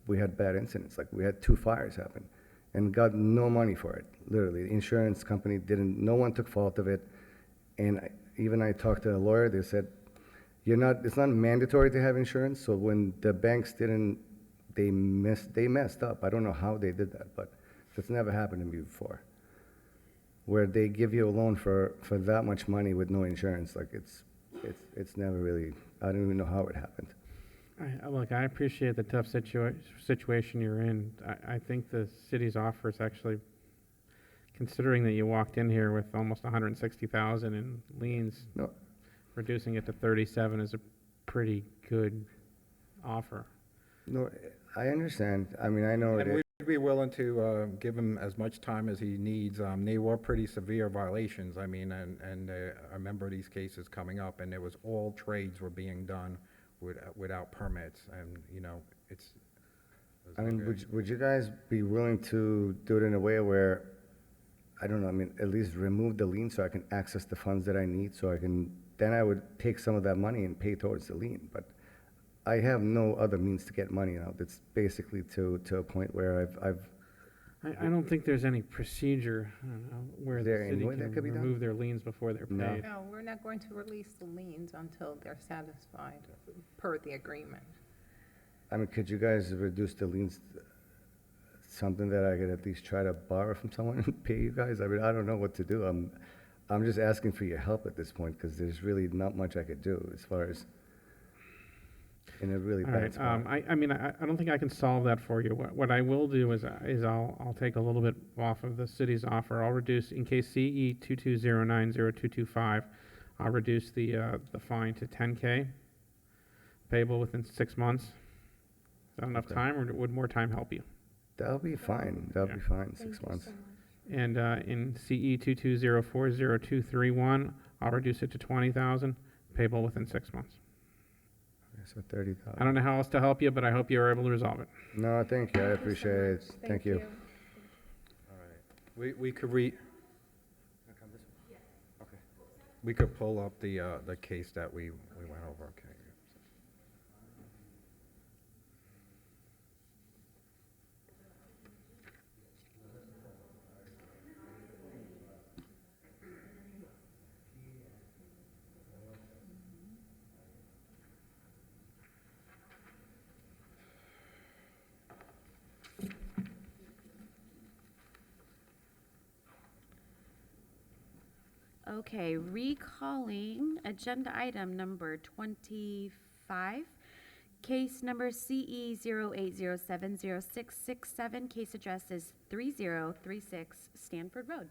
We had bad incidents. Like, we had 2 fires happen and got no money for it, literally. The insurance company no one took fault of it. And I talked to a lawyer, they said, it's not mandatory to have insurance, so when the banks they messed up. I don't know how they did that, but that's never happened to me before. Where they give you a loan for that much money with no insurance, like it's never really, I don't even know how it happened. Look, I appreciate the tough situation you're in. I think the city's offer is actually, considering that you walked in here with almost 160,000 in liens, No. reducing it to 37 is a pretty good offer. No, I understand. I mean, I know And we'd be willing to give him as much time as he needs. They were pretty severe violations. I mean, and I remember these cases coming up, and there was all trades were being done without permits, and it's. I mean, would you guys be willing to do it in a way where, I don't know, I mean, at least remove the lien so I can access the funds that I need, then I would take some of that money and pay towards the lien. But I have no other means to get money now. It's basically to a point where I don't think there's any procedure, I don't know, where Is the there any city way that can could be done? remove their liens before they're No. paid. No, we're not going to release the liens until they're satisfied per the agreement. I mean, could you guys reduce the liens, something that I could at least try to borrow from someone and pay you guys? I mean, I don't know what to do. I'm just asking for your help at this point, because there's really not much I could do as far as in a really All bad right, spot. I mean, I don't think I can solve that for you. What I will do is I'll take a little bit off of the city's offer. I'll reduce, in case CE 22090225, I'll reduce the fine to 10K, payable within 6 months. Is that enough Okay. time, or would more time help you? That'll be fine. That'll be fine, 6 months. And in CE 22040231, I'll reduce it to 20,000, payable within 6 months. So 30,000. I don't know how else to help you, but I hope you are able to resolve it. No, thank you. I appreciate it. Thank you. We could we could pull up the case that we went over, okay. Okay, recalling agenda item number 25, case number CE 08070667, case address is 3036 Stanford Road.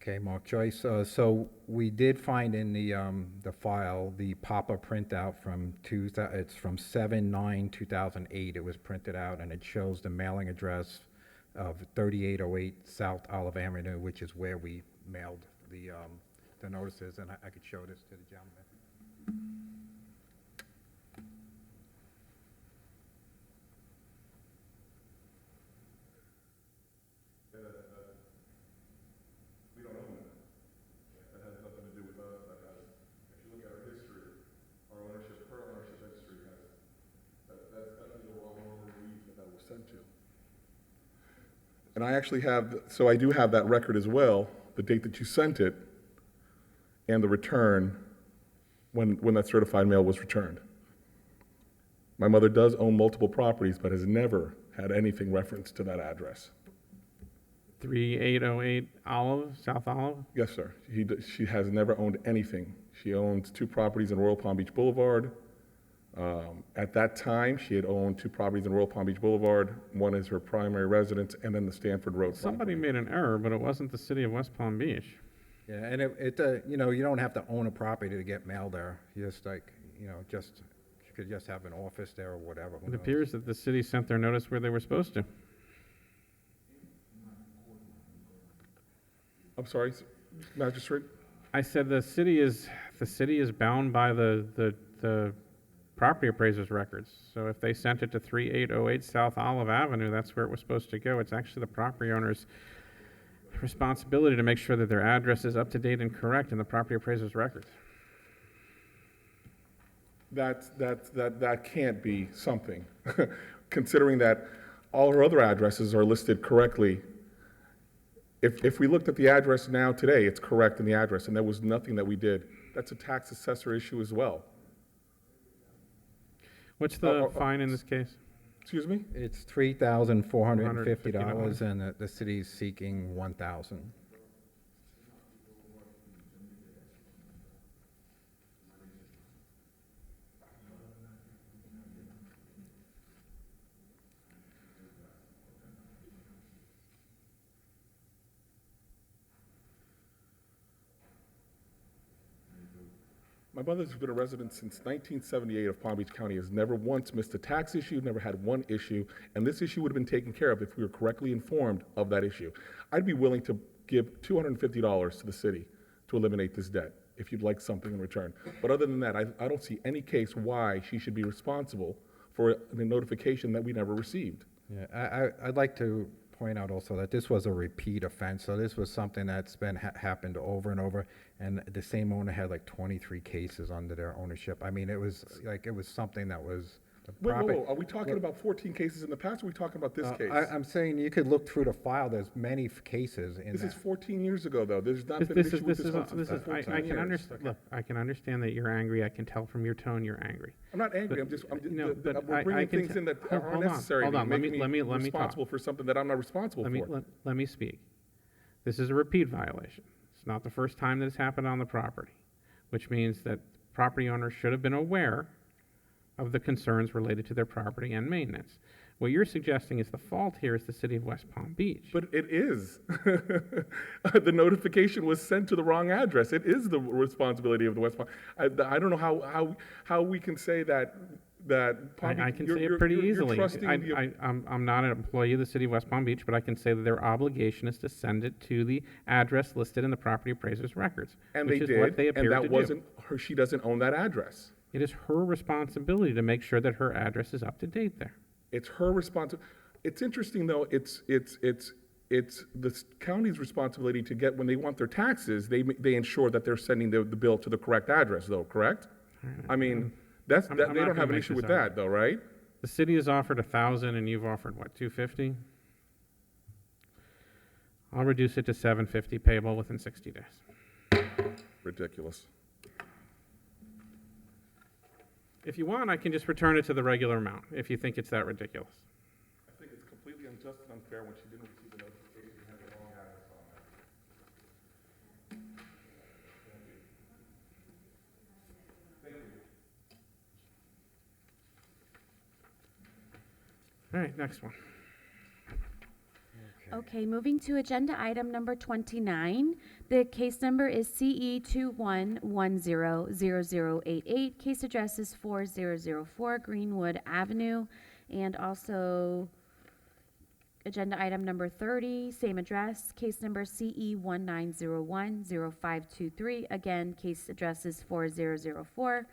Okay, Mark Joyce. So we did find in the file the pop-up printout from it's from 7/9/2008. It was printed out, and it shows the mailing address of 3808 South Olive Avenue, which is where we mailed the notices, and I could show this to the gentleman. We don't own it. That has nothing to do with us. That has, if you look at our history, our ownership, current ownership history has, that's definitely the wrong owner that was sent to. And I actually have, so I do have that record as well, the date that you sent it, and the return, when that certified mail was returned. My mother does own multiple properties, but has never had anything referenced to that address. 3808 Olive, South Olive? Yes, sir. She has never owned anything. She owns 2 properties in Royal Palm Beach Boulevard. At that time, she had owned 2 properties in Royal Palm Beach Boulevard. One is her primary residence, and then the Stanford Road Somebody made an error, but it wasn't the city of West Palm Beach. Yeah, and you know, you don't have to own a property to get mail there. You just you could just have an office there or whatever. Who It knows? appears that the city sent their notice where they were supposed to. I'm sorry, Magistrate? I said the city is bound by the property appraiser's records. So if they sent it to 3808 South Olive Avenue, that's where it was supposed to go. It's actually the property owner's responsibility to make sure that their address is up to date and correct in the property appraiser's records. That can't be something, considering that all her other addresses are listed correctly. If we looked at the address now today, it's correct in the address, and there was nothing that we did. That's a tax assessor issue as well. What's the fine in this case? Excuse me? It's $3,450, $450. and the city's seeking $1,000. My mother's been a resident since 1978 of Palm Beach County, has never once missed a tax issue, never had one issue, and this issue would have been taken care of if we were correctly informed of that issue. I'd be willing to give $250 to the city to eliminate this debt, if you'd like something in return. But other than that, I don't see any case why she should be responsible for a notification that we never received. Yeah, I'd like to point out also that this was a repeat offense, so this was something that's been happened over and over, and the same owner had like 23 cases under their ownership. I mean, it was something that was Wait, property. whoa, whoa, are we talking about 14 cases in the past, or are we talking about this case? I'm saying you could look through the file, there's many cases in This that. is 14 years ago, though. There's not This been an is, issue with this this is, home since this is, 14 I can years. understand, look, I can understand that you're angry. I can tell from your tone you're angry. I'm not angry, No, but we're I bringing can things te- in that hold aren't on, necessary hold to on, make let me talk. responsible for something that I'm not responsible for. Let me speak. This is a repeat violation. It's not the first time that it's happened on the property, which means that property owners should have been aware of the concerns related to their property and maintenance. What you're suggesting is the fault here is the city of West Palm Beach. But it is. The notification was sent to the wrong address. It is the responsibility of the West Palm. I don't know how we can say that Palm Beach. I can say it pretty easily. I'm not an employee of the city of West Palm Beach, but I can say that their obligation is to send it to the address listed in the property appraiser's records, And which they is what did, they appear and to that do. wasn't her. She doesn't own that address. It is her responsibility to make sure that her address is up to date there. It's her responsibility. It's interesting, though. It's the county's responsibility to get, when they want their taxes, they ensure that they're sending the bill to the correct address, though, correct? I mean, they I'm don't not have gonna an make issue this with that, though, right? The city has offered 1,000 and you've offered what, 250? I'll reduce it to 750 payable within 60 days. Ridiculous. If you want, I can just return it to the regular amount, if you think it's that ridiculous. I think it's completely unjust and unfair when she didn't receive the notification and had the wrong address on there. Thank you. All right, next one. Okay, moving to agenda item number 29. The case number is CE 21100088. Case address is 4004 Greenwood Avenue. And also agenda item number 30, same address. Case number CE 19010523. Again, case address is 4004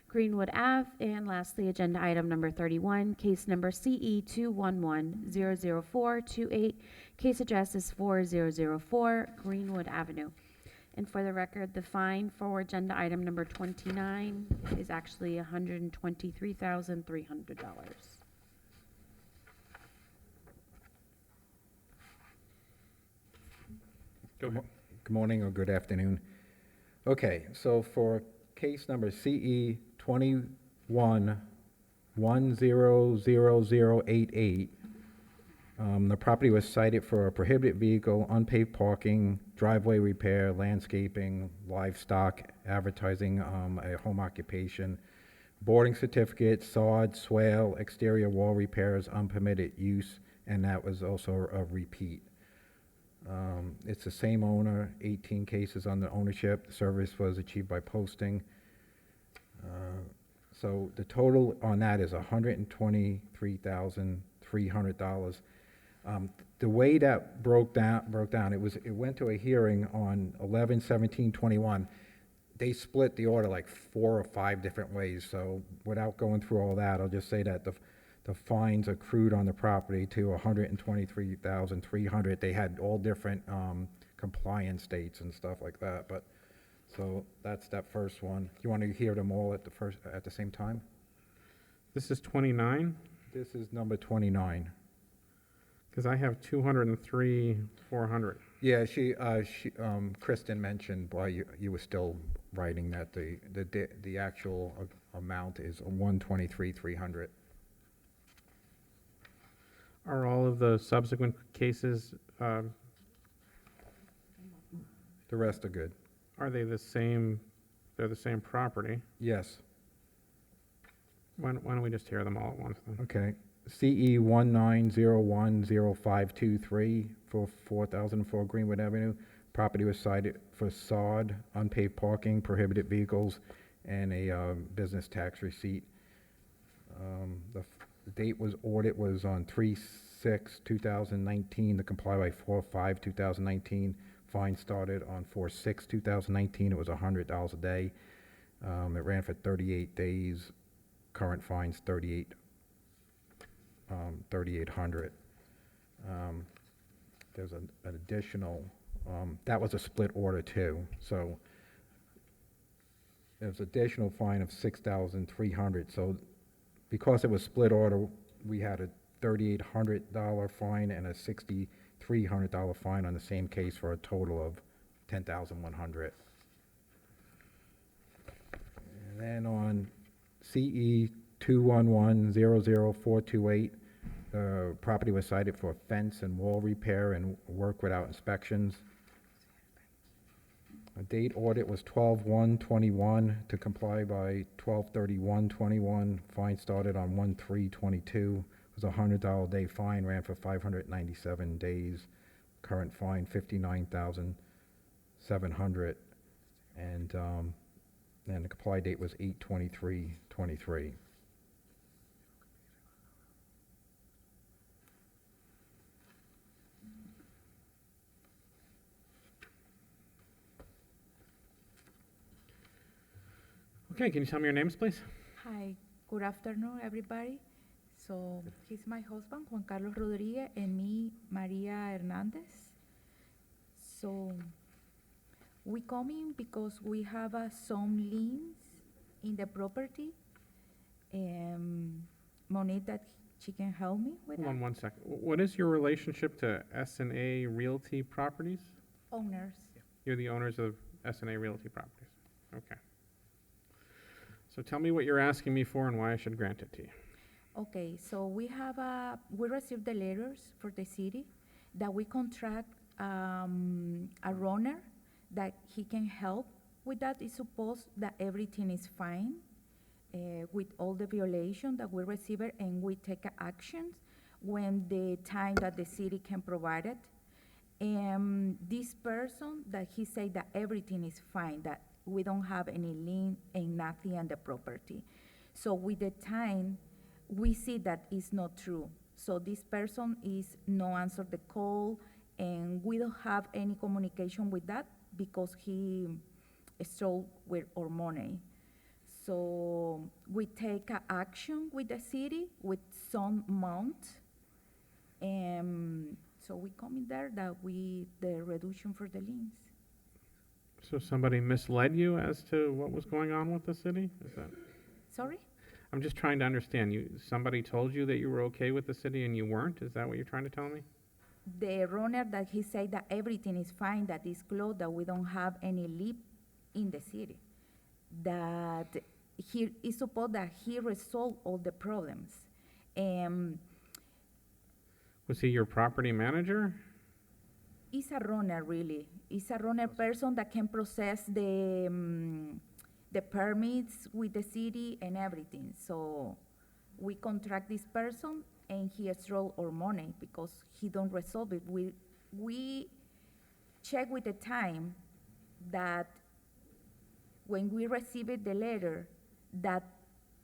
Greenwood Ave. And lastly, agenda item number 31, case number CE 211-00428. Case address is 4004 Greenwood Avenue. And for the record, the fine for agenda item number 29 is actually $123,300. Go ahead. Good morning or good afternoon. Okay, so for case number CE 21100088, the property was cited for a prohibited vehicle, unpaved parking, driveway repair, landscaping, livestock, advertising, a home occupation, boarding certificate, sod, swale, exterior wall repairs, unpermitted use, and that was also a repeat. It's the same owner, 18 cases under ownership. The service was achieved by posting. So the total on that is $123,300. The way that broke down, it went to a hearing on 11/17/21. They split the order like 4 or 5 different ways. So without going through all that, I'll just say that the fines accrued on the property to $123,300. They had all different compliance dates and stuff like that. But so that's that first one. You want to hear them all at the same time? This is 29? This is number 29. Because I have 203,400. Yeah, Kristen mentioned while you were still writing that the actual amount is 123,300. Are all of the subsequent cases, The rest are good. are they the same, they're the same property? Yes. Why don't we just hear them all at once then? Okay. CE 19010523 for 4004 Greenwood Avenue. Property was cited for sod, unpaved parking, prohibited vehicles, and a business tax receipt. The date was audit was on 3/6/2019 to comply by 4/5/2019. Fine started on 4/6/2019. It was $100 a day. It ran for 38 days. Current fines $3,800. There's an additional, that was a split order too, so there's additional fine of $6,300. So because it was split order, we had a $3,800 fine and a $6,300 fine on the same case for a total of $10,100. And then on CE 211-00428, the property was cited for fence and wall repair and work without inspections. The date audit was 12/1/21 to comply by 12/31/21. Fine started on 1/3/22. It was a $100 day fine, ran for 597 days. Current fine, $59,700. And the comply date was 8/23/23. Okay, can you tell me your names, please? Hi, good afternoon, everybody. So he's my husband, Juan Carlos Rodriguez, and me, Maria Hernandez. So we come in because we have some liens in the property. Monique, that she can help me with Hold that. on one second. What is your relationship to S&A Realty Properties? Owners. You're the owners of S&A Realty Properties. Okay. So tell me what you're asking me for and why I should grant it to you. Okay, so we received the letters for the city that we contract a runner that he can help with that. It's supposed that everything is fine with all the violation that we receive it, and we take actions when the time that the city can provide it. And this person that he said that everything is fine, that we don't have any lien and nothing on the property. So with the time, we see that it's not true. So this person is no answer the call, and we don't have any communication with that because he stole with our money. So we take action with the city with some amount, and so we come in there that the reduction for the liens. So somebody misled you as to what was going on with the city? Is that? Sorry? I'm just trying to understand. Somebody told you that you were okay with the city and you weren't? Is that what you're trying to tell me? The runner that he said that everything is fine, that is closed, that we don't have any lien in the city. That he is supposed that he resolved all the problems. Was he your property manager? He's a runner, really. He's a runner person that can process the permits with the city and everything. So we contract this person, and he stole our money because he don't resolve it. We check with the time that when we received the letter that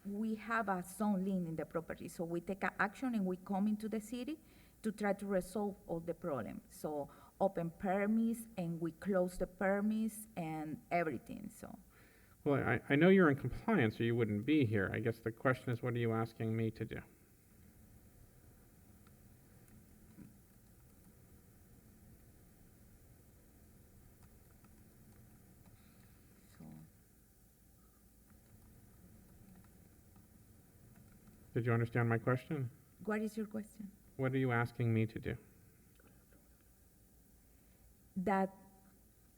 we have a some lien in the property. So we take action, and we come into the city to try to resolve all the problems. So open permits, and we close the permits and everything, so. Well, I know you're in compliance or you wouldn't be here. I guess the question is, what are you asking me to do? Did you understand my question? What is your question? What are you asking me to do? That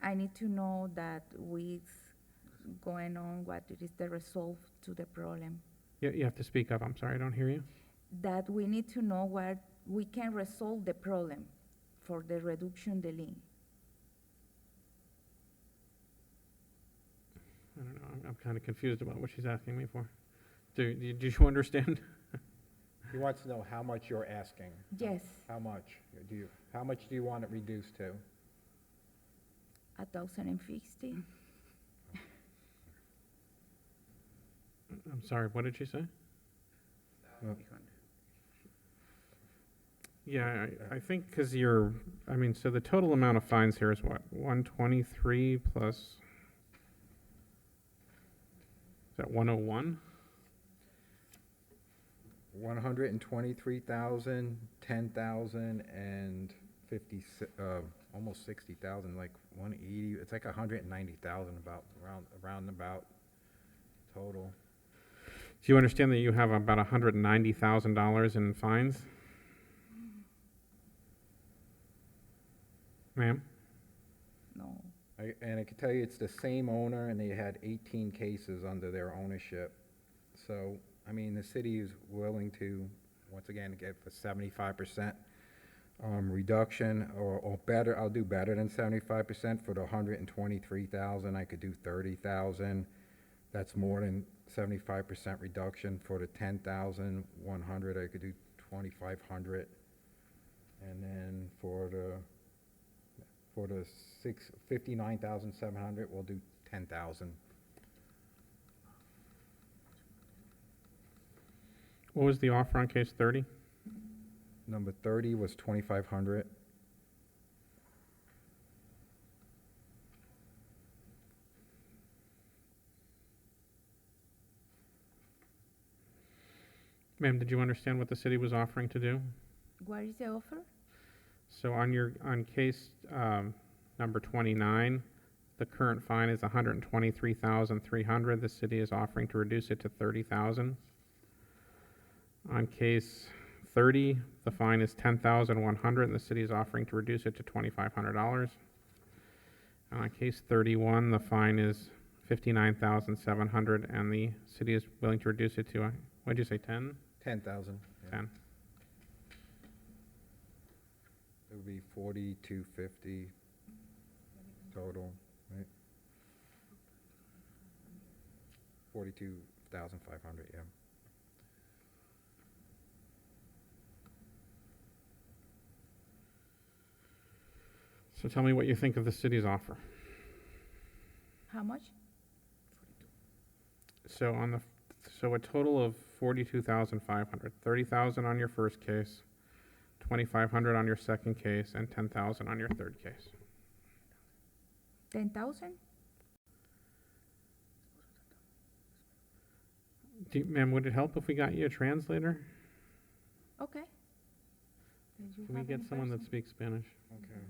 I need to know that what's going on, what is the result to the problem. You have to speak up. I'm sorry, I don't hear you. That we need to know what we can resolve the problem for the reduction the lien. I don't know. I'm kind of confused about what she's asking me for. Do you understand? He wants to know how much you're asking. Yes. How much? How much do you want it reduced to? 1,050. I'm sorry, what did she say? Yeah, I think because so the total amount of fines here is what? 123 plus, is that 101? 123,000, 10,000, and 50, almost 60,000, like 180. It's like 190,000 around about total. Do you understand that you have about $190,000 in fines? Ma'am? No. And I can tell you, it's the same owner, and they had 18 cases under their ownership. So, I mean, the city is willing to, once again, give a 75% reduction, or better. I'll do better than 75% for the 123,000. I could do 30,000. That's more than 75% reduction. For the 10,100, I could do 2,500. And then for the 59,700, we'll do 10,000. What was the offer on case 30? Number 30 was 2,500. Ma'am, did you understand what the city was offering to do? What is the offer? So on case number 29, the current fine is $123,300. The city is offering to reduce it to $30,000. On case 30, the fine is $10,100, and the city is offering to reduce it to $2,500. On case 31, the fine is $59,700, and the city is willing to reduce it to, what'd you say, 10? 10,000. 10. It would be 4,250 total, right? 42,500, yeah. So tell me what you think of the city's offer. How much? So so a total of 42,500, 30,000 on your first case, 2,500 on your second case, and 10,000 on your third case. 10,000? Ma'am, would it help if we got you a translator? Okay. Can we get someone that speaks Spanish? Okay.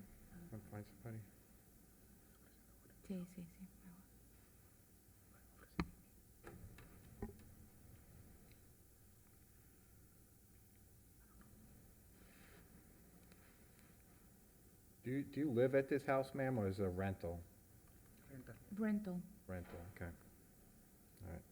Want to find somebody? Sí, sí, sí. Do you live at this house, ma'am, or is it a rental? Rental. Rental, okay. All right.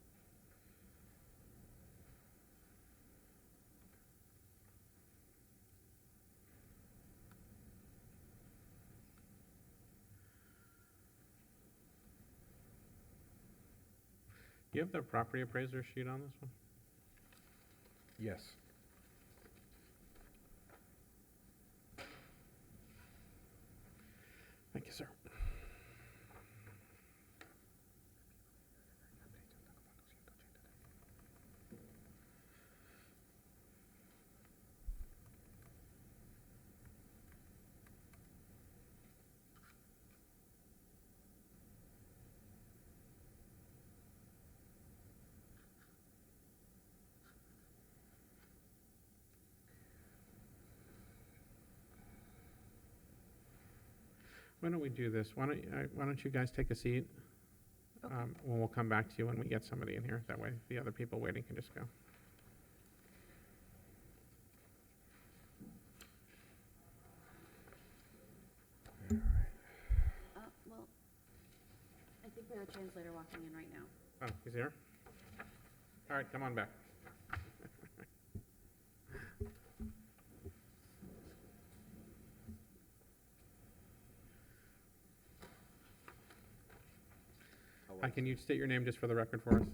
Do you have the property appraiser sheet on this one? Yes. Thank you, sir. Why don't we do this? Why don't you guys take a seat? Okay. We'll come back to you when we get somebody in here. That way the other people waiting can just go. Well, I think we have a translator walking in right now. Oh, he's here? All right, come on back. Hi, can you state your name just for the record for us?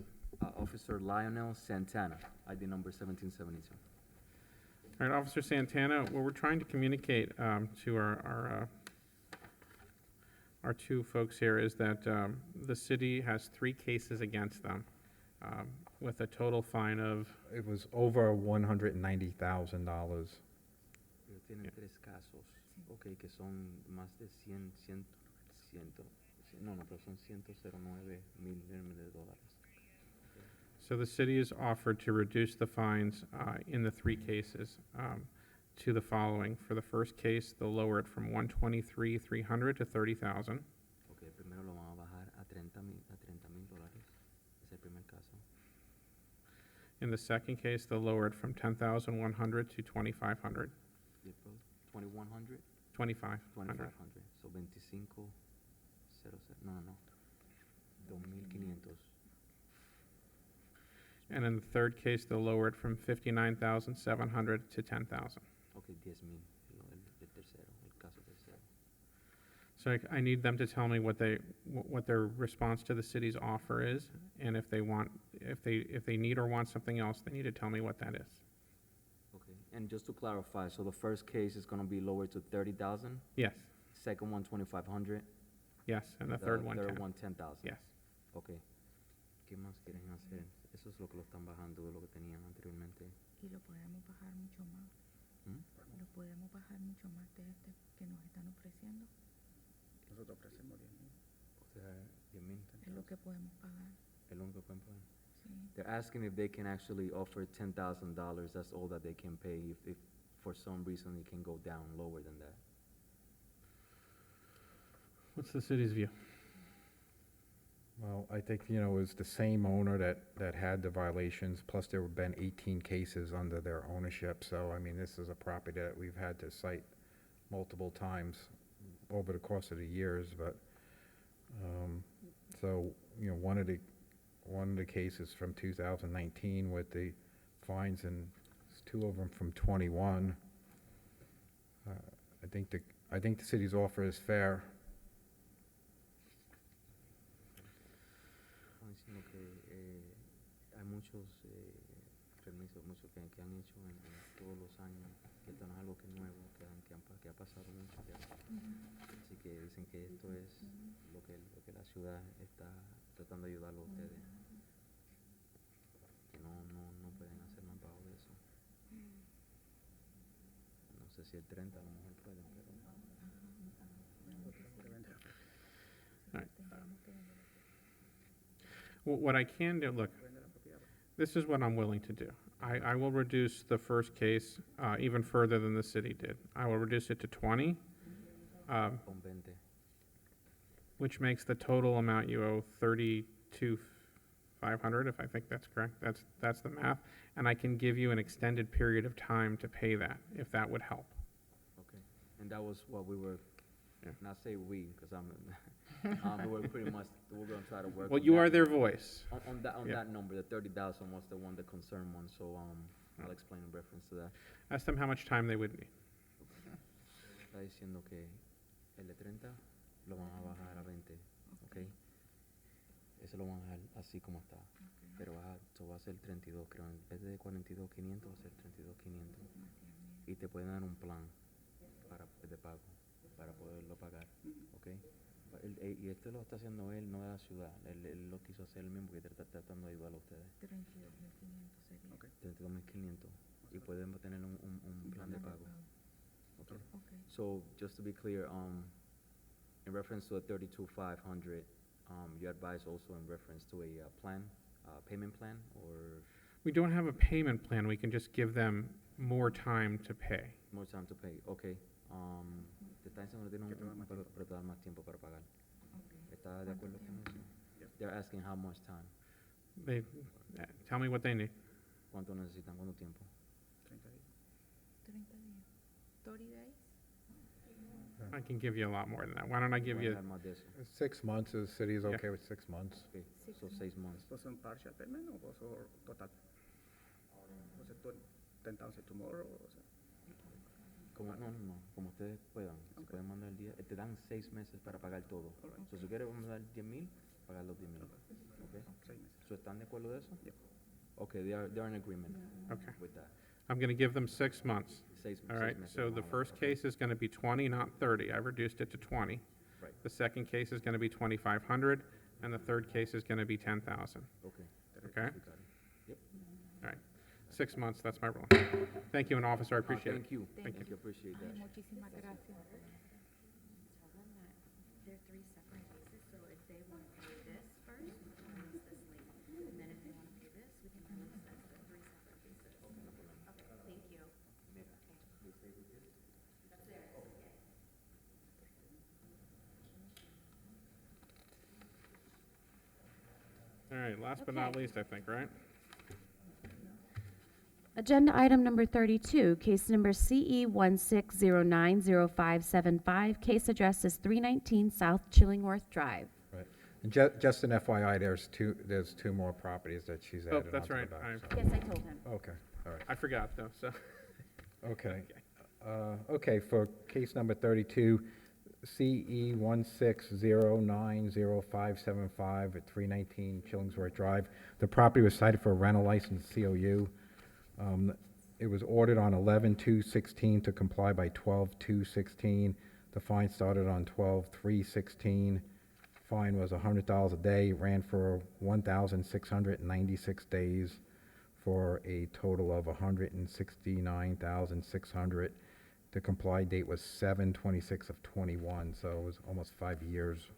Officer Lionel Santana, ID number 1772. All right, Officer Santana, well, we're trying to communicate to our two folks here is that the city has 3 cases against them with a total fine of... It was over $190,000. Tienen 3 casos, okay, que son más de 100, no, pero son 109 mil dólares. So the city is offered to reduce the fines in the 3 cases to the following. For the first case, they'll lower it from $123,300 to $30,000. Okay, primero lo van a bajar a 30 mil dólares. Es el primer caso. In the second case, they'll lower it from 10,100 to 2,500. 2100, 2,500. 2500. So 25, 00, no, 2500. And in the third case, they'll lower it from 59,700 to 10,000. Ok, 10,000. El tercero, el caso tercero. So I need them to tell me what their response to the city's offer is, and if they need or want something else, they need to tell me what that is. Okay, and just to clarify, so the first case is gonna be lowered to 30,000? Yes, Second one, 2,500? yes, and the third one, 10. 10,000? Yes. Ok. ¿Qué más quieren hacer? Eso es lo que lo están bajando de lo que tenían anteriormente. Y lo podemos bajar mucho más. ¿Mm? Lo podemos bajar mucho más de este que nos están ofreciendo. Nosotros ofrecemos 10,000. O sea, 10,000. Es lo que podemos pagar. Es lo único que pueden pagar. Sí. They're asking if they can actually offer $10,000. That's all that they can pay. If for some reason it can go down lower than that. What's the city's view? Well, I think, it was the same owner that had the violations, plus there have been 18 cases under their ownership. So, I mean, this is a property that we've had to cite multiple times over the course of the years, but, so, one of the cases from 2019 with the fines, and two of them from 21. I think the city's offer is fair. Están diciendo que hay muchos permisos, muchos que han hecho en todos los años, que esto no es algo que es nuevo, que ha pasado mucho ya. Así que dicen que esto es lo que la ciudad está tratando de ayudarlo a ustedes. Que no pueden hacer más bajo de eso. No sé si el 30 a lo mejor pueden, pero... Well, what I can do, look, this is what I'm willing to do. I will reduce the first case even further than the city did. I will reduce it to 20, Con 20. which makes the total amount you owe 32,500, if I think that's correct. That's the math. And I can give you an extended period of time to pay that, if that would help. Okay, and that was what we were, Yeah. not say we, because we were pretty much, we're gonna try to work. Well, on you that are their number. voice. On Yeah. that number, the 30,000 was the one, the concern one, so, I'll explain in reference to that. Ask them how much time they would need. Está diciendo que el de 30 lo van a bajar a 20, okay? Ese lo van a dejar así como está. Pero va a ser 32, creo. En vez de 42,500 va a ser 32,500. Y te pueden dar un plan de pago para poderlo pagar, ¿ok? Y este lo está haciendo él, no de la ciudad. Él lo quiso hacer él mismo porque está tratando de ayudar a ustedes. 32,500 sería. Okay. 32,500. Y pueden tener un plan de pago. Okay. Okay. So just to be clear, in reference to the 32,500, you advise also in reference to a plan, payment plan, or We don't have a payment plan. We can just give them more time to pay. more time to pay? Okay. Te está diciendo que tiene pero te da más tiempo para pagar. ¿Está de acuerdo con eso? They're asking how much time. They tell me what they need. ¿Cuánto necesitan? ¿Cuánto tiempo? 30 días. 30 days? I can give you a lot more than that. Why don't I give Pueden you, dar más de eso. 6 months, the city's Yeah. okay with 6 months. Okay. So 6 months. Was it partial payment or was it total? Was it 10,000 tomorrow? Or was it? No. Como ustedes puedan. Se pueden mandar el día. Te dan 6 meses para pagar todo. So, si quieres mandar 10,000, pagar los 10,000. Okay. 6 meses. So, ¿están de acuerdo de eso? Okay, they are in agreement Okay. with that. I'm going to give them 6 months. All right, meses so the más first case is going to be 20, not 30. I reduced it to 20. Right. The second case is going to be 2,500, and the third case is going to be 10,000. Okay. Okay? We got it. Yep. All right. 6 months, that's my rule. Thank you, and officer, I appreciate it. Thank you. Thank you. Appreciate Ay, that. muchísimas gracias. Tell them that they're 3 separate cases, so if they want to pay this first, we can release this late. And then if they want to pay this, we can release this. They're 3 separate cases. Okay, thank you. That's theirs, okay. All right, last but not Okay. least, I think, right? Agenda item number 32, case number CE 16090575, case address is 319 South Chillingworth Drive. Right. And just an FYI, there's two more properties that she's Oh, added that's onto the right. back, so- Yes, I told him. Okay, all right. I forgot though, so. Okay. Okay, for case number 32, CE 16090575 at 319 Chillingsworth Drive. The property was cited for a rental license, COU. It was ordered on 11/2/16 to comply by 12/2/16. The fine started on 12/3/16. Fine was $100 a day, ran for 1,696 days for a total of 169,600. The comply date was 7/26/21, so it was almost 5 years.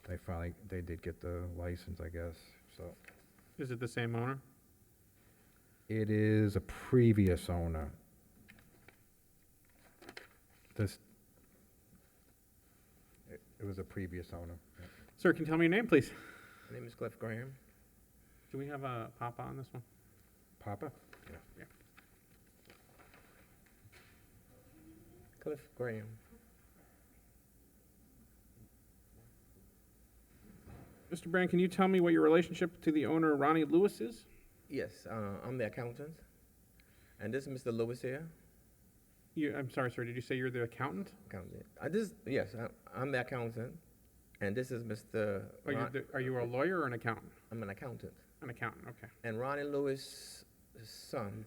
They did get the license, I guess, so. Is it the same owner? It is a previous owner. It was a previous owner. Yeah. Sir, can you tell me your name, please? My name is Cliff Graham. Do we have a Papa on this one? Papa? Yeah. Cliff Graham. Mr. Brand, can you tell me what your relationship to the owner, Ronnie Lewis, is? Yes, I'm the accountant. And this is Mr. Lewis here. I'm sorry, sir, did you say you're the accountant? Accountant. Yes, I'm the accountant. And this is Mr. Are you a lawyer or an accountant? I'm an accountant. An accountant, okay. And Ronnie Lewis' son.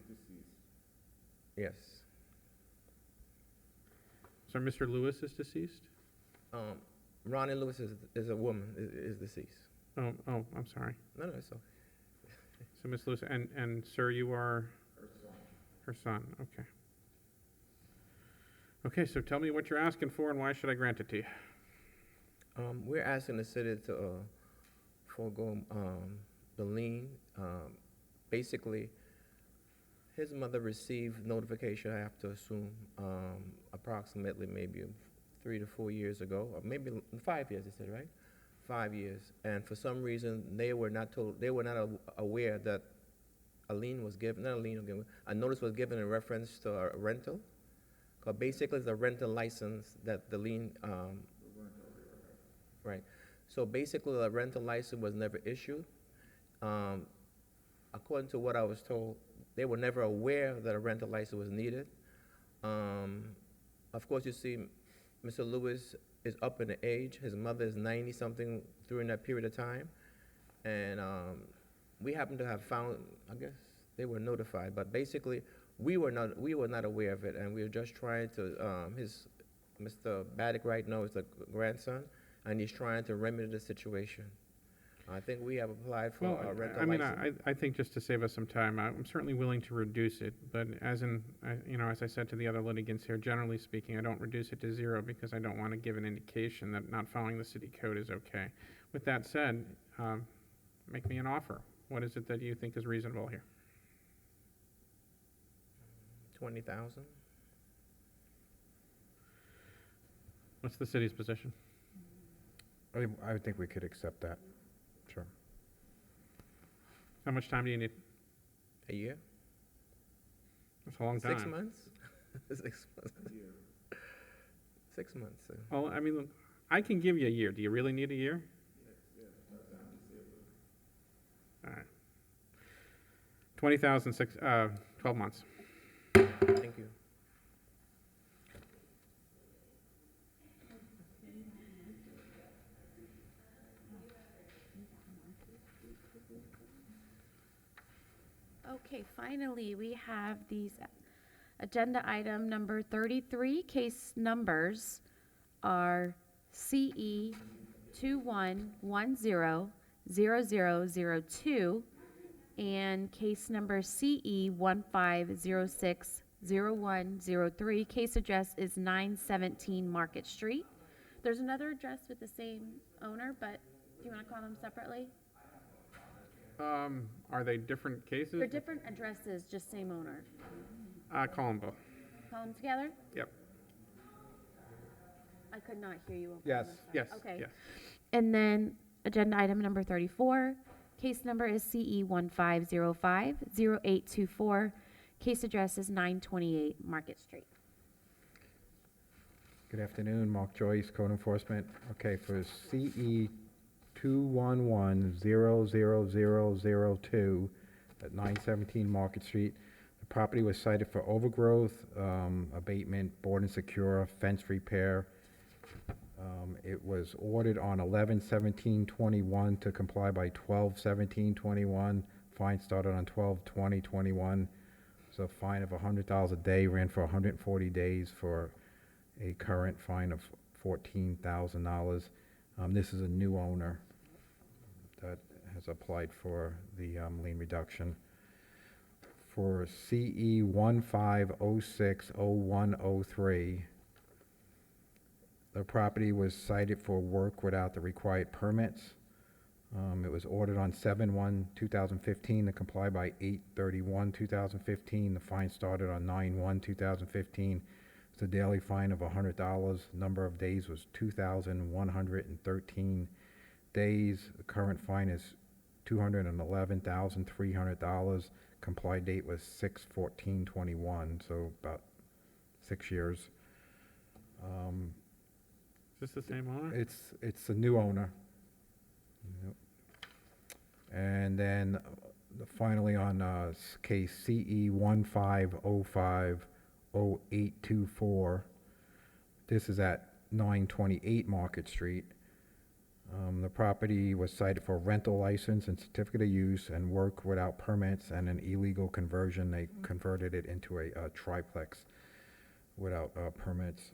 Yes. So Mr. Lewis is deceased? Ronnie Lewis is a woman, is deceased. Oh, I'm sorry. No, it's okay. So Ms. Lewis, and sir, you are? Her son, okay. Okay, so tell me what you're asking for and why should I grant it to you? We're asking the city to forego the lien. Basically, his mother received notification, I have to assume, approximately maybe 3 to 4 years ago, or maybe 5 years, they said, right? 5 years. And for some reason, they were not aware that a lien was given, not a lien, a notice was given in reference to a rental. Because basically, it's a rental license that the lien, right. So basically, the rental license was never issued. According to what I was told, they were never aware that a rental license was needed. Of course, you see, Mr. Lewis is up in age. His mother is 90-something during that period of time. And we happen to have found, I guess, they were notified. But basically, we were not aware of it. And we were just trying to, Mr. Baddick right now is the grandson, and he's trying to remedy the situation. I think we have applied for a rental license. I think just to save us some time, I'm certainly willing to reduce it, but as I said to the other litigants here, generally speaking, I don't reduce it to 0 because I don't want to give an indication that not following the city code is okay. With that said, make me an offer. What is it that you think is reasonable here? 20,000. What's the city's position? I think we could accept that. Sure. How much time do you need? A year. That's a long time. 6 months. 6 months. 6 months. Well, I mean, I can give you a year. Do you really need a year? All right. 20,000, 12 months. Thank you. Okay, finally, we have these agenda item number 33. Case numbers are CE 21100002 and case number CE 15060103. Case address is 917 Market Street. There's another address with the same owner, but do you want to call them separately? Are they different cases? They're different addresses, just same owner. Call them both. Call them together? Yep. I could not hear you. Yes, yes, Okay. yes. And then agenda item number 34, case number is CE 15050824. Case address is 928 Market Street. Good afternoon, Mark Joyce, Code Enforcement. Okay, for CE 211-00002 at 917 Market Street, the property was cited for overgrowth, abatement, board and secure, fence repair. It was ordered on 11/17/21 to comply by 12/17/21. Fine started on 12/20/21. So a fine of $100 a day, ran for 140 days for a current fine of $14,000. This is a new owner that has applied for the lien reduction. For CE 15060103, the property was cited for work without the required permits. It was ordered on 7/1/2015 to comply by 8/31/2015. The fine started on 9/1/2015. It's a daily fine of $100. Number of days was 2,113 days. The current fine is $211,300. Comply date was 6/14/21, so about 6 years. Is this the same owner? It's a new owner. Yep. And then finally on case CE 15050824, this is at 928 Market Street. The property was cited for rental license and certificate of use and work without permits and an illegal conversion. They converted it into a triplex without permits.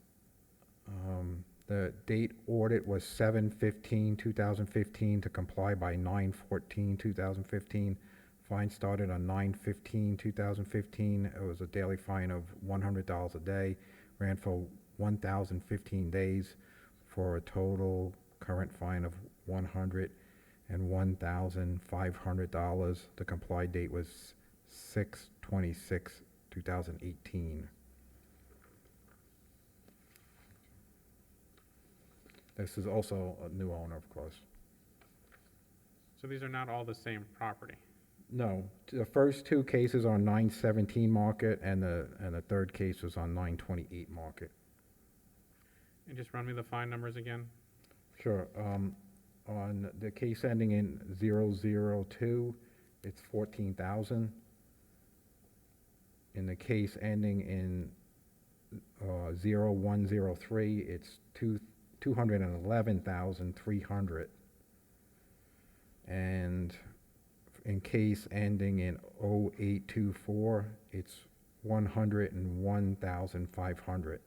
The date ordered was 7/15/2015 to comply by 9/14/2015. Fine started on 9/15/2015. It was a daily fine of $100 a day, ran for 1,015 days for a total current fine of $101,500. The comply date was 6/26/2018. This is also a new owner, of course. So these are not all the same property? No, the first two cases are 917 Market, and the third case was on 928 Market. And just run me the fine numbers again? Sure. On the case ending in 002, it's 14,000. In the case ending in 0103, it's 211,300. And in case ending in 0824, it's 101,500.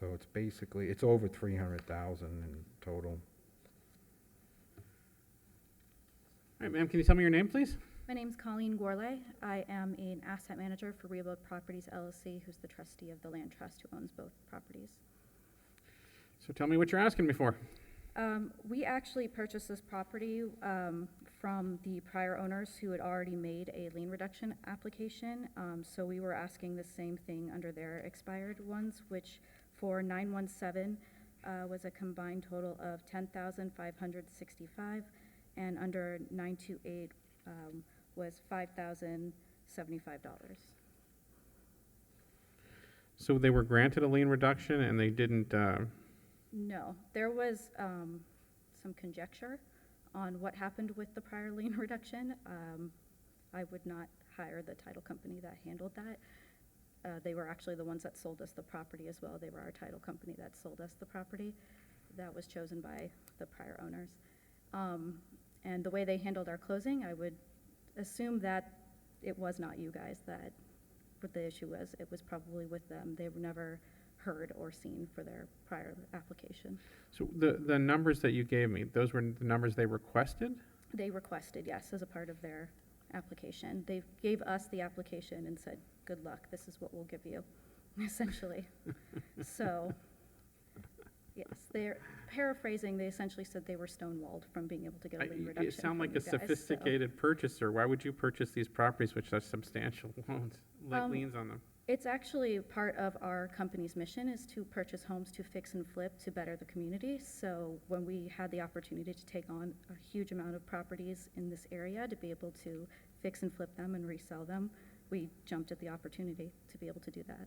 So it's basically, it's over 300,000 in total. All right, ma'am, can you tell me your name, please? My name's Colleen Gourlay. I am an asset manager for Rehoboth Properties LLC, who's the trustee of the land trust who owns both properties. So tell me what you're asking me for. We actually purchased this property from the prior owners who had already made a lien reduction application. So we were asking the same thing under their expired ones, which for 917 was a combined total of $10,565, and under 928 was $5,075. So they were granted a lien reduction and they didn't, No, there was some conjecture on what happened with the prior lien reduction. I would not hire the title company that handled that. They were actually the ones that sold us the property as well. They were our title company that sold us the property. That was chosen by the prior owners. And the way they handled our closing, I would assume that it was not you guys that what the issue was. It was probably with them. They were never heard or seen for their prior application. so the numbers that you gave me, those were the numbers they requested? They requested, yes, as a part of their application. They gave us the application and said, good luck, this is what we'll give you, essentially. So, yes, they're paraphrasing, they essentially said they were stonewalled from being able to get a lien reduction. You sound from like you a guys, so- sophisticated purchaser. Why would you purchase these properties with such substantial loans, like liens on them? It's actually part of our company's mission is to purchase homes to fix and flip to better the community. So when we had the opportunity to take on a huge amount of properties in this area to be able to fix and flip them and resell them, we jumped at the opportunity to be able to do that.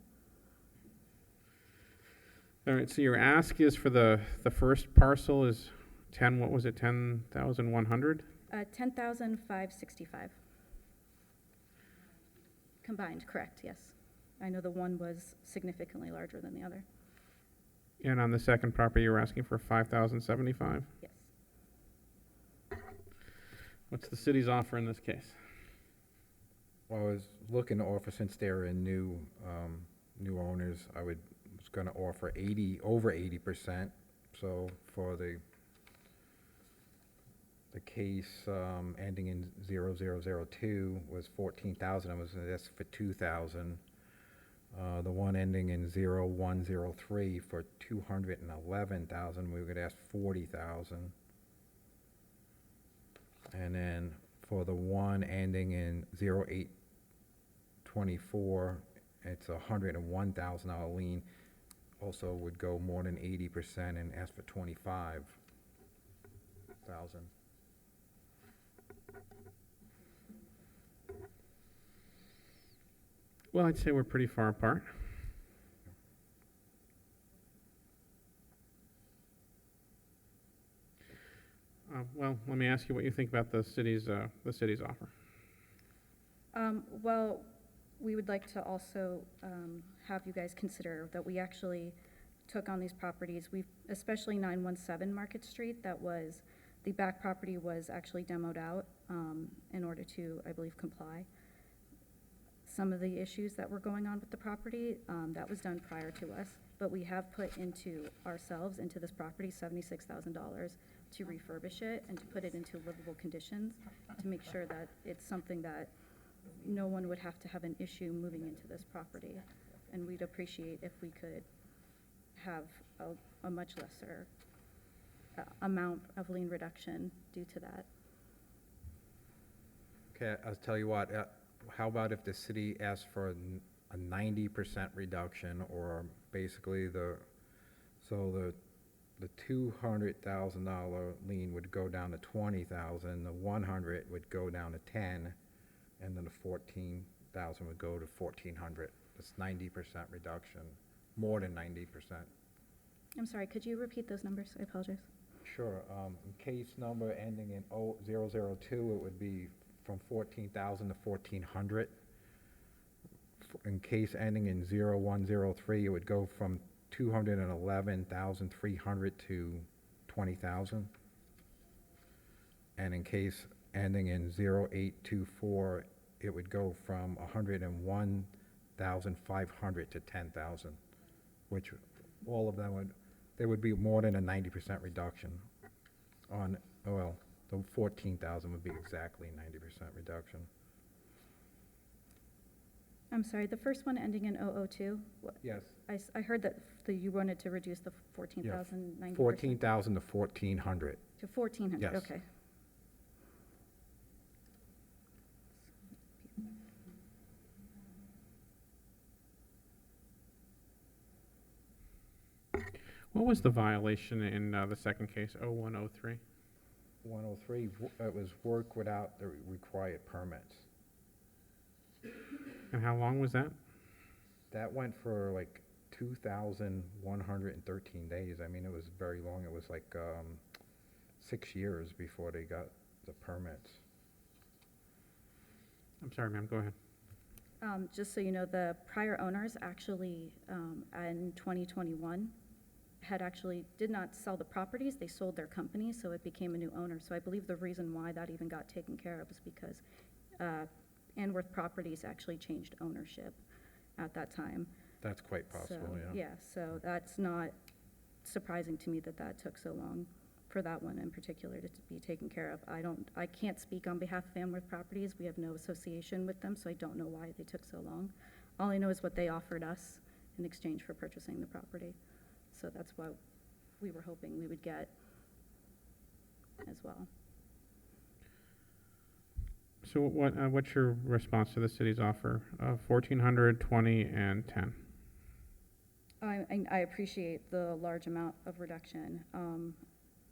All right, so your ask is for the first parcel is 10, what was it, 10,100? 10,565. Combined, correct, yes. I know the one was significantly larger than the other. And on the second property, you're asking for 5,075? Yes. What's the city's offer in this case? Well, I was looking to offer, since they're in new owners, was gonna offer over 80%. So for the case ending in 0002 was 14,000. I was gonna ask for 2,000. The one ending in 0103 for 211,000. We would ask 40,000. And then for the one ending in 0824, it's a $101,000 lien. Also would go more than 80% and ask for 25,000. Well, I'd say we're pretty far apart. Well, let me ask you what you think about the city's offer. Well, we would like to also have you guys consider that we actually took on these properties. Especially 917 Market Street, the back property was actually demoed out in order to, I believe, comply. Some of the issues that were going on with the property, that was done prior to us, but we have put into this property, $76,000 to refurbish it and to put it into livable conditions, to make sure that it's something that no one would have to have an issue moving into this property. And we'd appreciate if we could have a much lesser amount of lien reduction due to that. Okay, I'll tell you what, how about if the city asks for a 90% reduction, or basically the $200,000 lien would go down to 20,000, the 100 would go down to 10, and then the 14,000 would go to 1,400. That's 90% reduction, more than 90%. I'm sorry, could you repeat those numbers? I apologize. Sure. In case number ending in 002, it would be from 14,000 to 1,400. In case ending in 0103, it would go from 211,300 to 20,000. And in case ending in 0824, it would go from 101,500 to 10,000, which all of them would be more than a 90% reduction on, well, the 14,000 would be exactly 90% reduction. I'm sorry, the first one ending in 002? Yes. I heard that you wanted to reduce the 14,000, 90%. 14,000 to 1,400. To 1,400, Yes. okay. What was the violation in the second case, 0103? 103, it was work without the required permits. And how long was that? That went for like 2,113 days. I mean, it was very long. It was like 6 years before they got the permits. I'm sorry, ma'am, go ahead. Just so you know, the prior owners actually, in 2021, did not sell the properties, they sold their company, so it became a new owner. So I believe the reason why that even got taken care of is because Anworth Properties actually changed ownership at that time. That's quite possible, So, yeah. yeah, so that's not surprising to me that that took so long for that one in particular to be taken care of. I can't speak on behalf of Anworth Properties. We have no association with them, so I don't know why they took so long. All I know is what they offered us in exchange for purchasing the property. So that's what we were hoping we would get as well. So what's your response to the city's offer of 1,400, 20, and 10? I appreciate the large amount of reduction,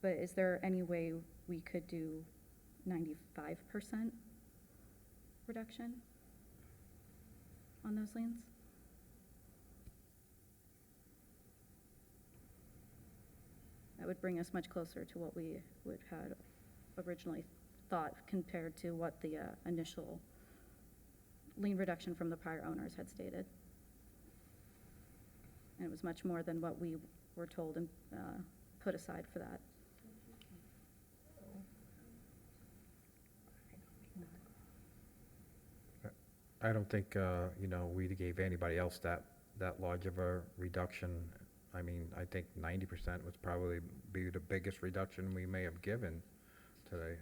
but is there any way we could do 95% reduction? on those liens? That would bring us much closer to what we would had originally thought compared to what the initial lien reduction from the prior owners had stated. And it was much more than what we were told and put aside for that. I don't think, you know, we gave anybody else that large of a reduction. I mean, I think 90% would probably be the biggest reduction we may have given today.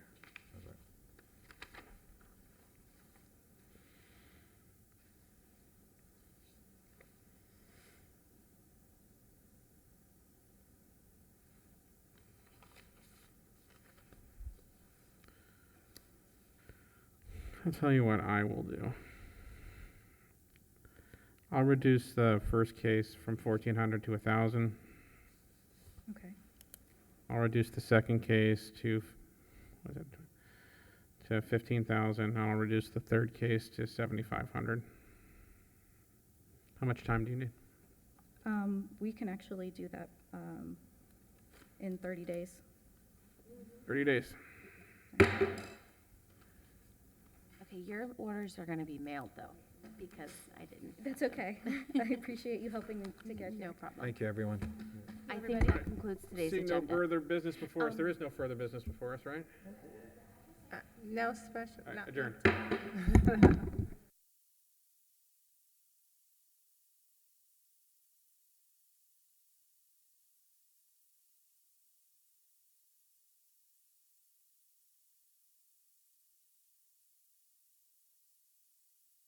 I'll tell you what I will do. I'll reduce the first case from 1,400 to 1,000. Okay. I'll reduce the second case to, what is it, to 15,000. I'll reduce the third case to 7,500. How much time do you need? We can actually do that in 30 days. 30 days. Okay, your orders are gonna be mailed though, because I didn't. That's okay. I appreciate you helping me to get here. No problem. Thank you, everyone. I think that concludes today's Seeing agenda. no further business before us, there is no further business before us, right? No special, no. Adjourned.